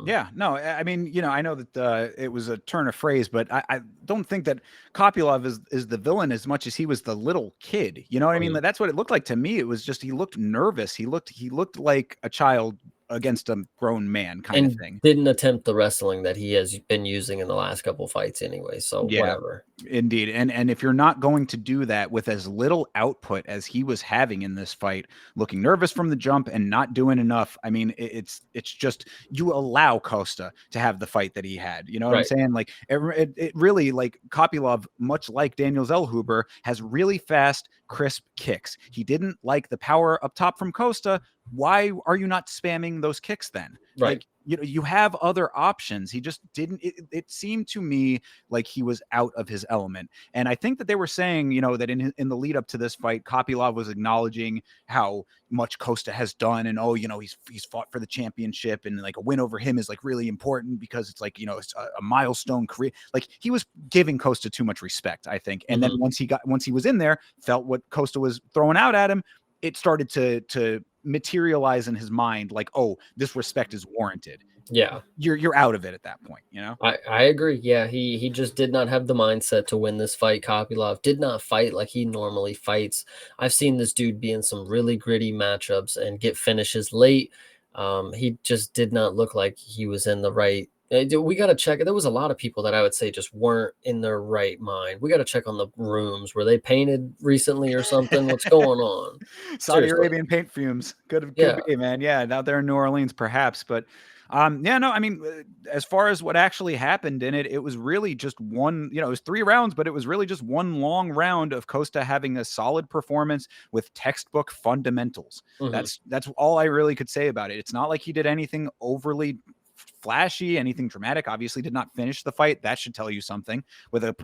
Yeah, no, I mean, I know that it was a turn of phrase, but I don't think that Kopylov is the villain as much as he was the little kid. You know what I mean? That's what it looked like to me. It was just, he looked nervous. He looked like a child against a grown man kind of thing. Didn't attempt the wrestling that he has been using in the last couple fights anyway. So whatever. Indeed. And if you're not going to do that with as little output as he was having in this fight, looking nervous from the jump and not doing enough, I mean, it's just, you allow Costa to have the fight that he had. You know what I'm saying? Like it really, like Kopylov, much like Daniel Zellhuber, has really fast, crisp kicks. He didn't like the power up top from Costa. Why are you not spamming those kicks then? Like, you have other options. He just didn't. It seemed to me like he was out of his element. And I think that they were saying, that in the lead up to this fight, Kopylov was acknowledging how much Costa has done, and he's fought for the championship, and like a win over him is like really important because it's like it's a milestone career. Like, he was giving Costa too much respect, I think. And then once he was in there, felt what Costa was throwing out at him, it started to materialize in his mind, like, oh, this respect is warranted. Yeah, you're out of it at that point. I agree. Yeah, he just did not have the mindset to win this fight. Kopylov did not fight like he normally fights. I've seen this dude be in some really gritty matchups and get finishes late. He just did not look like he was in the right We got to check. There was a lot of people that I would say just weren't in their right mind. We got to check on the rooms. Were they painted recently or something? What's going on? Saudi Seriously. Arabian paint fumes. Could Yeah. be, man. Yeah, out there in New Orleans, perhaps. But yeah, no, I mean, as far as what actually happened in it, it was really just one, it was 3 rounds, but it was really just one long round of Costa having a solid performance with textbook fundamentals. Hmm. That's all I really could say about it. It's not like he did anything overly flashy, anything dramatic. Obviously did not finish the fight. That should tell you something. With an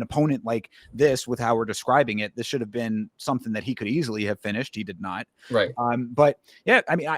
opponent like this, with how we're describing it, this should have been something that he could easily have finished. He did not. Right. But yeah, I mean,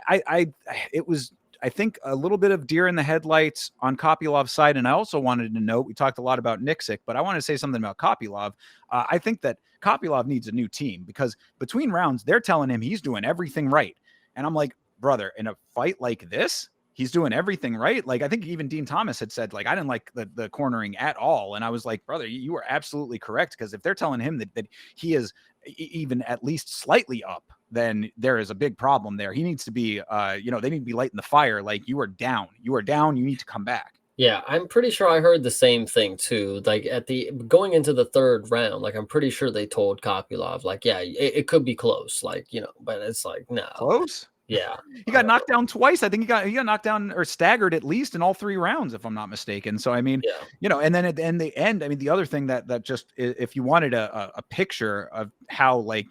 it was, I think, a little bit of deer in the headlights on Kopylov's side. And I also wanted to note, we talked a lot about Nixick, but I want to say something about Kopylov. I think that Kopylov needs a new team, because between rounds, they're telling him he's doing everything right. And I'm like, brother, in a fight like this, he's doing everything right. Like, I think even Dean Thomas had said, like, I didn't like the cornering at all. And I was like, brother, you are absolutely correct. Because if they're telling him that he is even at least slightly up, then there is a big problem there. He needs to be, they need to be lighting the fire. Like, you are down. You need to come back. Yeah, I'm pretty sure I heard the same thing too. Like at the going into the third round, like I'm pretty sure they told Kopylov, like, yeah, it could be close, like, but it's like, no. Close. Yeah. He got knocked down twice. I think he got knocked down or staggered at least in all 3 rounds, if I'm not mistaken. So I mean, Yeah. and then at the end, I mean, the other thing that just, if you wanted a picture of how, like,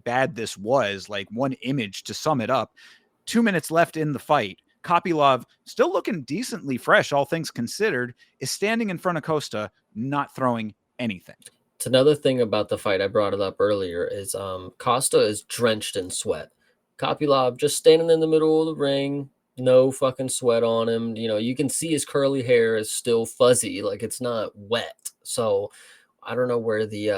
bad this was, like one image to sum it up, 2 minutes left in the fight, Kopylov, still looking decently fresh, all things considered, is standing in front of Costa, not throwing anything. It's another thing about the fight. I brought it up earlier is Costa is drenched in sweat. Kopylov just standing in the middle of the ring, no fucking sweat on him. You can see his curly hair is still fuzzy, like it's not wet. So I don't know where the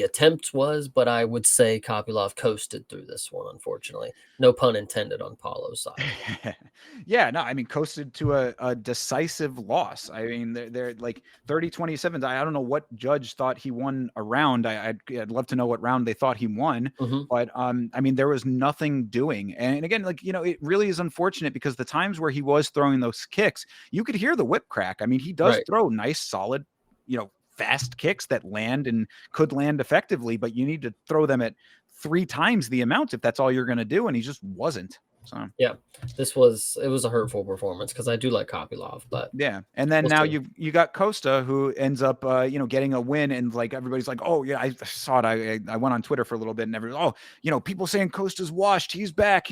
attempt was, but I would say Kopylov coasted through this one, unfortunately. No pun intended on Paulo's side. Yeah, no, I mean, coasted to a decisive loss. I mean, they're like 30-27. I don't know what judge thought he won a round. I'd love to know what round they thought he won. Mhm. But I mean, there was nothing doing. And again, like, it really is unfortunate, because the times where he was throwing those kicks, you could hear the whip crack. I mean, he does Right. throw nice, solid, fast kicks that land and could land effectively, but you need to throw them at 3 times the amount if that's all you're going to do. And he just wasn't. So Yeah, it was a hurtful performance because I do like Kopylov, but yeah. And then we'll now see. you got Costa, who ends up getting a win, and like everybody's like, oh yeah, I saw it. I went on Twitter for a little bit, and everybody, people saying Costa's washed, he's back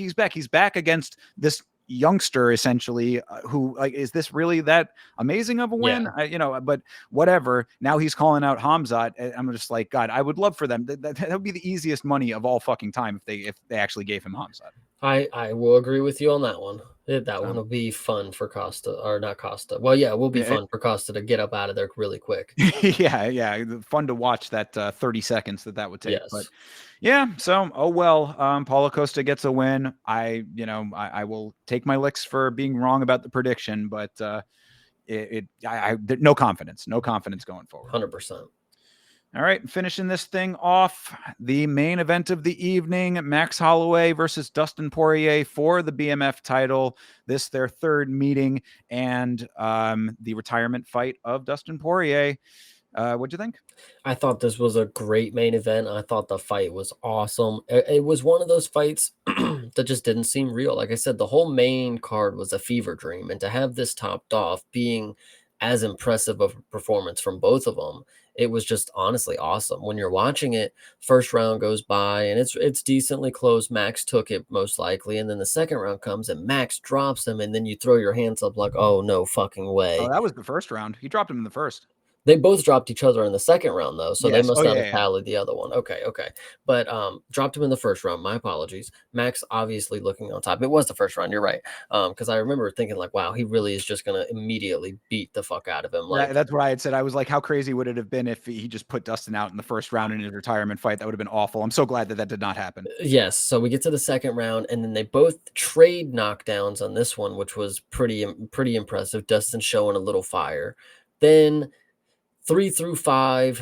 against this youngster, essentially, who, like, is this really that amazing of a win? Yeah. But whatever. Now he's calling out Hamzat. I'm just like, God, I would love for them. That would be the easiest money of all fucking time if they actually gave him Hamzat. I will agree with you on that one. That one will be fun for Costa, or not Costa. Well, yeah, it will be fun for Costa to get up out of there really quick. Yeah, fun to watch that 30 seconds that would take. Yes. But yeah, so oh well, Paulo Costa gets a win. I will take my licks for being wrong about the prediction, but no confidence going forward. 100%. All right, finishing this thing off, the main event of the evening, Max Holloway versus Dustin Poirier for the BMF title. This their third meeting, and the retirement fight of Dustin Poirier. What'd you think? I thought this was a great main event. I thought the fight was awesome. It was one of those fights that just didn't seem real. Like I said, the whole main card was a fever dream, and to have this topped off being as impressive of a performance from both of them, it was just honestly awesome. When you're watching it, first round goes by and it's decently close. Max took it most likely, and then the second round comes and Max drops him, and then you throw your hands up like, oh no fucking Oh, way. that was the first round. He dropped him in the first. They both dropped each other in the second round, though, so they Yes. must Oh, not yeah, have yeah. tallied the other one. Okay, but dropped him in the first round. My apologies. Max obviously looking on top. It was the first round. You're right. Because I remember thinking like, wow, he really is just gonna immediately beat the fuck out of him. Like, That's what I had said. I was like, how crazy would it have been if he just put Dustin out in the first round in his retirement fight? That would have been awful. I'm so glad that did not happen. yes. So we get to the second round, and then they both trade knockdowns on this one, which was pretty impressive. Dustin showing a little fire. Then 3 through 5,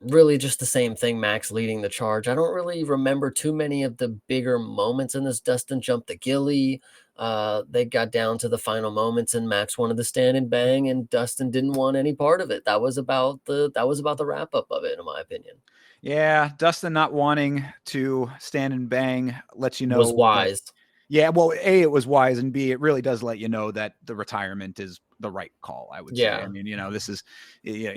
really just the same thing, Max leading the charge. I don't really remember too many of the bigger moments in this. Dustin jumped the ghillie. They got down to the final moments, and Max wanted to stand and bang, and Dustin didn't want any part of it. That was about the wrap up of it, in my opinion. Yeah, Dustin not wanting to stand and bang lets you Was know that. wise. Yeah, well, A, it was wise, and B, it really does let you know that the retirement is the right call, I would say. I Yeah. mean, this is, yeah,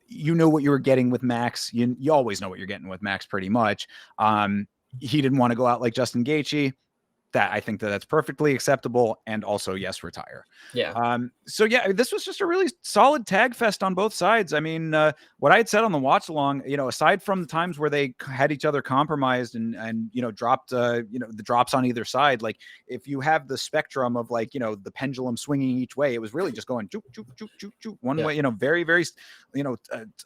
you know what you were getting with Max. You always know what you're getting with Max pretty much. He didn't want to go out like Justin Gaethje. That I think that's perfectly acceptable, and also yes, retire. Yeah. So yeah, this was just a really solid tag fest on both sides. I mean, what I had said on the watch along, aside from the times where they had each other compromised and dropped, the drops on either side, like if you have the spectrum of like the pendulum swinging each way, it was really just going choop choop choop choop choop one way. Very very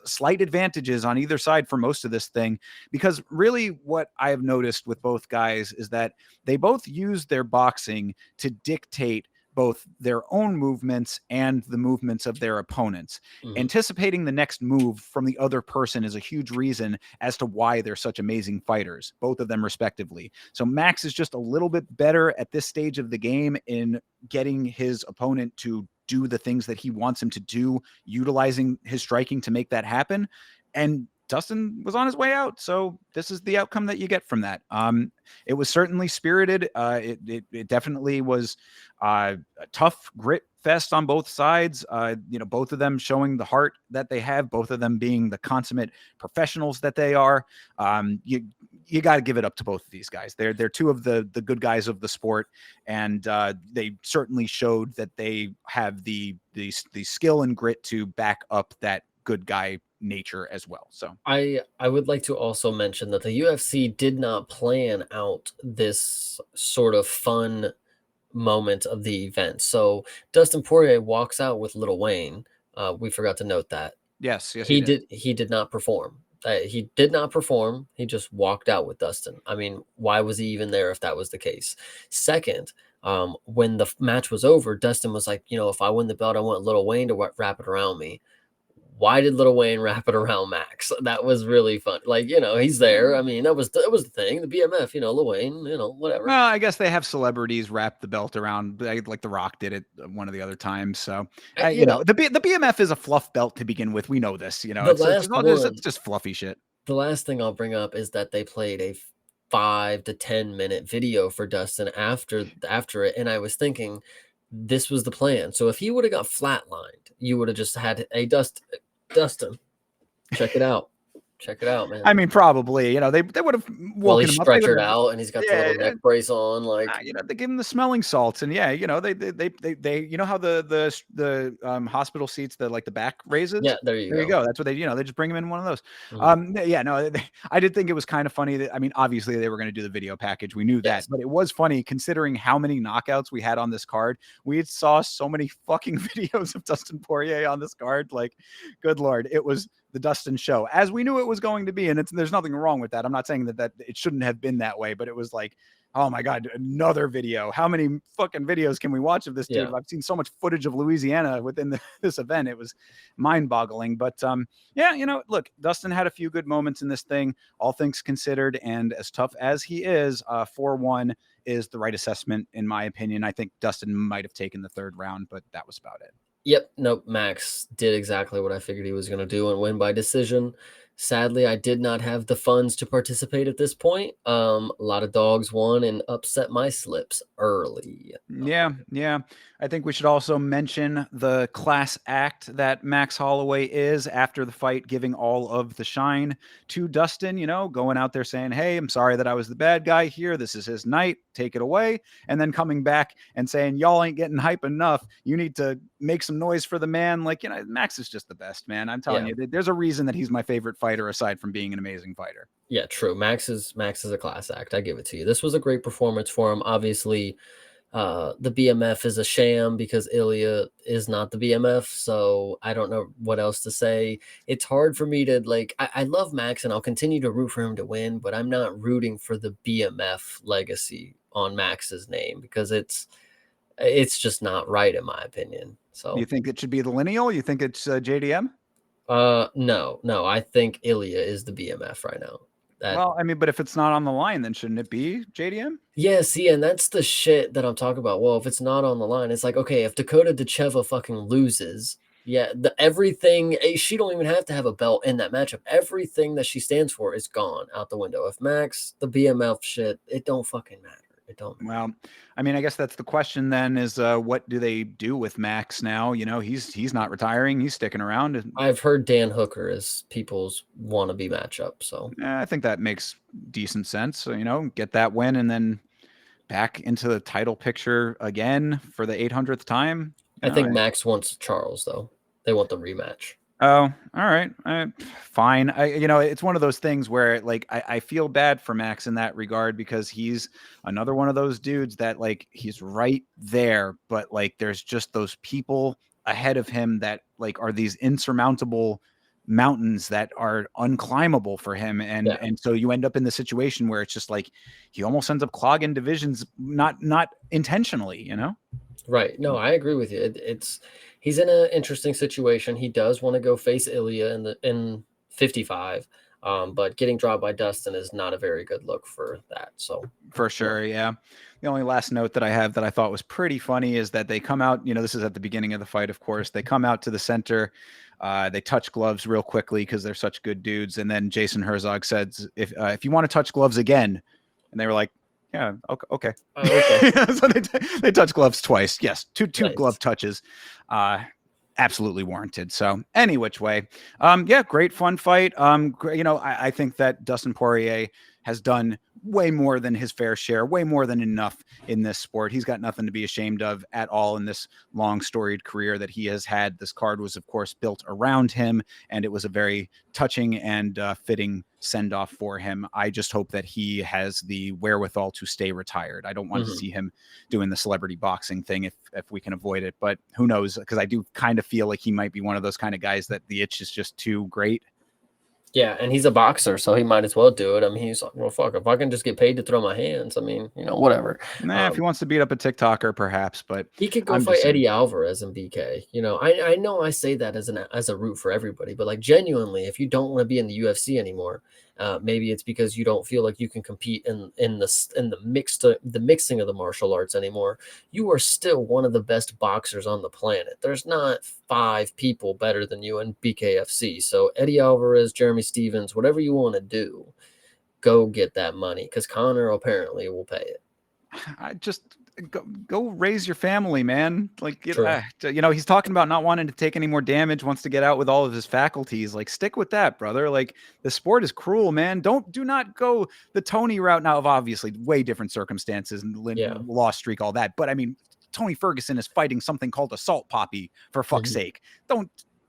slight advantages on either side for most of this thing, because really what I have noticed with both guys is that they both use their boxing to dictate both their own movements and the movements of their opponents. Anticipating the next move from the other person is a huge reason as to why they're such amazing fighters, both of them respectively. So Max is just a little bit better at this stage of the game in getting his opponent to do the things that he wants him to do, utilizing his striking to make that happen. And Dustin was on his way out. So this is the outcome that you get from that. It was certainly spirited. It definitely was a tough grit fest on both sides. Both of them showing the heart that they have, both of them being the consummate professionals that they are. You got to give it up to both of these guys. They're two of the good guys of the sport, and they certainly showed that they have the skill and grit to back up that good guy nature as well. So I would like to also mention that the UFC did not plan out this sort of fun moment of the event. So Dustin Poirier walks out with Lil Wayne. We forgot to note that. yes, He did not perform. He did not perform. He just walked out with Dustin. I mean, why was he even there if that was the case? Second, when the match was over, Dustin was like, if I win the belt, I want Lil Wayne to wrap it around me. Why did Lil Wayne wrap it around Max? That was really fun. Like, he's there. I mean, that was the thing. The BMF, Lil Wayne, whatever. Well, I guess they have celebrities wrap the belt around, like The Rock did it one of the other times. So, the BMF is a fluff belt to begin with. We know this. It's just fluffy shit. The last thing I'll bring up is that they played a 5 to 10 minute video for Dustin after it, and I was thinking this was the plan. So if he would have got flatlined, you would have just had a Dustin, check it out. Check it out, man. I mean, probably, they would have woken him up. Stretchered out, and he's got the little neck brace on. Like, they give him the smelling salts, and they how the hospital seats, the back raises. Yeah, there you go. That's what they just bring him in one of those. I did think it was kind of funny that, I mean, obviously they were going to do the video package. We knew that, but it was funny considering how many knockouts we had on this card. We saw so many fucking videos of Dustin Poirier on this card. Like, good Lord, it was the Dustin show, as we knew it was going to be. And there's nothing wrong with that. I'm not saying that it shouldn't have been that way, but it was like, oh my God, another video. How many fucking videos can we watch of this dude? I've seen so much footage of Louisiana within this event. It was mind boggling, but look, Dustin had a few good moments in this thing, all things considered. And as tough as he is, 4-1 is the right assessment. In my opinion, I think Dustin might've taken the third round, but that was about it. Yep. Nope. Max did exactly what I figured he was going to do and win by decision. Sadly, I did not have the funds to participate at this point. A lot of dogs won and upset my slips early. Yeah. I think we should also mention the class act that Max Holloway is after the fight, giving all of the shine to Dustin, going out there saying, hey, I'm sorry that I was the bad guy here. This is his night. Take it away. And then coming back and saying, y'all ain't getting hype enough. You need to make some noise for the man. Like, Max is just the best, man. I'm telling you, there's a reason that he's my favorite fighter aside from being an amazing fighter. Yeah, true. Max is a class act. I give it to you. This was a great performance for him. Obviously, the BMF is a sham because Ilya is not the BMF. So I don't know what else to say. It's hard for me to I love Max and I'll continue to root for him to win, but I'm not rooting for the BMF legacy on Max's name because it's just not right in my opinion. So you think it should be the lineal? You think it's JDM? No. I think Ilya is the BMF right now. That Well, I mean, but if it's not on the line, then shouldn't it be JDM? Yeah, see, and that's the shit that I'm talking about. Well, if it's not on the line, it's like, okay, if Dakota Dacheva fucking loses, yeah, everything she don't even have to have a belt in that matchup. Everything that she stands for is gone out the window. If Max, the BMF shit, it don't fucking matter. It don't matter. Well, I mean, I guess that's the question then is what do they do with Max now? You know, he's not retiring. He's sticking around. I've heard Dan Hooker is people's wannabe matchup, so I think that makes decent sense. So, you know, get that win and then back into the title picture again for the 800th time. You I know, think Max wants Charles though. They want the rematch. oh, all right. Fine. You know, it's one of those things where like I feel bad for Max in that regard because he's another one of those dudes that like he's right there, but like there's just those people ahead of him that like are these insurmountable mountains that are unclimbable for him. And Yeah. and so you end up in the situation where it's just like he almost ends up clogging divisions, not intentionally, you know? Right. No, I agree with you. It's he's in an interesting situation. He does want to go face Ilya in 55, but getting dropped by Dustin is not a very good look for that. So For yeah. sure, yeah. The only last note that I have that I thought was pretty funny is that they come out, you know, this is at the beginning of the fight, of course. They come out to the center, they touch gloves real quickly because they're such good dudes. And then Jason Herzog says, if you want to touch gloves again, and they were like, yeah, okay. Okay. So they touch gloves twice. Yes, two Nice. glove touches. Absolutely warranted. So any which way, yeah, great fun fight. You know, I think that Dustin Poirier has done way more than his fair share, way more than enough in this sport. He's got nothing to be ashamed of at all in this long storied career that he has had. This card was, of course, built around him, and it was a very touching and fitting send off for him. I just hope that he has the wherewithal to stay retired. I don't want to see him doing the celebrity boxing thing if we can avoid it, but who knows? Because I do kind of feel like he might be one of those kind of guys that the itch is just too great. Yeah, and he's a boxer, so he might as well do it. I mean, he's like, well, fuck, if I can just get paid to throw my hands, I mean, whatever. Nah, if he wants to beat up a TikToker, perhaps, but He could go I'm fight just saying. Eddie Alvarez in BK. I know I say that as a root for everybody, but like genuinely, if you don't want to be in the UFC anymore, maybe it's because you don't feel like you can compete in the mixing of the martial arts anymore. You are still one of the best boxers on the planet. There's not 5 people better than you in BKFC. So Eddie Alvarez, Jeremy Stevens, whatever you want to do, go get that money because Connor apparently will pay it. I just go raise your family, man. Like, True. you know, he's talking about not wanting to take any more damage, wants to get out with all of his faculties. Like, stick with that, brother. Like, the sport is cruel, man. Do not go the Tony route now of obviously way different circumstances and Yeah. loss streak, all that. But I mean, Tony Ferguson is fighting something called assault poppy for fuck's sake.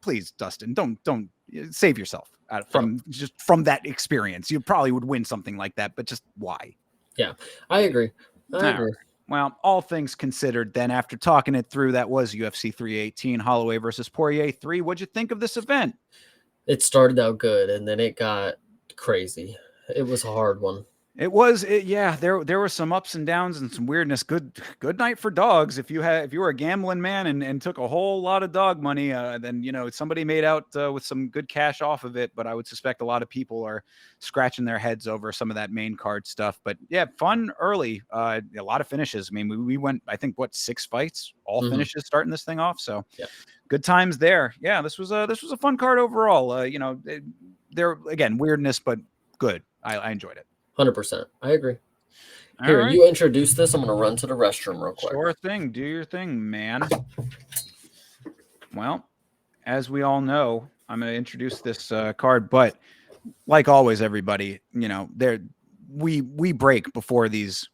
Please, Dustin, don't save yourself from that experience. You probably would win something like that, but just why? Yeah, I agree. I agree. Well, all things considered, then after talking it through, that was UFC 318, Holloway versus Poirier 3. What'd you think of this event? It started out good and then it got crazy. It was a hard one. Yeah, there were some ups and downs and some weirdness. Good night for dogs. If you were a gambling man and took a whole lot of dog money, then you know somebody made out with some good cash off of it. But I would suspect a lot of people are scratching their heads over some of that main card stuff. But yeah, fun early. A lot of finishes. I mean, we went, I think, 6 fights, all finishes starting this thing off. So yeah, good times there. Yeah, this was a fun card overall. You know, there again weirdness, but good. I enjoyed it. 100%. I agree. All Here, right. you introduce this. I'm going to run to the restroom real quick. Sure thing. Do your thing, man. Well, as we all know, I'm going to introduce this card, but like always, everybody, you know, we break before these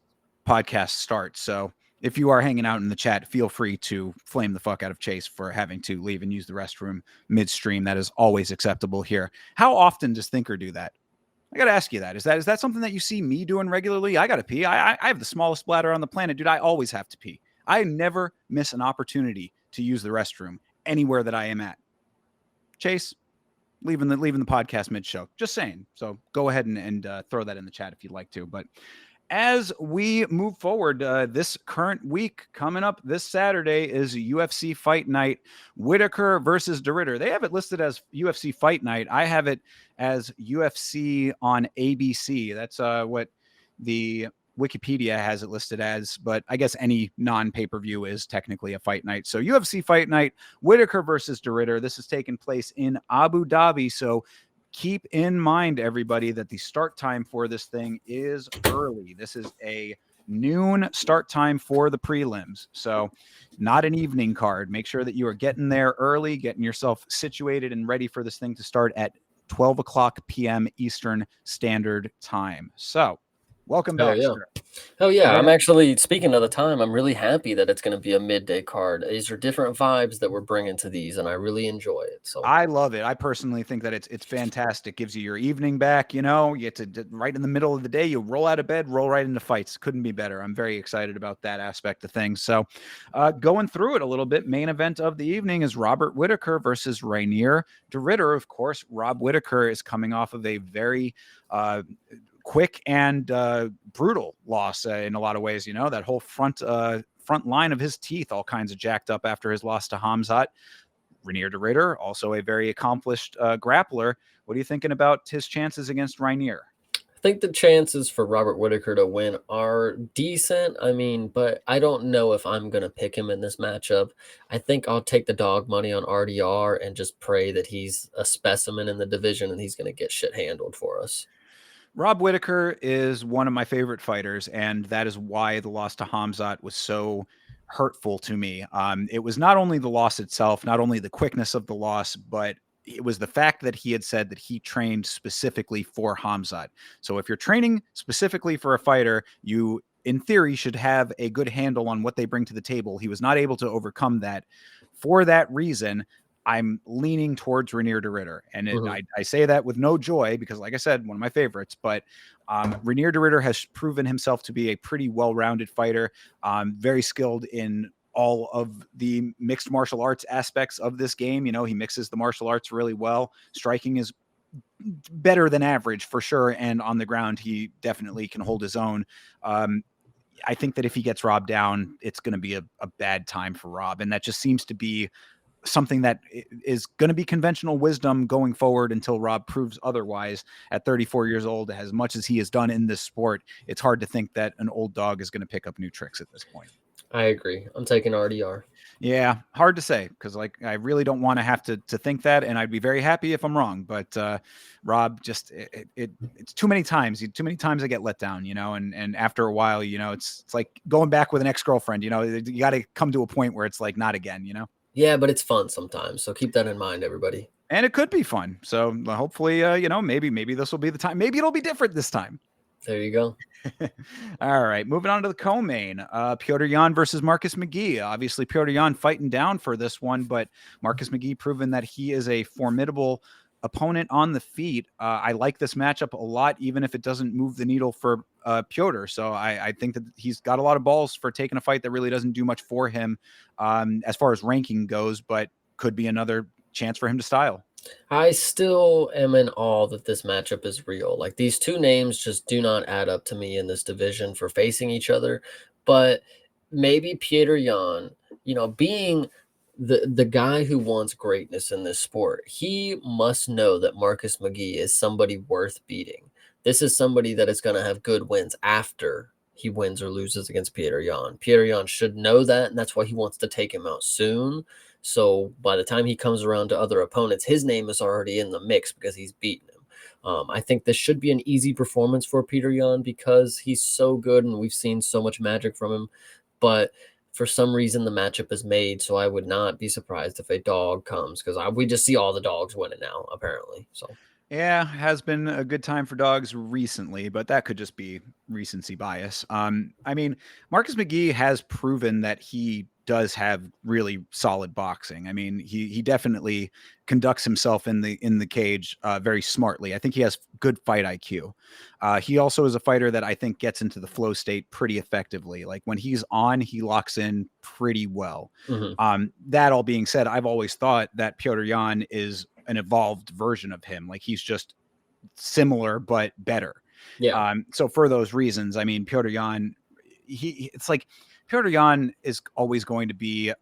podcasts start. So if you are hanging out in the chat, feel free to flame the fuck out of Chase for having to leave and use the restroom midstream. That is always acceptable here. How often does Thinker do that? I got to ask you that. Is that something that you see me doing regularly? I got to pee. I have the smallest bladder on the planet, dude. I always have to pee. I never miss an opportunity to use the restroom anywhere that I am at. Chase, leaving the podcast mid-show. Just saying. So go ahead and throw that in the chat if you'd like to. But as we move forward, this current week coming up this Saturday is UFC Fight Night, Whittaker versus DeRitter. They have it listed as UFC Fight Night. I have it as UFC on ABC. That's what the Wikipedia has it listed as, but I guess any non-pay-per-view is technically a fight night. So UFC Fight Night, Whittaker versus DeRitter. This is taking place in Abu Dhabi. So keep in mind, everybody, that the start time for this thing is early. This is a noon start time for the prelims. So not an evening card. Make sure that you are getting there early, getting yourself situated and ready for this thing to start at 12 o'clock p.m. Eastern Standard Time. So welcome Oh back, yeah. sir. Oh yeah, Yeah. I'm actually, speaking of the time, I'm really happy that it's going to be a midday card. These are different vibes that we're bringing to these, and I really enjoy it. So I love it. I personally think that it's fantastic. Gives you your evening back. You know, you get to right in the middle of the day. You roll out of bed, roll right into fights. Couldn't be better. I'm very excited about that aspect of things. So, going through it a little bit. Main event of the evening is Robert Whittaker versus Rainier DeRitter. Of course, Rob Whittaker is coming off of a very quick and brutal loss in a lot of ways. You know, that whole front line of his teeth all kinds of jacked up after his loss to Hamzat. Rainier DeRitter, also a very accomplished grappler. What are you thinking about his chances against Rainier? I think the chances for Robert Whittaker to win are decent. I mean, but I don't know if I'm going to pick him in this matchup. I think I'll take the dog money on RDR and just pray that he's a specimen in the division and he's going to get shit handled for us. Rob Whittaker is one of my favorite fighters, and that is why the loss to Hamzat was so hurtful to me. It was not only the loss itself, not only the quickness of the loss, but it was the fact that he had said that he trained specifically for Hamzat. So if you're training specifically for a fighter, you, in theory, should have a good handle on what they bring to the table. He was not able to overcome that. For that reason, I'm leaning towards Rainier DeRitter. And I say that with no joy because, like I said, one of my favorites. But Rainier DeRitter has proven himself to be a pretty well-rounded fighter, very skilled in all of the mixed martial arts aspects of this game. You know, he mixes the martial arts really well. Striking is better than average for sure. And on the ground, he definitely can hold his own. I think that if he gets Rob down, it's going to be a bad time for Rob. And that just seems to be something that is going to be conventional wisdom going forward until Rob proves otherwise. At 34 years old, as much as he has done in this sport, it's hard to think that an old dog is going to pick up new tricks at this point. I agree. I'm taking RDR. Yeah, hard to say because like I really don't want to have to think that, and I'd be very happy if I'm wrong. But Rob, just it's too many times. Too many times I get let down, you know. And after a while, you know, it's like going back with an ex-girlfriend. You know, you got to come to a point where it's like not again. You know. Yeah, but it's fun sometimes. So keep that in mind, everybody. And it could be fun. So hopefully, you know, maybe this will be the time. Maybe it'll be different this time. There you go. All right, moving on to the co-main. Petr Yan versus Marcus McGee. Obviously, Petr Yan fighting down for this one, but Marcus McGee proven that he is a formidable opponent on the feet. I like this matchup a lot, even if it doesn't move the needle for Petr. So I think that he's got a lot of balls for taking a fight that really doesn't do much for him as far as ranking goes, but could be another chance for him to style. I still am in awe that this matchup is real. Like these two names just do not add up to me in this division for facing each other. But maybe Petr Yan, you know, being the guy who wants greatness in this sport, he must know that Marcus McGee is somebody worth beating. This is somebody that is going to have good wins after he wins or loses against Petr Yan. Petr Yan should know that, and that's why he wants to take him out soon. So by the time he comes around to other opponents, his name is already in the mix because he's beaten him. I think this should be an easy performance for Petr Yan because he's so good and we've seen so much magic from him. But for some reason, the matchup is made, so I would not be surprised if a dog comes because we just see all the dogs winning now, apparently. So. Yeah, has been a good time for dogs recently, but that could just be recency bias. I mean, Marcus McGee has proven that he does have really solid boxing. I mean, he definitely conducts himself in the cage very smartly. I think he has good fight IQ. He also is a fighter that I think gets into the flow state pretty effectively. Like when he's on, he locks in pretty well. That all being said, I've always thought that Petr Yan is an evolved version of him. Like he's just similar but better. Yeah. So for those reasons, I mean, Petr Yan, it's like Petr Yan is always going to be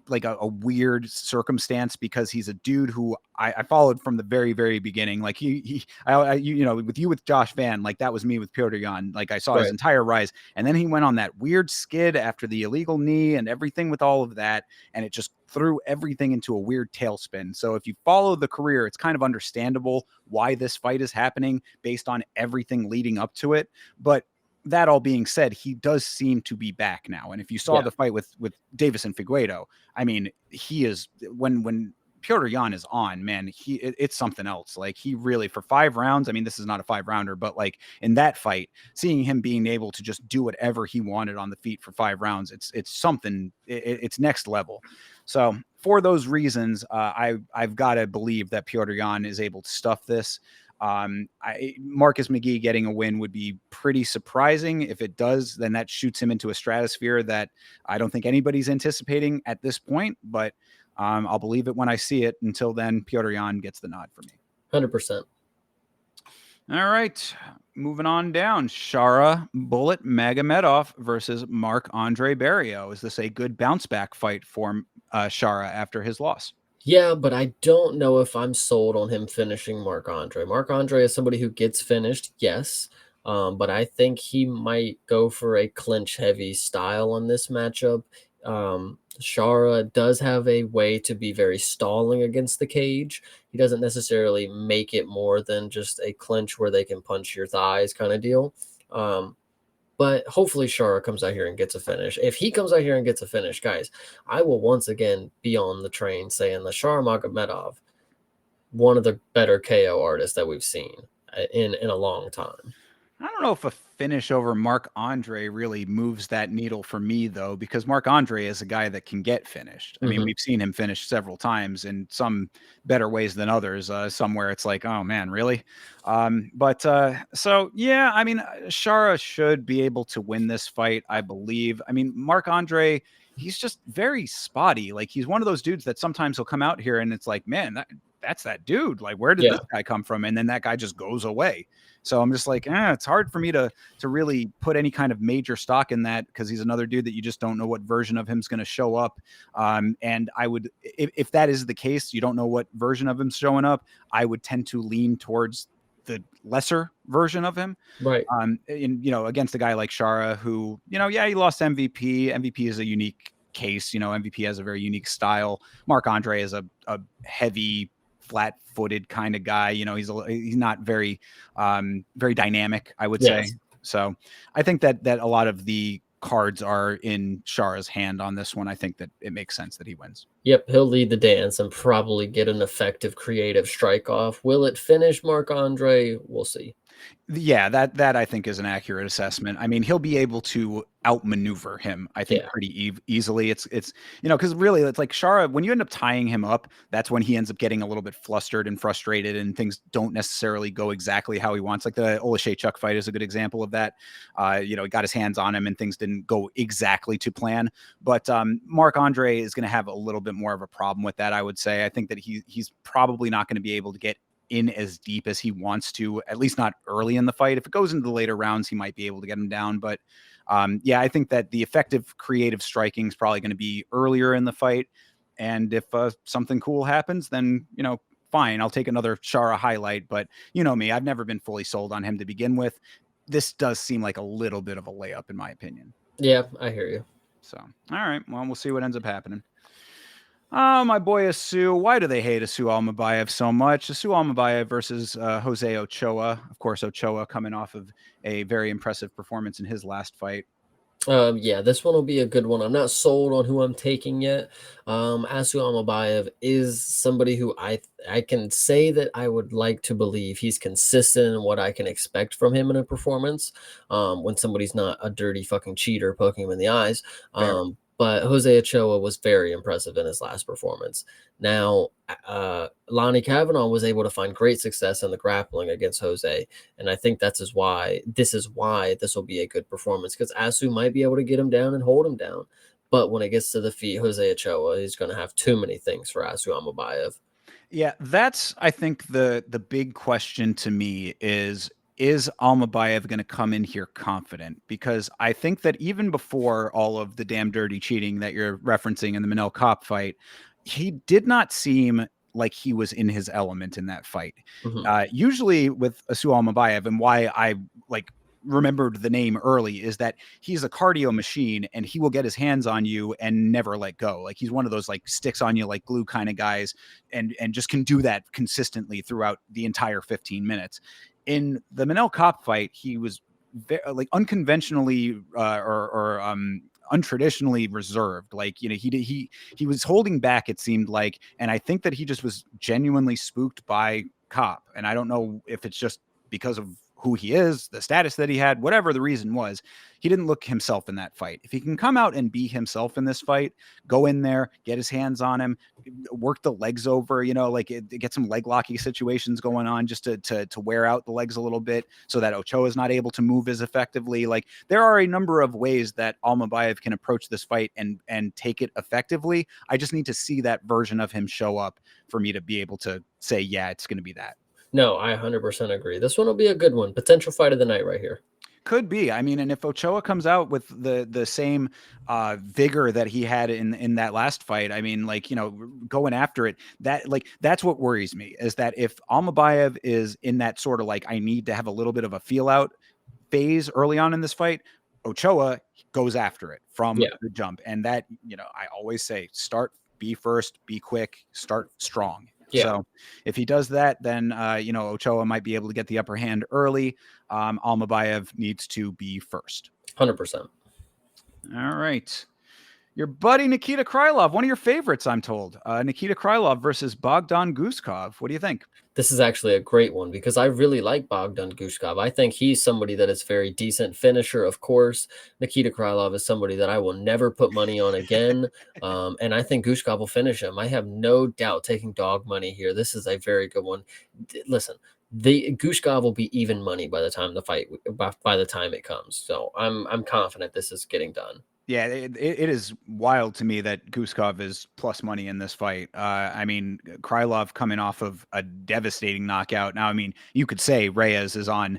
like a weird circumstance because he's a dude who I followed from the very, very beginning. Like with Josh Van, like that was me with Petr Yan. Like I saw his Right. entire rise, and then he went on that weird skid after the illegal knee and everything with all of that, and it just threw everything into a weird tailspin. So if you follow the career, it's kind of understandable why this fight is happening based on everything leading up to it. But that all being said, he does seem to be back now. And if you saw Yeah. the fight with Davis and Figueiredo, I mean, he is when Petr Yan is on, man, it's something else. Like he really for 5 rounds. I mean, this is not a 5-rounder, but like in that fight, seeing him being able to just do whatever he wanted on the feet for 5 rounds, it's something. It's next level. So for those reasons, I've got to believe that Petr Yan is able to stuff this. Marcus McGee getting a win would be pretty surprising. If it does, then that shoots him into a stratosphere that I don't think anybody's anticipating at this point, but I'll believe it when I see it. Until then, Petr Yan gets the nod for me. 100%. All right, moving on down. Shara Bullet Magomedov versus Marc-Andre Barriault. Is this a good bounce back fight for Shara after his loss? Yeah, but I don't know if I'm sold on him finishing Marc-Andre. Marc-Andre is somebody who gets finished, yes, but I think he might go for a clinch-heavy style on this matchup. Shara does have a way to be very stalling against the cage. He doesn't necessarily make it more than just a clinch where they can punch your thighs kind of deal. But hopefully Shara comes out here and gets a finish. If he comes out here and gets a finish, guys, I will once again be on the train saying that Shara Magomedov, one of the better KO artists that we've seen in a long time. I don't know if a finish over Marc-Andre really moves that needle for me, though, because Marc-Andre is a guy that can get finished. I mean, we've seen him finish several times in some better ways than others. Somewhere it's like, oh man, really? So yeah, I mean, Shara should be able to win this fight, I believe. I mean, Marc-Andre, he's just very spotty. Like he's one of those dudes that sometimes he'll come out here and it's like, man, that's that dude. Like, where did this guy come from? And then that guy just goes away. So I'm just like, it's hard for me to really put any kind of major stock in that because he's another dude that you just don't know what version of him's going to show up. And I would, if that is the case, you don't know what version of him's showing up, I would tend to lean towards the lesser version of him. Right. Against a guy like Shara who, he lost MVP. MVP is a unique case. MVP has a very unique style. Marc-Andre is a heavy, flat-footed kind of guy. He's not very very dynamic, I would say. So I think that a lot of the cards are in Shara's hand on this one. I think that it makes sense that he wins. Yep, he'll lead the dance and probably get an effective creative strike off. Will it finish Marc-Andre? We'll see. Yeah, that I think is an accurate assessment. I mean, he'll be able to outmaneuver him, I think, pretty easily. It's because really, it's like Shara, when you end up tying him up, that's when he ends up getting a little bit flustered and frustrated, and things don't necessarily go exactly how he wants. Like the Olashechuk fight is a good example of that. He got his hands on him, and things didn't go exactly to plan. But Marc-Andre is going to have a little bit more of a problem with that, I would say. I think that he's probably not going to be able to get in as deep as he wants to, at least not early in the fight. If it goes into the later rounds, he might be able to get him down. But I think that the effective creative striking is probably going to be earlier in the fight. And if something cool happens, then, fine, I'll take another Shara highlight. But you know me, I've never been fully sold on him to begin with. This does seem like a little bit of a layup in my opinion. Yeah, I hear you. So, all right, well, we'll see what ends up happening. Oh, my boy Asu. Why do they hate Asu Almabayev so much? Asu Almabayev versus Jose Ochoa. Of course, Ochoa coming off of a very impressive performance in his last fight. Yeah, this one will be a good one. I'm not sold on who I'm taking yet. Asu Almabayev is somebody who I can say that I would like to believe he's consistent in what I can expect from him in a performance. When somebody's not a dirty fucking cheater poking him in the eyes. But Jose Ochoa was very impressive in his last performance. Now, Lonnie Kavanaugh was able to find great success in the grappling against Jose, and I think this is why this will be a good performance, because Asu might be able to get him down and hold him down. But when it gets to the feet, Jose Ochoa is going to have too many things for Asu Almabayev. Yeah, that's, I think, the big question to me is is Almabayev going to come in here confident? Because I think that even before all of the damn dirty cheating that you're referencing in the Manel Kopp fight, he did not seem like he was in his element in that fight. Mhm. Usually with Asu Almabayev, and why I like remembered the name early, is that he's a cardio machine and he will get his hands on you and never let go. Like he's one of those like sticks on you like glue kind of guys, and just can do that consistently throughout the entire 15 minutes. In the Manel Kopp fight, he was like unconventionally or untraditionally reserved. Like, you know, he was holding back, it seemed like, and I think that he just was genuinely spooked by Kopp. And I don't know if it's just because of who he is, the status that he had, whatever the reason was, he didn't look himself in that fight. If he can come out and be himself in this fight, go in there, get his hands on him, work the legs over, you know, like get some leg locky situations going on just to wear out the legs a little bit so that Ochoa is not able to move as effectively. Like there are a number of ways that Almabayev can approach this fight and take it effectively. I just need to see that version of him show up for me to be able to say, yeah, it's going to be that. No, I 100% agree. This one will be a good one. Potential fight of the night right here. Could be. I mean, and if Ochoa comes out with the same vigor that he had in that last fight, I mean, like, you know, going after it, that like that's what worries me, is that if Almabayev is in that sort of like I need to have a little bit of a feel out phase early on in this fight, Ochoa goes after it from Yeah. the jump. And that, you know, I always say start, be first, be quick, start strong. Yeah. So if he does that, then, you know, Ochoa might be able to get the upper hand early. Almabayev needs to be first. 100%. All right. Your buddy Nikita Krylov, one of your favorites, I'm told. Nikita Krylov versus Bogdan Guskov. What do you think? This is actually a great one because I really like Bogdan Gushkov. I think he's somebody that is very decent finisher, of course. Nikita Krylov is somebody that I will never put money on again. And I think Gushkov will finish him. I have no doubt taking dog money here. This is a very good one. Listen, the Gushkov will be even money by the time the fight by the time it comes. So I'm confident this is getting done. Yeah, it is wild to me that Guskov is plus money in this fight. I mean, Krylov coming off of a devastating knockout. Now, I mean, you could say Reyes is on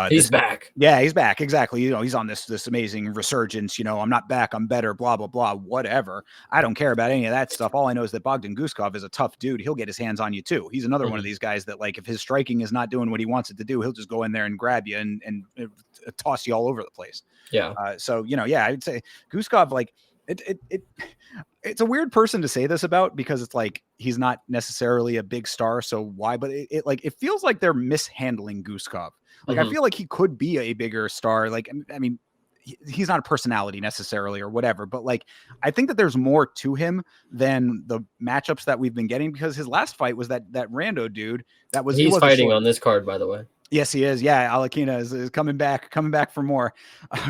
He's back. Yeah, he's back. Exactly. You know, he's on this amazing resurgence. You know, I'm not back. I'm better. Blah blah blah. Whatever. I don't care about any of that stuff. All I know is that Bogdan Guskov is a tough dude. He'll get his hands on you too. He's another one of these guys that, like, if his striking is not doing what he wants it to do, he'll just go in there and grab you and toss you all over the place. Yeah. So, you know, yeah, I would say Guskov, like, it's a weird person to say this about because it's like he's not necessarily a big star. So why? But it feels like they're mishandling Guskov. Like, I feel like he could be a bigger star. Like, I mean, he's not a personality necessarily or whatever, but like, I think that there's more to him than the matchups that we've been getting, because his last fight was that rando dude that was, He's fighting on this card, by the way. Yes, he is. Yeah, Alakina is coming back for more.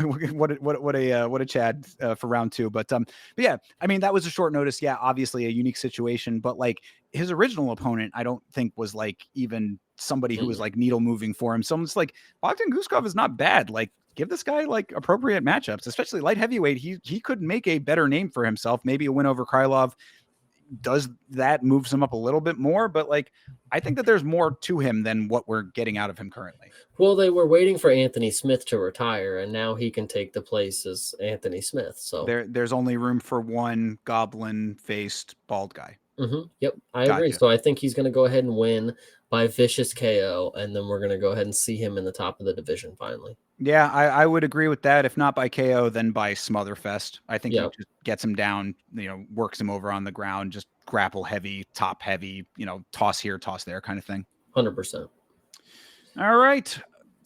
What a Chad for round two. But yeah, I mean, that was a short notice. Yeah, obviously a unique situation, but like his original opponent, I don't think was like even somebody who was like needle moving for him. So I'm just like, Bogdan Guskov is not bad. Like, give this guy like appropriate matchups, especially light heavyweight. He could make a better name for himself. Maybe a win over Krylov does that, moves him up a little bit more, but like, I think that there's more to him than what we're getting out of him currently. Well, they were waiting for Anthony Smith to retire, and now he can take the place as Anthony Smith. So there's only room for one goblin-faced bald guy. Yep, I agree. So I think he's going to go ahead and win by vicious KO, and then we're going to go ahead and see him in the top of the division finally. Yeah, I would agree with that. If not by KO, then by Smotherfest. I think he just gets him down, you know, works him over on the ground, just grapple heavy, top heavy, you know, toss here, toss there kind of thing. 100%. All right.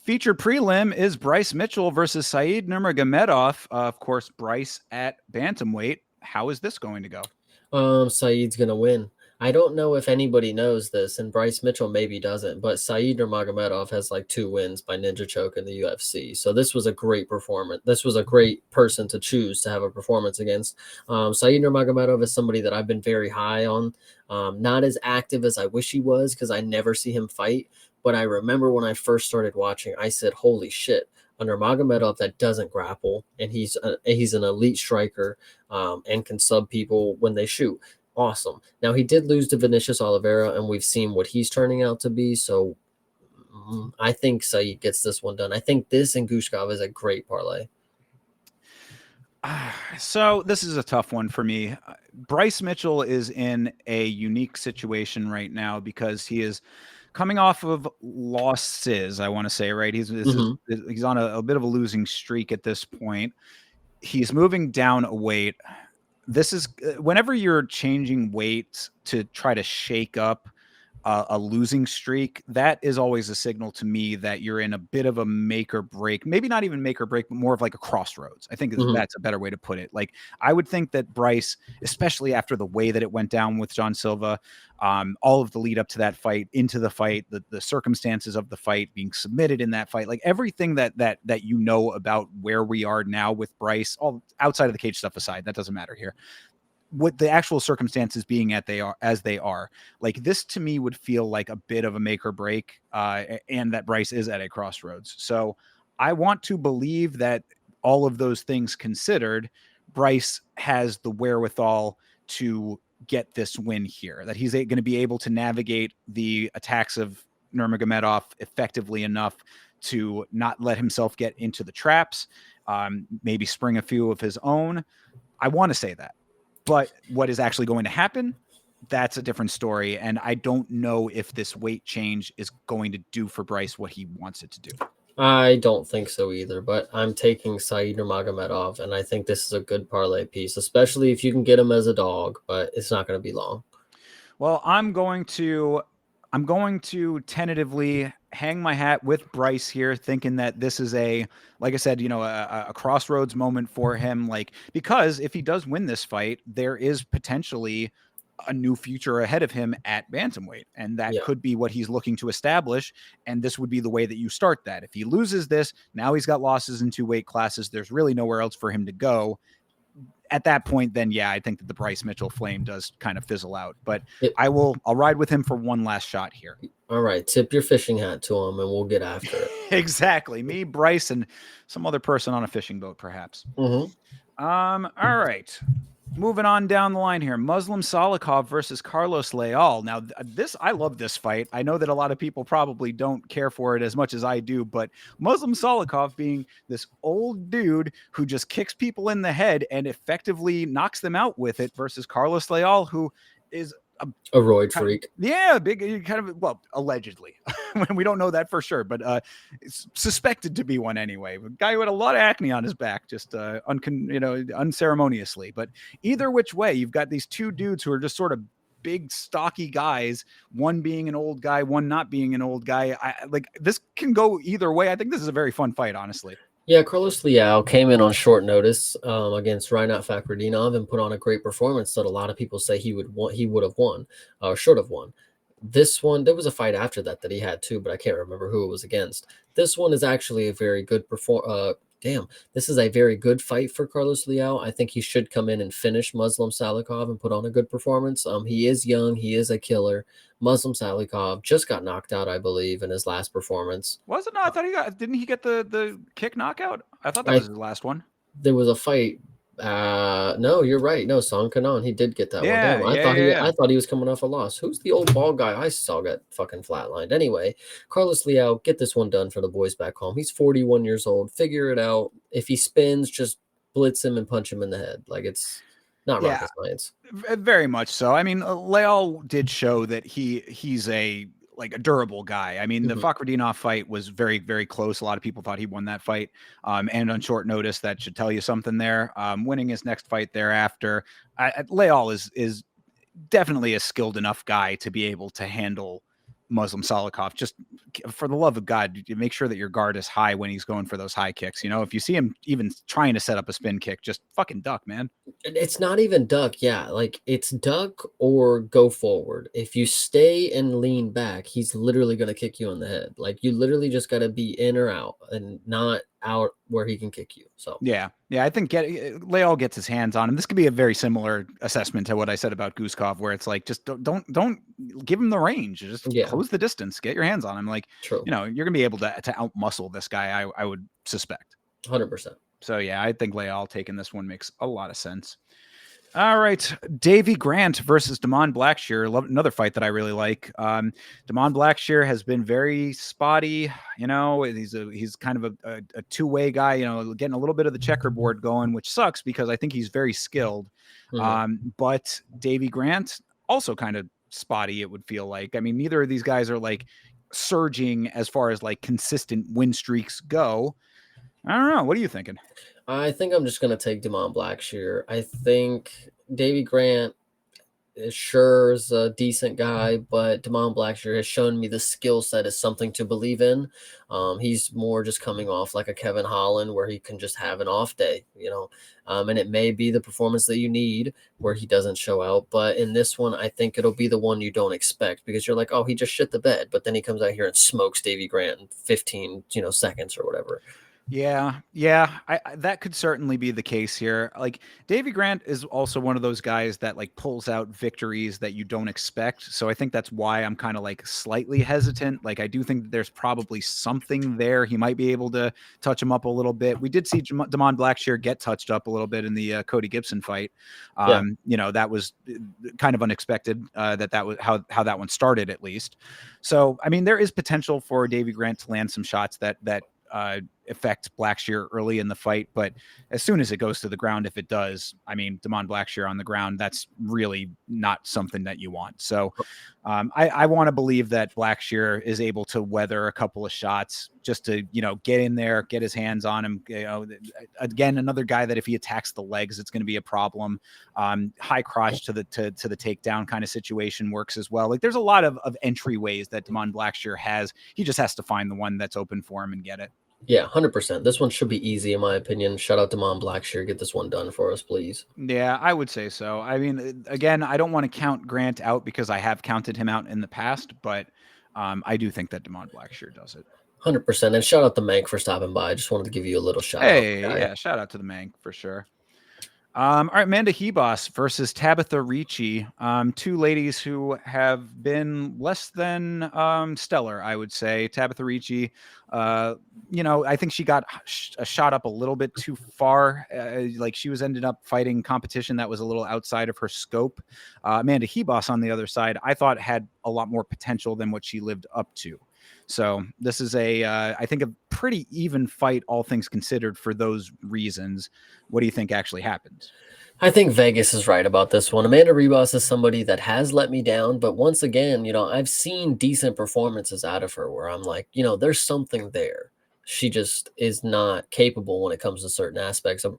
Featured prelim is Bryce Mitchell versus Said Nurmagomedov. Of course, Bryce at bantamweight. How is this going to go? Saeed's going to win. I don't know if anybody knows this, and Bryce Mitchell maybe doesn't, but Said Nurmagomedov has like 2 wins by ninja choke in the UFC. So this was a great performance. This was a great person to choose to have a performance against. Said Nurmagomedov is somebody that I've been very high on. Not as active as I wish he was because I never see him fight. But I remember when I first started watching, I said, holy shit, a Nurmagomedov that doesn't grapple, and he's an elite striker and can sub people when they shoot. Awesome. Now, he did lose to Vinicius Oliveira, and we've seen what he's turning out to be. So I think Saeed gets this one done. I think this and Gushkov is a great parlay. So this is a tough one for me. Bryce Mitchell is in a unique situation right now because he is coming off of losses. I want to say, right? He's on a bit of a losing streak at this point. He's moving down a weight. This is whenever you're changing weight to try to shake up a losing streak, that is always a signal to me that you're in a bit of a make or break, maybe not even make or break, but more of like a crossroads. I think that's a better way to put it. Like, I would think that Bryce, especially after the way that it went down with John Silva, all of the lead up to that fight, into the fight, the circumstances of the fight, being submitted in that fight, like everything that you know about where we are now with Bryce, all outside of the cage stuff aside, that doesn't matter here. What the actual circumstances being as they are, like this to me would feel like a bit of a make or break, and that Bryce is at a crossroads. So I want to believe that all of those things considered, Bryce has the wherewithal to get this win here, that he's going to be able to navigate the attacks of Nurmagomedov effectively enough to not let himself get into the traps, maybe spring a few of his own. I want to say that. But what is actually going to happen, that's a different story. And I don't know if this weight change is going to do for Bryce what he wants it to do. I don't think so either, but I'm taking Saeed Nurmagomedov, and I think this is a good parlay piece, especially if you can get him as a dog, but it's not going to be long. Well, I'm going to tentatively hang my hat with Bryce here, thinking that this is like I said, a crossroads moment for him. Like, because if he does win this fight, there is potentially a new future ahead of him at bantamweight, and that could be what he's looking to establish. And this would be the way that you start that. If he loses this, now he's got losses in 2 weight classes. There's really nowhere else for him to go. At that point, then I think that the Bryce Mitchell flame does kind of fizzle out. But I'll ride with him for one last shot here. All right, tip your fishing hat to him, and we'll get after it. Exactly, me, Bryce, and some other person on a fishing boat, perhaps. All right. Moving on down the line here, Muslim Salikov versus Carlos Leal. Now, I love this fight. I know that a lot of people probably don't care for it as much as I do, but Muslim Salikov being this old dude who just kicks people in the head and effectively knocks them out with it versus Carlos Leal, who is a roid freak. Big, kind of, well, allegedly. We don't know that for sure, but it's suspected to be one anyway. A guy who had a lot of acne on his back, just unceremoniously. But either which way, you've got these 2 dudes who are just sort of big, stocky guys, one being an old guy, one not being an old guy. This can go either way. I think this is a very fun fight, honestly. Yeah, Carlos Leal came in on short notice against Rinat Fakhretdinov and put on a great performance that a lot of people say he would have won, or should have won. This one, there was a fight after that he had too, but I can't remember who it was against. This one is actually a very good this is a very good fight for Carlos Leal. I think he should come in and finish Muslim Salikov and put on a good performance. He is young. He is a killer. Muslim Salikov just got knocked out, I believe, in his last performance. Was it not? I thought didn't he get the kick knockout? I thought that was his last one. There was a fight. No, you're right. No, Song Kanan, he did get that one. Damn, I thought he was coming off a loss. Who's the old bald guy I saw get fucking flatlined? Anyway, Carlos Leal, get this one done for the boys back home. He's 41 years old. Figure it out. If he spins, just blitz him and punch him in the head. Like, it's not rocket science. Very much so. I mean, Leal did show that he's a durable guy. I mean, the Fakhretdinov fight was very, very close. A lot of people thought he won that fight. And on short notice, that should tell you something there. Winning his next fight thereafter, Leal is definitely a skilled enough guy to be able to handle Muslim Salikov. Just for the love of God, you make sure that your guard is high when he's going for those high kicks. If you see him even trying to set up a spin kick, just fucking duck, man. It's not even duck. Yeah. Like, it's duck or go forward. If you stay and lean back, he's literally going to kick you in the head. Like, you literally just got to be in or out and not out where he can kick you. So yeah, I think Leal gets his hands on him. This could be a very similar assessment to what I said about Guskov, where it's like, just don't give him the range. Just close the distance, get your hands on him. Like, you're gonna be able to out muscle this guy. I would suspect 100%. So yeah, I think Leal taking this one makes a lot of sense. All right, Davy Grant versus Damon Blackshear. Another fight that I really like. Damon Blackshear has been very spotty. You know, he's kind of a two-way guy. You know, getting a little bit of the checkerboard going, which sucks because I think he's very skilled. Mhm. But Davy Grant also kind of spotty. It would feel like. I mean, neither of these guys are like surging as far as like consistent win streaks go. I don't know. What are you thinking? I think I'm just gonna take Damon Blackshear. I think Davy Grant sure is a decent guy, but Damon Blackshear has shown me the skill set is something to believe in. He's more just coming off like a Kevin Holland where he can just have an off day, and it may be the performance that you need where he doesn't show out. But in this one, I think it'll be the one you don't expect because you're like, oh, he just shit the bed, but then he comes out here and smokes Davy Grant in 15, seconds or whatever. Yeah, that could certainly be the case here. Like Davy Grant is also one of those guys that like pulls out victories that you don't expect. So I think that's why I'm kind of like slightly hesitant. Like I do think that there's probably something there. He might be able to touch him up a little bit. We did see Damon Blackshear get touched up a little bit in the Cody Gibson fight. Yeah. That was kind of unexpected. That was how that one started at least. So I mean, there is potential for Davy Grant to land some shots that affect Blackshear early in the fight, but as soon as it goes to the ground, if it does, I mean, Damon Blackshear on the ground, that's really not something that you want. So I want to believe that Blackshear is able to weather a couple of shots just to, get in there, get his hands on him. Again, another guy that if he attacks the legs, it's going to be a problem. High crotch to the takedown kind of situation works as well. Like there's a lot of entryways that Damon Blackshear has. He just has to find the one that's open for him and get it. Yeah, 100%. This one should be easy, in my opinion. Shout out to Mom Blackshear. Get this one done for us, please. Yeah, I would say so. I mean, again, I don't want to count Grant out because I have counted him out in the past, but I do think that Damon Blackshear does it. 100%. And shout out to Mank for stopping by. I just wanted to give you a little shout out. Hey, yeah, shout out to the Mank for sure. All right, Amanda Hebos versus Tabitha Ricci. Two ladies who have been less than stellar, I would say. Tabitha Ricci, I think she got shot up a little bit too far. Like she was ended up fighting competition that was a little outside of her scope. Amanda Hebos, on the other side, I thought had a lot more potential than what she lived up to. So this is I think a pretty even fight, all things considered, for those reasons. What do you think actually happened? I think Vegas is right about this one. Amanda Ribas is somebody that has let me down, but once again, I've seen decent performances out of her where I'm like, there's something there. She just is not capable when it comes to certain aspects of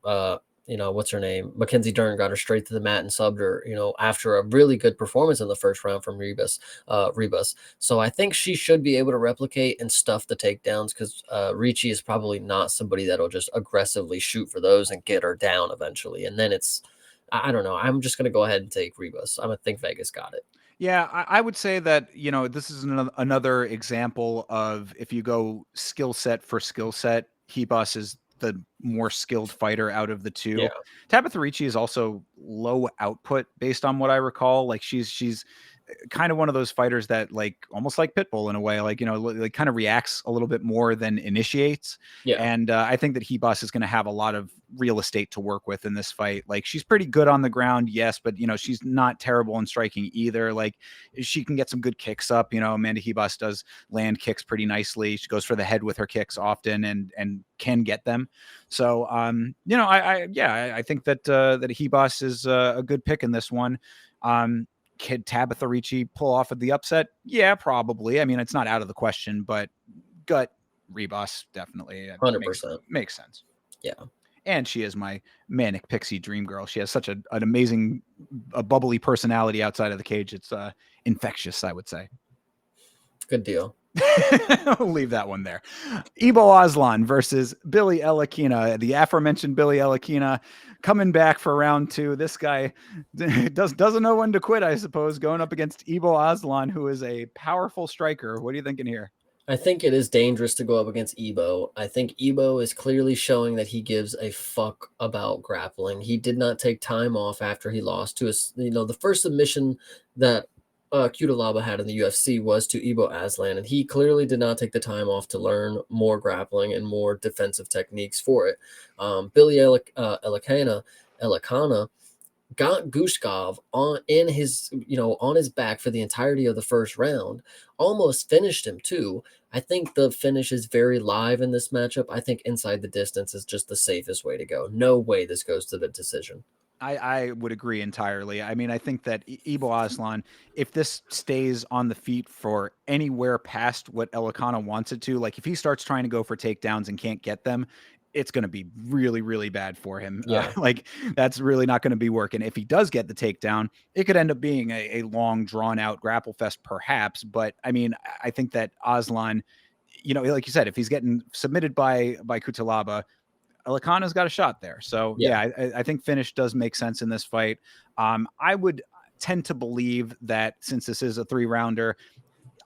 what's her name? Mackenzie Dern got her straight to the mat and subbed her, after a really good performance in the first round from Ribas. So I think she should be able to replicate and stuff the takedowns because Ricci is probably not somebody that'll just aggressively shoot for those and get her down eventually. And then I don't know. I'm just going to go ahead and take Ribas. I'm going to think Vegas got it. Yeah, I would say that, this is another example of if you go skill set for skill set, Hebus is the more skilled fighter out of the two. Yeah. Tabitha Ricci is also low output based on what I recall. Like she's kind of one of those fighters that like almost like Pitbull in a way, like, like kind of reacts a little bit more than initiates. Yeah. And I think that Hebus is going to have a lot of real estate to work with in this fight. Like she's pretty good on the ground. Yes. But she's not terrible in striking either. Like she can get some good kicks up. Amanda Hebus does land kicks pretty nicely. She goes for the head with her kicks often and can get them. So, I think that Hebus is a good pick in this one. Could Tabitha Ricci pull off of the upset? Yeah, probably. I mean, it's not out of the question, but gut Rebus definitely 100%. Makes sense. Yeah. And she is my manic pixie dream girl. She has such an amazing, bubbly personality outside of the cage. It's infectious, I would say. Good deal. I'll leave that one there. Ibo Aslan versus Billy Elakina. The aforementioned Billy Elakina coming back for round two. This guy doesn't know when to quit, I suppose, going up against Ibo Aslan, who is a powerful striker. What are you thinking here? I think it is dangerous to go up against Ebo. I think Ebo is clearly showing that he gives a fuck about grappling. He did not take time off after he lost to the first submission that Cutelaba had in the UFC was to Ibo Aslan, and he clearly did not take the time off to learn more grappling and more defensive techniques for it. Billy Elakana got Gushkov on his back for the entirety of the first round, almost finished him too. I think the finish is very live in this matchup. I think inside the distance is just the safest way to go. No way this goes to the decision. I would agree entirely. I mean, I think that Ibo Aslan, if this stays on the feet for anywhere past what Elikana wants it to, like if he starts trying to go for takedowns and can't get them, it's going to be really, really bad for him. Yeah. Like that's really not going to be working. If he does get the takedown, it could end up being a long, drawn out grapple fest, perhaps. But I mean, I think that Aslan, like you said, if he's getting submitted by Kutalaba, Alicana's got a shot there. So Yeah. yeah, I think finish does make sense in this fight. I would tend to believe that since this is a 3-rounder,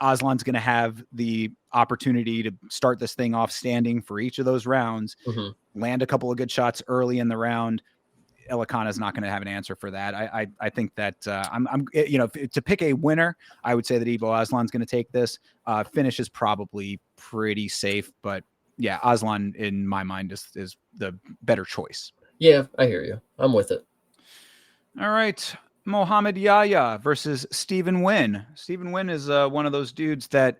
Aslan's going to have the opportunity to start this thing off standing for each of those rounds, Hmm. land a couple of good shots early in the round. Elikana is not going to have an answer for that. I think that to pick a winner, I would say that Ibo Aslan's going to take this. Finish is probably pretty safe, but yeah, Aslan in my mind is the better choice. Yeah, I hear you. I'm with it. All right. Mohamed Yahya versus Stephen Wynn. Stephen Wynn is one of those dudes that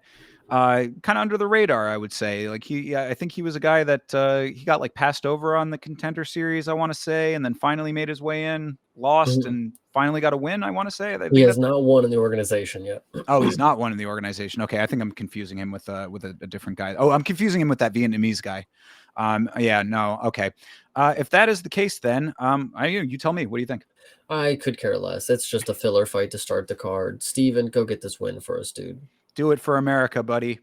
kind of under the radar, I would say. Like I think he was a guy that he got like passed over on the Contender Series, I want to say, and then finally made his way in, lost, Mhm. and finally got a win. I want to say. I He think has that. not won in the organization yet. Oh, he's not one in the organization. Okay, I think I'm confusing him with a different guy. Oh, I'm confusing him with that Vietnamese guy. Yeah, no, okay. If that is the case, then you tell me. What do you think? I could care less. It's just a filler fight to start the card. Steven, go get this win for us, dude. Do it for America, buddy.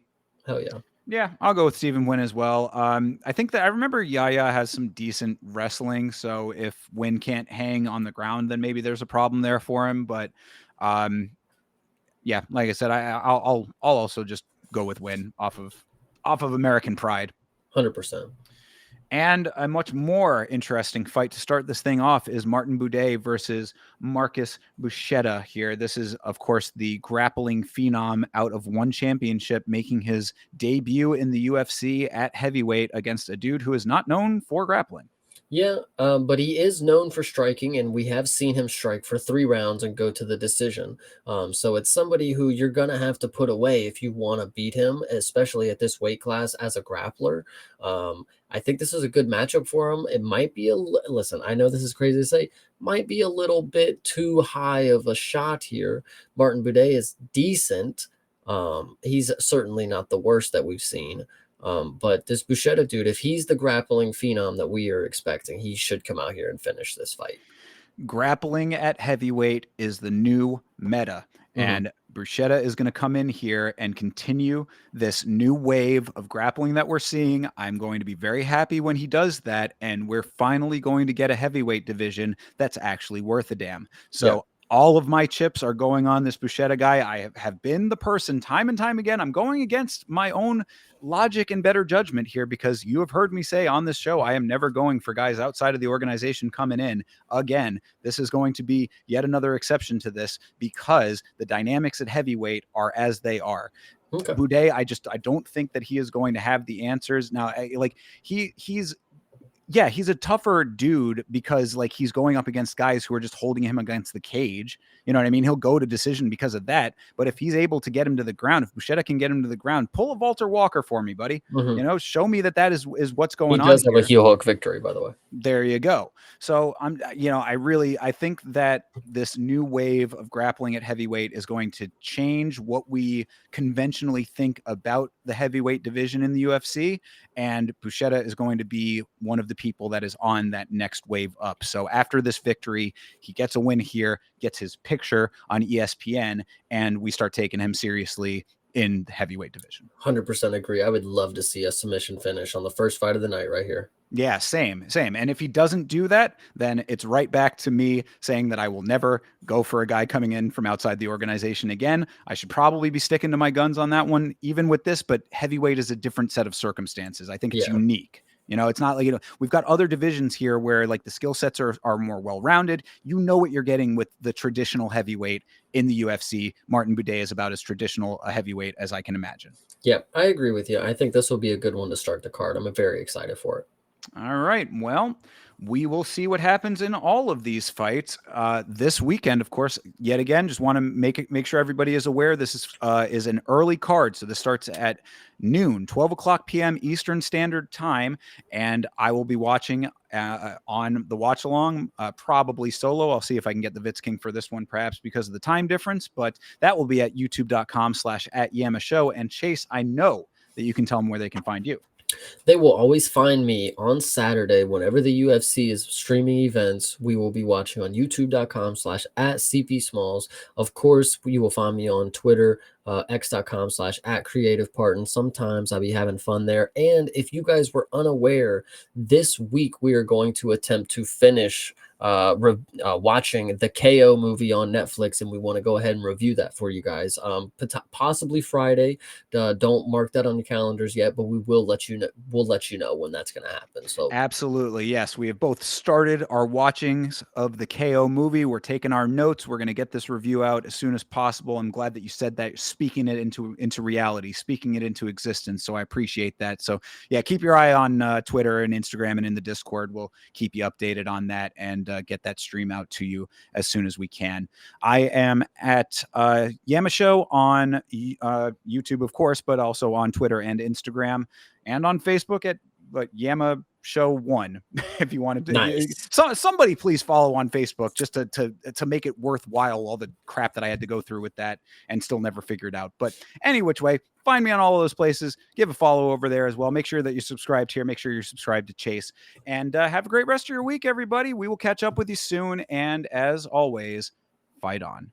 Hell yeah. Yeah, I'll go with Stephen Wynn as well. I think that I remember Yaya has some decent wrestling, so if Wynn can't hang on the ground, then maybe there's a problem there for him. But yeah, like I said, I'll also just go with Wynn off of American pride. 100%. And a much more interesting fight to start this thing off is Martin Buday versus Marcus Buchetta here. This is, of course, the grappling phenom out of one championship, making his debut in the UFC at heavyweight against a dude who is not known for grappling. Yeah, but he is known for striking, and we have seen him strike for 3 rounds and go to the decision. So it's somebody who you're going to have to put away if you want to beat him, especially at this weight class as a grappler. I think this is a good matchup for him. It might be listen, I know this is crazy to say, might be a little bit too high of a shot here. Martin Buday is decent. He's certainly not the worst that we've seen. But this Buchetta dude, if he's the grappling phenom that we are expecting, he should come out here and finish this fight. Grappling at heavyweight is the new meta. Hmm. And Bruschetta is going to come in here and continue this new wave of grappling that we're seeing. I'm going to be very happy when he does that. And we're finally going to get a heavyweight division that's actually worth a damn. Yeah, So all of my chips are going on this Bruschetta guy. I have been the person time and time again. I'm going against my own logic and better judgment here because you have heard me say on this show, I am never going for guys outside of the organization coming in. Again, this is going to be yet another exception to this because the dynamics at heavyweight are as they are. okay. Boudet, I don't think that he is going to have the answers. Now, he's a tougher dude because like he's going up against guys who are just holding him against the cage. You know what I mean? He'll go to decision because of that. But if he's able to get him to the ground, if Buchetta can get him to the ground, pull a Walter Walker for me, buddy. Hmm. Show me that is what's He going on does have a here. heel hook victory, by the way. There you go. So I think that this new wave of grappling at heavyweight is going to change what we conventionally think about the heavyweight division in the UFC. And Buchetta is going to be one of the people that is on that next wave up. So after this victory, he gets a win here, gets his picture on ESPN, and we start taking him seriously in the heavyweight division. 100% agree. I would love to see a submission finish on the first fight of the night right here. Yeah, same. And if he doesn't do that, then it's right back to me saying that I will never go for a guy coming in from outside the organization again. I should probably be sticking to my guns on that one, even with this, but heavyweight is a different set of circumstances. I think it's Yeah. unique. It's not like, we've got other divisions here where like the skill sets are more well-rounded. You know what you're getting with the traditional heavyweight in the UFC. Martin Buday is about as traditional a heavyweight as I can imagine. Yeah, I agree with you. I think this will be a good one to start the card. I'm very excited for it. All right. Well, we will see what happens in all of these fights this weekend. Of course, yet again, just want to make sure everybody is aware this is an early card. So this starts at noon, 12 o'clock p.m. Eastern Standard Time, and I will be watching on the watch along, probably solo. I'll see if I can get the Vitz King for this one, perhaps because of the time difference, but that will be at youtube.com/@YamaShow. And Chase, I know that you can tell them where they can find you. They will always find me on Saturday whenever the UFC is streaming events. We will be watching on youtube.com/@CPSmalls. Of course, you will find me on Twitter, x.com/@CreativePart. Sometimes I'll be having fun there. And if you guys were unaware, this week we are going to attempt to finish watching the KO movie on Netflix, and we want to go ahead and review that for you guys. Possibly Friday. Don't mark that on your calendars yet, but we will let you know. We'll let you know when that's going to happen. So absolutely, yes, we have both started our watchings of the KO movie. We're taking our notes. We're going to get this review out as soon as possible. I'm glad that you said that, speaking it into reality, speaking it into existence. So I appreciate that. So yeah, keep your eye on Twitter and Instagram and in the Discord. We'll keep you updated on that and get that stream out to you as soon as we can. I am at Yama Show on YouTube, of course, but also on Twitter and Instagram, and on Facebook at Yama Show 1. If you wanted to, nice. Somebody please follow on Facebook just to make it worthwhile, all the crap that I had to go through with that and still never figured out. But any which way, find me on all of those places. Give a follow over there as well. Make sure that you're subscribed here. Make sure you're subscribed to Chase. And have a great rest of your week, everybody. We will catch up with you soon. And as always, fight on.